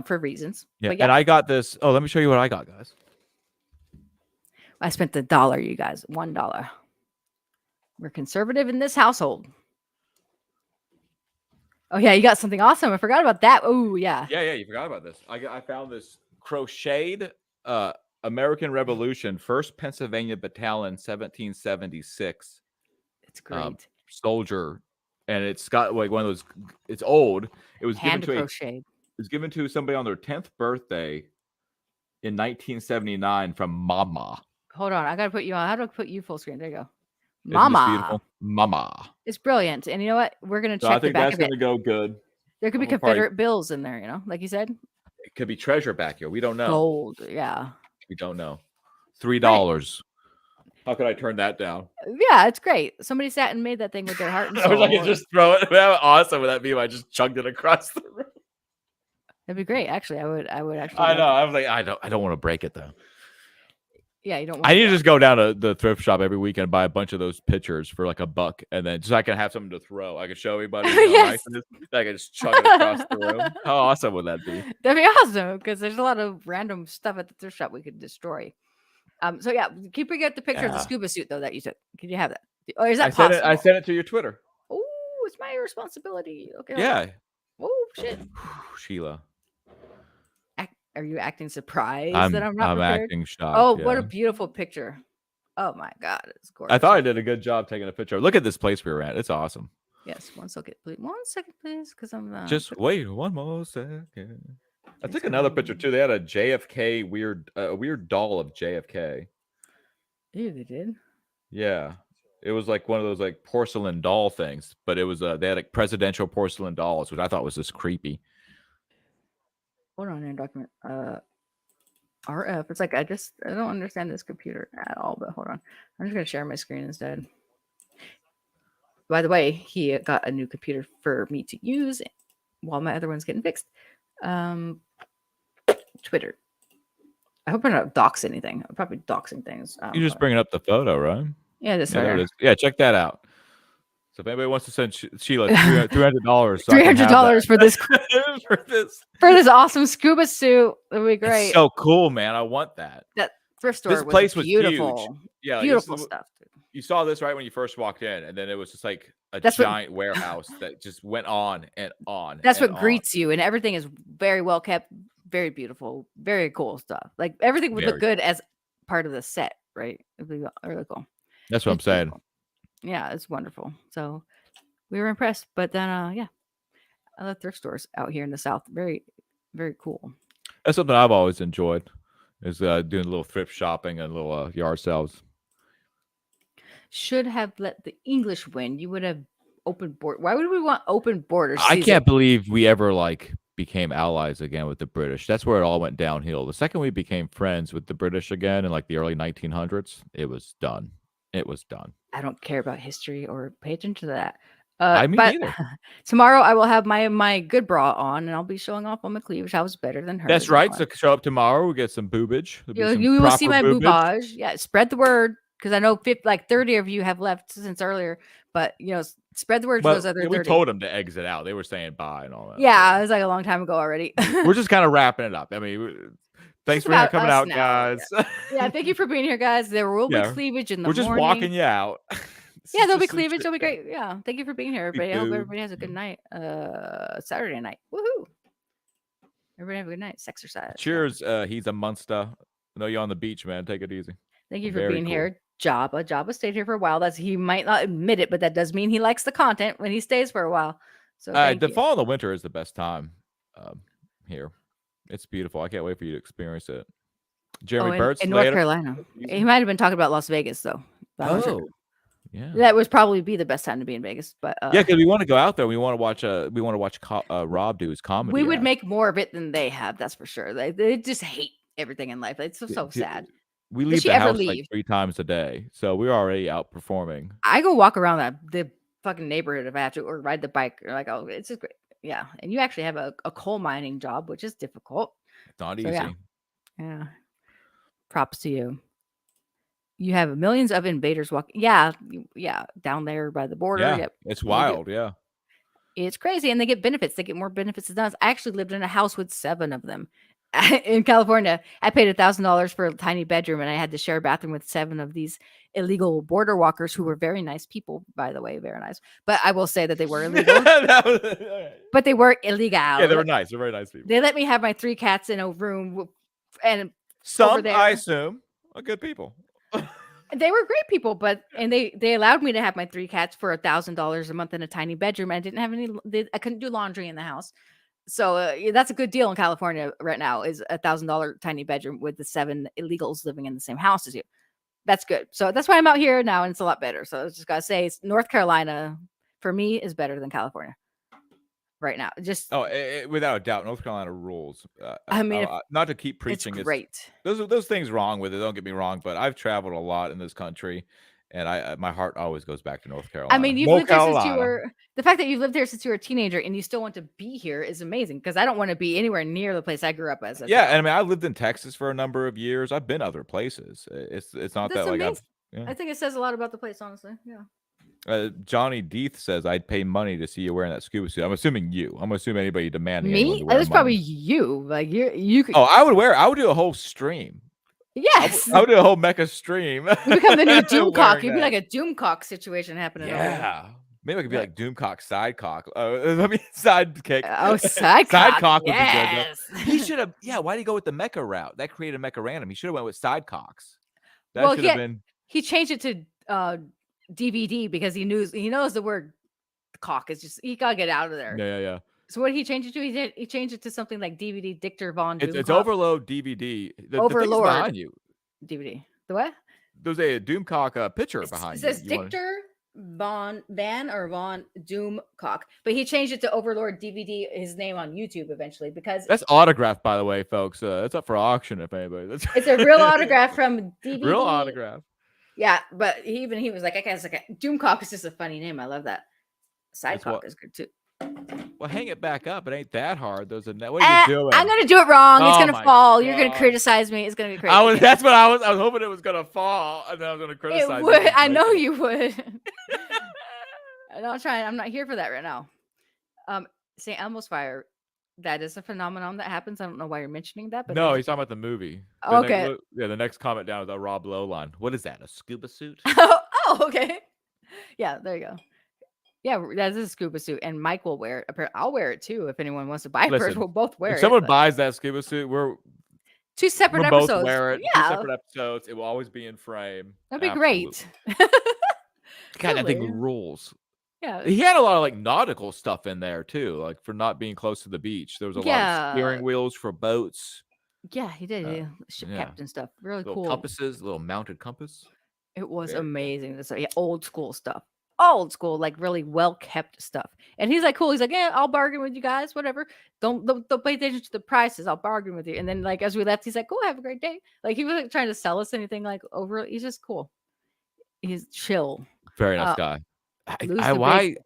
for reasons. Yeah, and I got this. Oh, let me show you what I got, guys. I spent $1, you guys. $1. We're conservative in this household. Oh yeah, you got something awesome. I forgot about that. Oh yeah. Yeah, you forgot about this. I found this crocheted American Revolution, 1st Pennsylvania Battalion, 1776. It's great. Soldier, and it's got like one of those. It's old. It was hand crocheted. It was given to somebody on their 10th birthday in 1979 from Mama. Hold on, I gotta put you on. How do I put you full screen? There you go. Mama. Mama. It's brilliant. And you know what? We're gonna check I think the back that's of it. gonna go good. There could be Confederate bills in there, like you said. It could be treasure back here. We don't know. Gold, yeah. We don't know. $3. Right. How could I turn that down? Yeah, it's great. Somebody sat and made that thing with their heart and soul. I was like, just throw it. How awesome would that be if I just chugged it across the room? That'd be great. Actually, I would actually. I know. I was like, I don't want to break it though. Yeah, you don't want I need to just go down to the thrift shop every weekend and buy a bunch of those pictures for like $1, and then just so I can have something to throw. I can show everybody. Yes. I can just chug it across the room. How awesome would that be? That'd be awesome because there's a lot of random stuff at the thrift shop we could destroy. So yeah, keep bringing up the picture of the Yeah. scuba suit though that you took. Can you have that? Or is that I sent possible? it. I sent it to your Twitter. Oh, it's my responsibility. Okay. hold on. Yeah. Oh shit. Sheila. Are you acting surprised that I'm not I'm prepared? acting shocked. Oh, what a yeah. beautiful picture. Oh my god, it's gorgeous. I thought I did a good job taking a picture. Look at this place we were at. It's awesome. Yes, 1 second, please. 1 second, please, because I'm Just wait 1 more second. I took another picture too. They had a JFK a weird doll of JFK. Ew, they did. Yeah, it was like one of those like porcelain doll things, but it was they had like presidential porcelain dolls, which I thought was just creepy. Hold on here, document. RF. It's like I don't understand this computer at all. But hold on, I'm just gonna share my screen instead. By the way, he got a new computer for me to use while my other one's getting fixed. Twitter. I hope I'm not dox anything. I'm probably doxing things. You're just bringing up the photo, right? Yeah, this there one. it is. Yeah, check that out. So if anybody wants to send Sheila $300, $300 for this for this awesome scuba suit, that'd be great. It's so cool, man. I want that. That thrift store. This place was beautiful. Huge. Yeah, beautiful stuff. Dude. You saw this right when you first walked in, and then it was just like a giant warehouse that just went on and on. That's what greets you, and everything is very well kept, very beautiful, very cool stuff. Like everything would look good as part of the set, right? It'd be really cool. That's what I'm saying. Yeah, it's wonderful. So we were impressed, but then yeah, I love thrift stores out here in the South. Very, very cool. That's something I've always enjoyed, is doing a little thrift shopping and little yard sales. Should have let the English win. You would have open border. Why would we want open borders? I can't believe we ever became allies again with the British. That's where it all went downhill. The second we became friends with the British again in like the early 1900s, it was done. It was done. I don't care about history or pay attention to that. I mean, neither. Tomorrow I will have my good bra on, and I'll be showing off on my cleavage. I was better than her. That's right. So show up tomorrow. We'll get some boobage. You will see my boobage. Yeah, spread the word, because I know 30 of you have left since earlier. But spread the word to those other 30. We told them to exit out. They were saying bye and all that. Yeah, it was like a long time ago already. We're just kind of wrapping it up. I mean, thanks for coming out, guys. Yeah, thank you for being here, guys. There will be cleavage in the morning. We're just walking you out. Yeah, there'll be cleavage. It'll be great. Yeah, thank you for being here, everybody. I hope everybody has a good night. Saturday night. Woohoo! Everybody have a good night. Sexercise. Cheers. He's a monster. I know you're on the beach, man. Take it easy. Thank you for being here. Jabba stayed here for a while. He might not admit it, but that does mean he likes the content when he stays for a while. So the fall and the winter is the best time here. It's beautiful. I can't wait for you to experience it. Jeremy Burt's in North Carolina. He might have been talking about Las Vegas though. Oh, yeah. That would probably be the best time to be in Vegas. But yeah, because we want to go out there. We want to watch. Rob do his comedy. We would make more of it than they have. That's for sure. They just hate everything in life. It's so sad. We leave the house like 3 times a day, so we're already outperforming. I go walk around the fucking neighborhood if I have to, or ride the bike. Or like, oh, it's just great. Yeah, and you actually have a coal mining job, which is difficult. It's not easy. Yeah. Props to you. You have millions of invaders walking. Yeah, down there by the border. Yeah, yep. It's wild. Yeah, it's crazy, and they get benefits. They get more benefits than us. I actually lived in a house with 7 of them in California. I paid $1,000 for a tiny bedroom, and I had to share a bathroom with 7 of these illegal border walkers who were very nice people, by the way, very nice. But I will say that they were illegal. But they were illegal. Yeah, they were nice. They're very nice people. They let me have my 3 cats in a room, and some, I assume, are good people. They were great people, and they allowed me to have my 3 cats for $1,000 a month in a tiny bedroom. I didn't have I couldn't do laundry in the house. So that's a good deal in California right now, is $1,000 tiny bedroom with the 7 illegals living in the same house as you. That's good. So that's why I'm out here now, and it's a lot better. So I just got to say, North Carolina for me is better than California right now. Just without a doubt, North Carolina rules. I mean, not to keep preaching, it's great. Those things wrong with it. Don't get me wrong, but I've traveled a lot in this country, and my heart always goes back to North Carolina. I mean, you've lived here since you were. The fact that you've lived here since you were a teenager and you still want to be here is amazing, because I don't want to be anywhere near the place I grew up as. Yeah, and I mean, I lived in Texas for a number of years. I've been other places. It's not That's that like I think it says a lot about the place, honestly. Yeah. Johnny Deeth says, I'd pay money to see you wearing that scuba suit. I'm assuming you. I'm assuming anybody demanding me. That's probably you. Like you could. Oh, I would do a whole stream Yes. I would do a whole mecha stream. You become the new Doomcock. You'd be that. like a Doomcock situation happening. Yeah. Maybe I could be like Doomcock sidecock. Let me sidekick. Oh, sidecock. Sidecock Yes. would be good. He should have. Yeah. Why did he go with the mecha route? That created Mecharandom. He should have went with sidecocks. That Well, should have been. He changed it to DVD because he knows the word cock is just he gotta get out of there. Yeah. So what did he change it to? He changed it to something like DVD Dictor Von Doomcock. It's Overload DVD. The thing's Overlord behind you. DVD. The what? There's a Doomcock picture behind It you. says Dictor Von Doomcock, but he changed it to Overlord DVD. His name on YouTube eventually because that's autographed, by the way, folks. It's up for auction if anybody. It's a real autograph from DVD. Real autograph. Yeah, but he was like, I guess Doomcock is just a funny name. I love that. Sidecock is good too. Well, hang it back up. It ain't that hard. What are you doing? I'm gonna do it wrong. It's gonna fall. God. You're gonna criticize me. It's gonna be crazy. That's what I was hoping it was gonna fall, and then I was gonna criticize. It would. I know you would. I'm not here for that right now. St. Elmo's fire. That is a phenomenon that happens. I don't know why you're mentioning that, but no, he's talking about the movie. Okay. The next comment down is a Rob Lowe line. What is that? A scuba suit? oh, okay. Yeah, there you go. Yeah, that is a scuba suit, and Mike will wear it. I'll wear it too if anyone wants to buy it. First, we'll both wear it. If someone buys that scuba suit, we're two separate both episodes. wear it. Yeah. 2 separate episodes. It will always be in frame. That'd be great. God, that thing rules. Yeah. He had a lot of like nautical stuff in there too, like for not being close to the beach. There was a lot of steering wheels for boats. Yeah, he did. Ship captain stuff. Really little cool. Compasses, little mounted compass. It was amazing. This old school stuff. Old school, like really well kept stuff. And he's like, cool. He's like, yeah, I'll bargain with you guys, whatever. Don't pay attention to the prices. I'll bargain with you. And then like as we left, he's like, cool, have a great day. Like he wasn't trying to sell us anything like over. He's just cool. He's chill. Very nice guy. Why?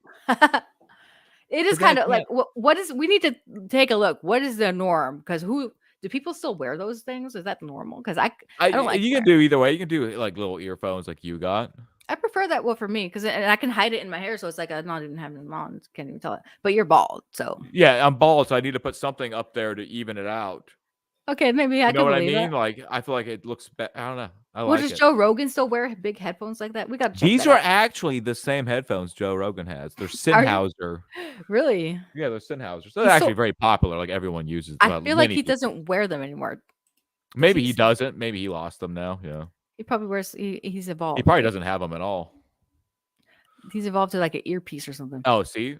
It is kind of like what is we need to take a look. What is the norm? Because do people still wear those things? Is that normal? Because I don't like you can do either way. You can do like little earphones like you got. I prefer that for me because I can hide it in my hair, so it's like I'm not even having them on. Can't even tell it. But you're bald, so yeah, I'm bald, so I need to put something up there to even it out. Okay, maybe I can know what I believe mean. that. Like I feel like it looks better. I don't know. Does Joe Rogan still wear big headphones like that? We got to check These that are out. actually the same headphones Joe Rogan has. They're Sennheiser. Really? Yeah, they're Sennheiser. So they're actually very popular. Like everyone uses. I feel like he doesn't wear them anymore. Maybe he doesn't. Maybe he lost them now. Yeah. He probably wears. He's evolved. He probably doesn't have them at all. He's evolved to like an earpiece or something. Oh, see,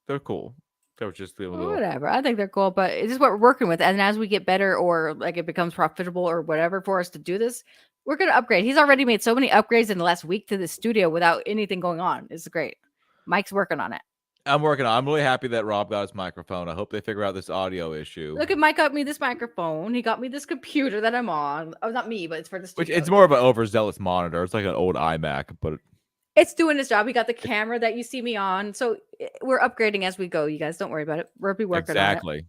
they're cool. They were just whatever. I think they're cool, but it's just what we're working with. And as we get better, or like it becomes profitable, or whatever for us to do this, we're gonna upgrade. He's already made so many upgrades in the last week to the studio without anything going on. It's great. Mike's working on it. I'm working on it. I'm really happy that Rob got his microphone. I hope they figure out this audio issue. Look at Mike got me this microphone. He got me this computer that I'm on. Oh, not me, but it's for the studio. It's more of an overzealous monitor. It's like an old iMac, but it's doing its job. We got the camera that you see me on. So we're upgrading as we go. You guys don't worry about it. We'll be working on it.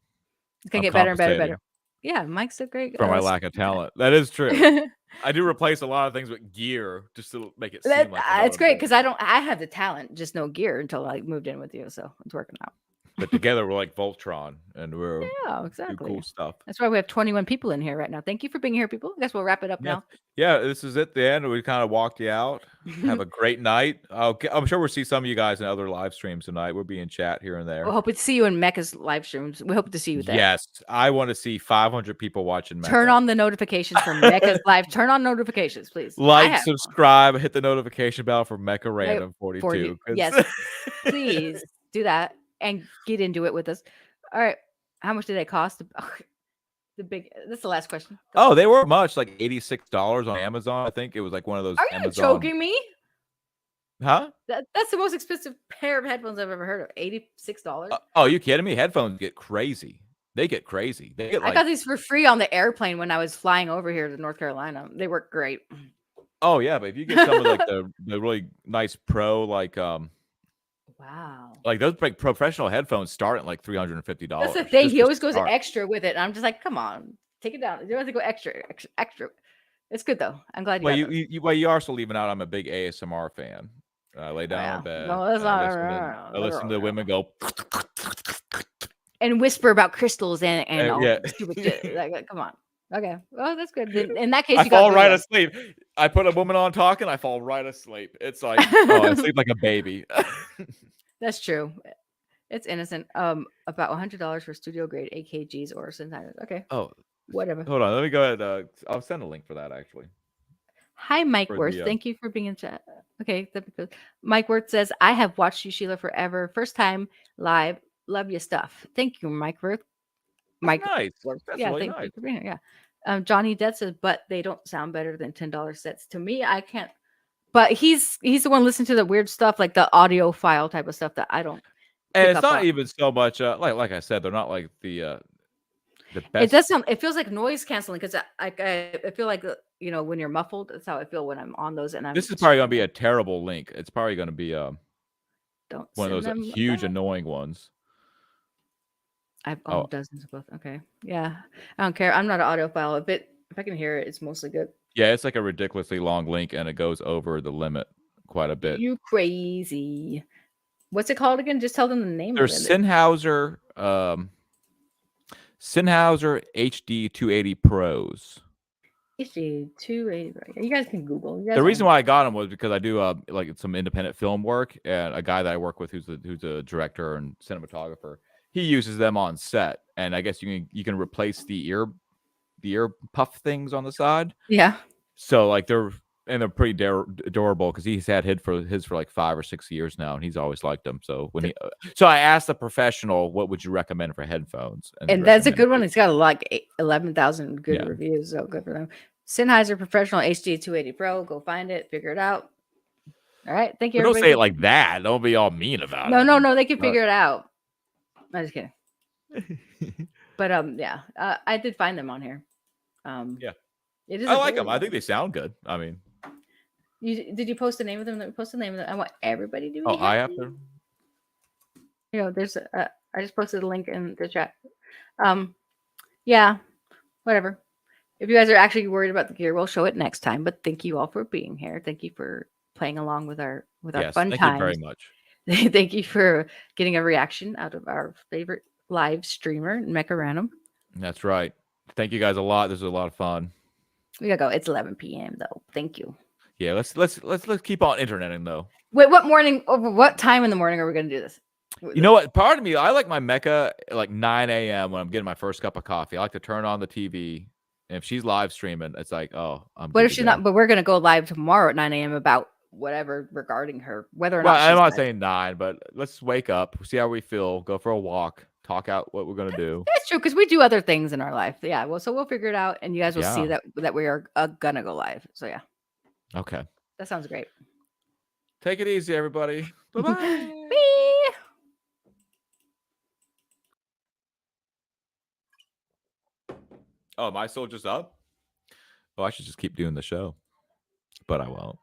It's going to get better and better and better. Yeah, Mike's a great for my lack of talent. That is true. I do replace a lot of things with gear just to make it seem like it's great because I have the talent, just no gear until I moved in with you. So it's working out. But together we're like Voltron, and we're exactly cool stuff. That's why we have 21 people in here right now. Thank you for being here, people. I guess we'll wrap it up now. Yeah, this is it. The end. We kind of walked you out. Have a great night. Okay, I'm sure we'll see some of you guys in other live streams tonight. We'll be in chat here and there. We hope to see you in Mecca's live streams. We hope to see you there. Yes, I want to see 500 people watching Mecca. Turn on the notifications for Mecca's live. Turn on notifications, please. Like, subscribe, hit the notification bell for Mecharandom 42. Yes, please do that. And get into it with us. All right. How much did they cost? That's the last question. Oh, they were much, like $86 on Amazon. I think it was like one of those. Are you choking me? Huh? That's the most expensive pair of headphones I've ever heard of. $86. Oh, you kidding me? Headphones get crazy. They get crazy. I got these for free on the airplane when I was flying over here to North Carolina. They work great. Oh yeah, but if you get some of like the really nice pro wow. Like those like professional headphones start at like $350. That's the thing. He always goes extra with it. And I'm just like, come on, take it down. You don't have to go extra. It's good though. I'm glad you. Well, you are still leaving out. I'm a big ASMR fan. I lay down in bed. No, that's not. I listen to women go and whisper about crystals and all stupid shit. Like, come on. Okay. Well, that's good. In that case, I you got fall good right ones. asleep. I put a woman on talking, I fall right asleep. It's like, oh, I sleep like a baby. That's true. It's innocent. About $100 for studio grade AKGs or synthesizers. Okay. Oh, whatever. Hold on. Let me go ahead. I'll send a link for that actually. Hi, Mike For Worth. the, Thank you for being in chat. Okay. That'd be good. Mike Worth says, I have watched you, Sheila, forever. First time live. Love your stuff. Thank you, Mike Worth. Mike nice. Worth. That's Yeah, really thank you nice. for being here. Yeah. Johnny Dead says, but they don't sound better than $10 sets. To me, I can't. But he's the one listening to the weird stuff, like the audio file type of stuff that I don't. And it's up not on. even so much like I said, they're not like the best. It does sound. It feels like noise canceling because I feel like when you're muffled. That's how I feel when I'm on those. And This is probably gonna be a terrible link. It's probably gonna be don't one of those huge annoying ones. I've owned dozens of both. Okay, yeah, I don't care. I'm not an audiophile. If I can hear it, it's mostly good. Yeah, it's like a ridiculously long link, and it goes over the limit quite a bit. You crazy? What's it called again? Just tell them the name. There's of it. Sennheiser HD 280 Pros. HD 280. You guys can Google. The reason why I got them was because I do like some independent film work, and a guy that I work with who's a director and cinematographer, he uses them on set, and I guess you can replace the ear puff things on the side. Yeah. So like they're pretty durable because he's had his for like 5 or 6 years now, and he's always liked them. So so I asked the professional, what would you recommend for headphones? And that's a good one. It's got like 11,000 good reviews. So good for them. Sennheiser Professional HD 280 Pro. Go find it. Figure it out. All right. Thank you. But don't say it like that. Don't be all mean about it. No. They can figure it out. I'm just kidding. But yeah, I did find them on here. Yeah. It is. I like them. I think they sound good. I mean, did you post the name of them? Post the name of them. I want everybody to be happy. I have to. There's I just posted a link in the chat. Yeah, whatever. If you guys are actually worried about the gear, we'll show it next time. But thank you all for being here. Thank you for playing along with our fun times. Thank you very much. Thank you for getting a reaction out of our favorite live streamer, Mecharandom. That's right. Thank you guys a lot. This was a lot of fun. We gotta go. It's 11 p.m. though. Thank you. Yeah, let's keep on interneting though. Wait, what time in the morning are we gonna do this? You know what? Part of me, I like my Mecca like 9 a.m. when I'm getting my first cup of coffee. I like to turn on the TV, and if she's live streaming, it's like, oh, I'm. What if she's not? But we're gonna go live tomorrow at 9 a.m. about whatever regarding her, whether or not. I'm not saying 9, but let's wake up, see how we feel, go for a walk, talk out what we're gonna do. That's true because we do other things in our life. Yeah. Well, so we'll figure it out, and you guys will see that we are gonna go live. So yeah. Okay. That sounds great. Take it easy, everybody. Bye-bye. Bye. Oh, am I still just up? Oh, I should just keep doing the show, but I won't.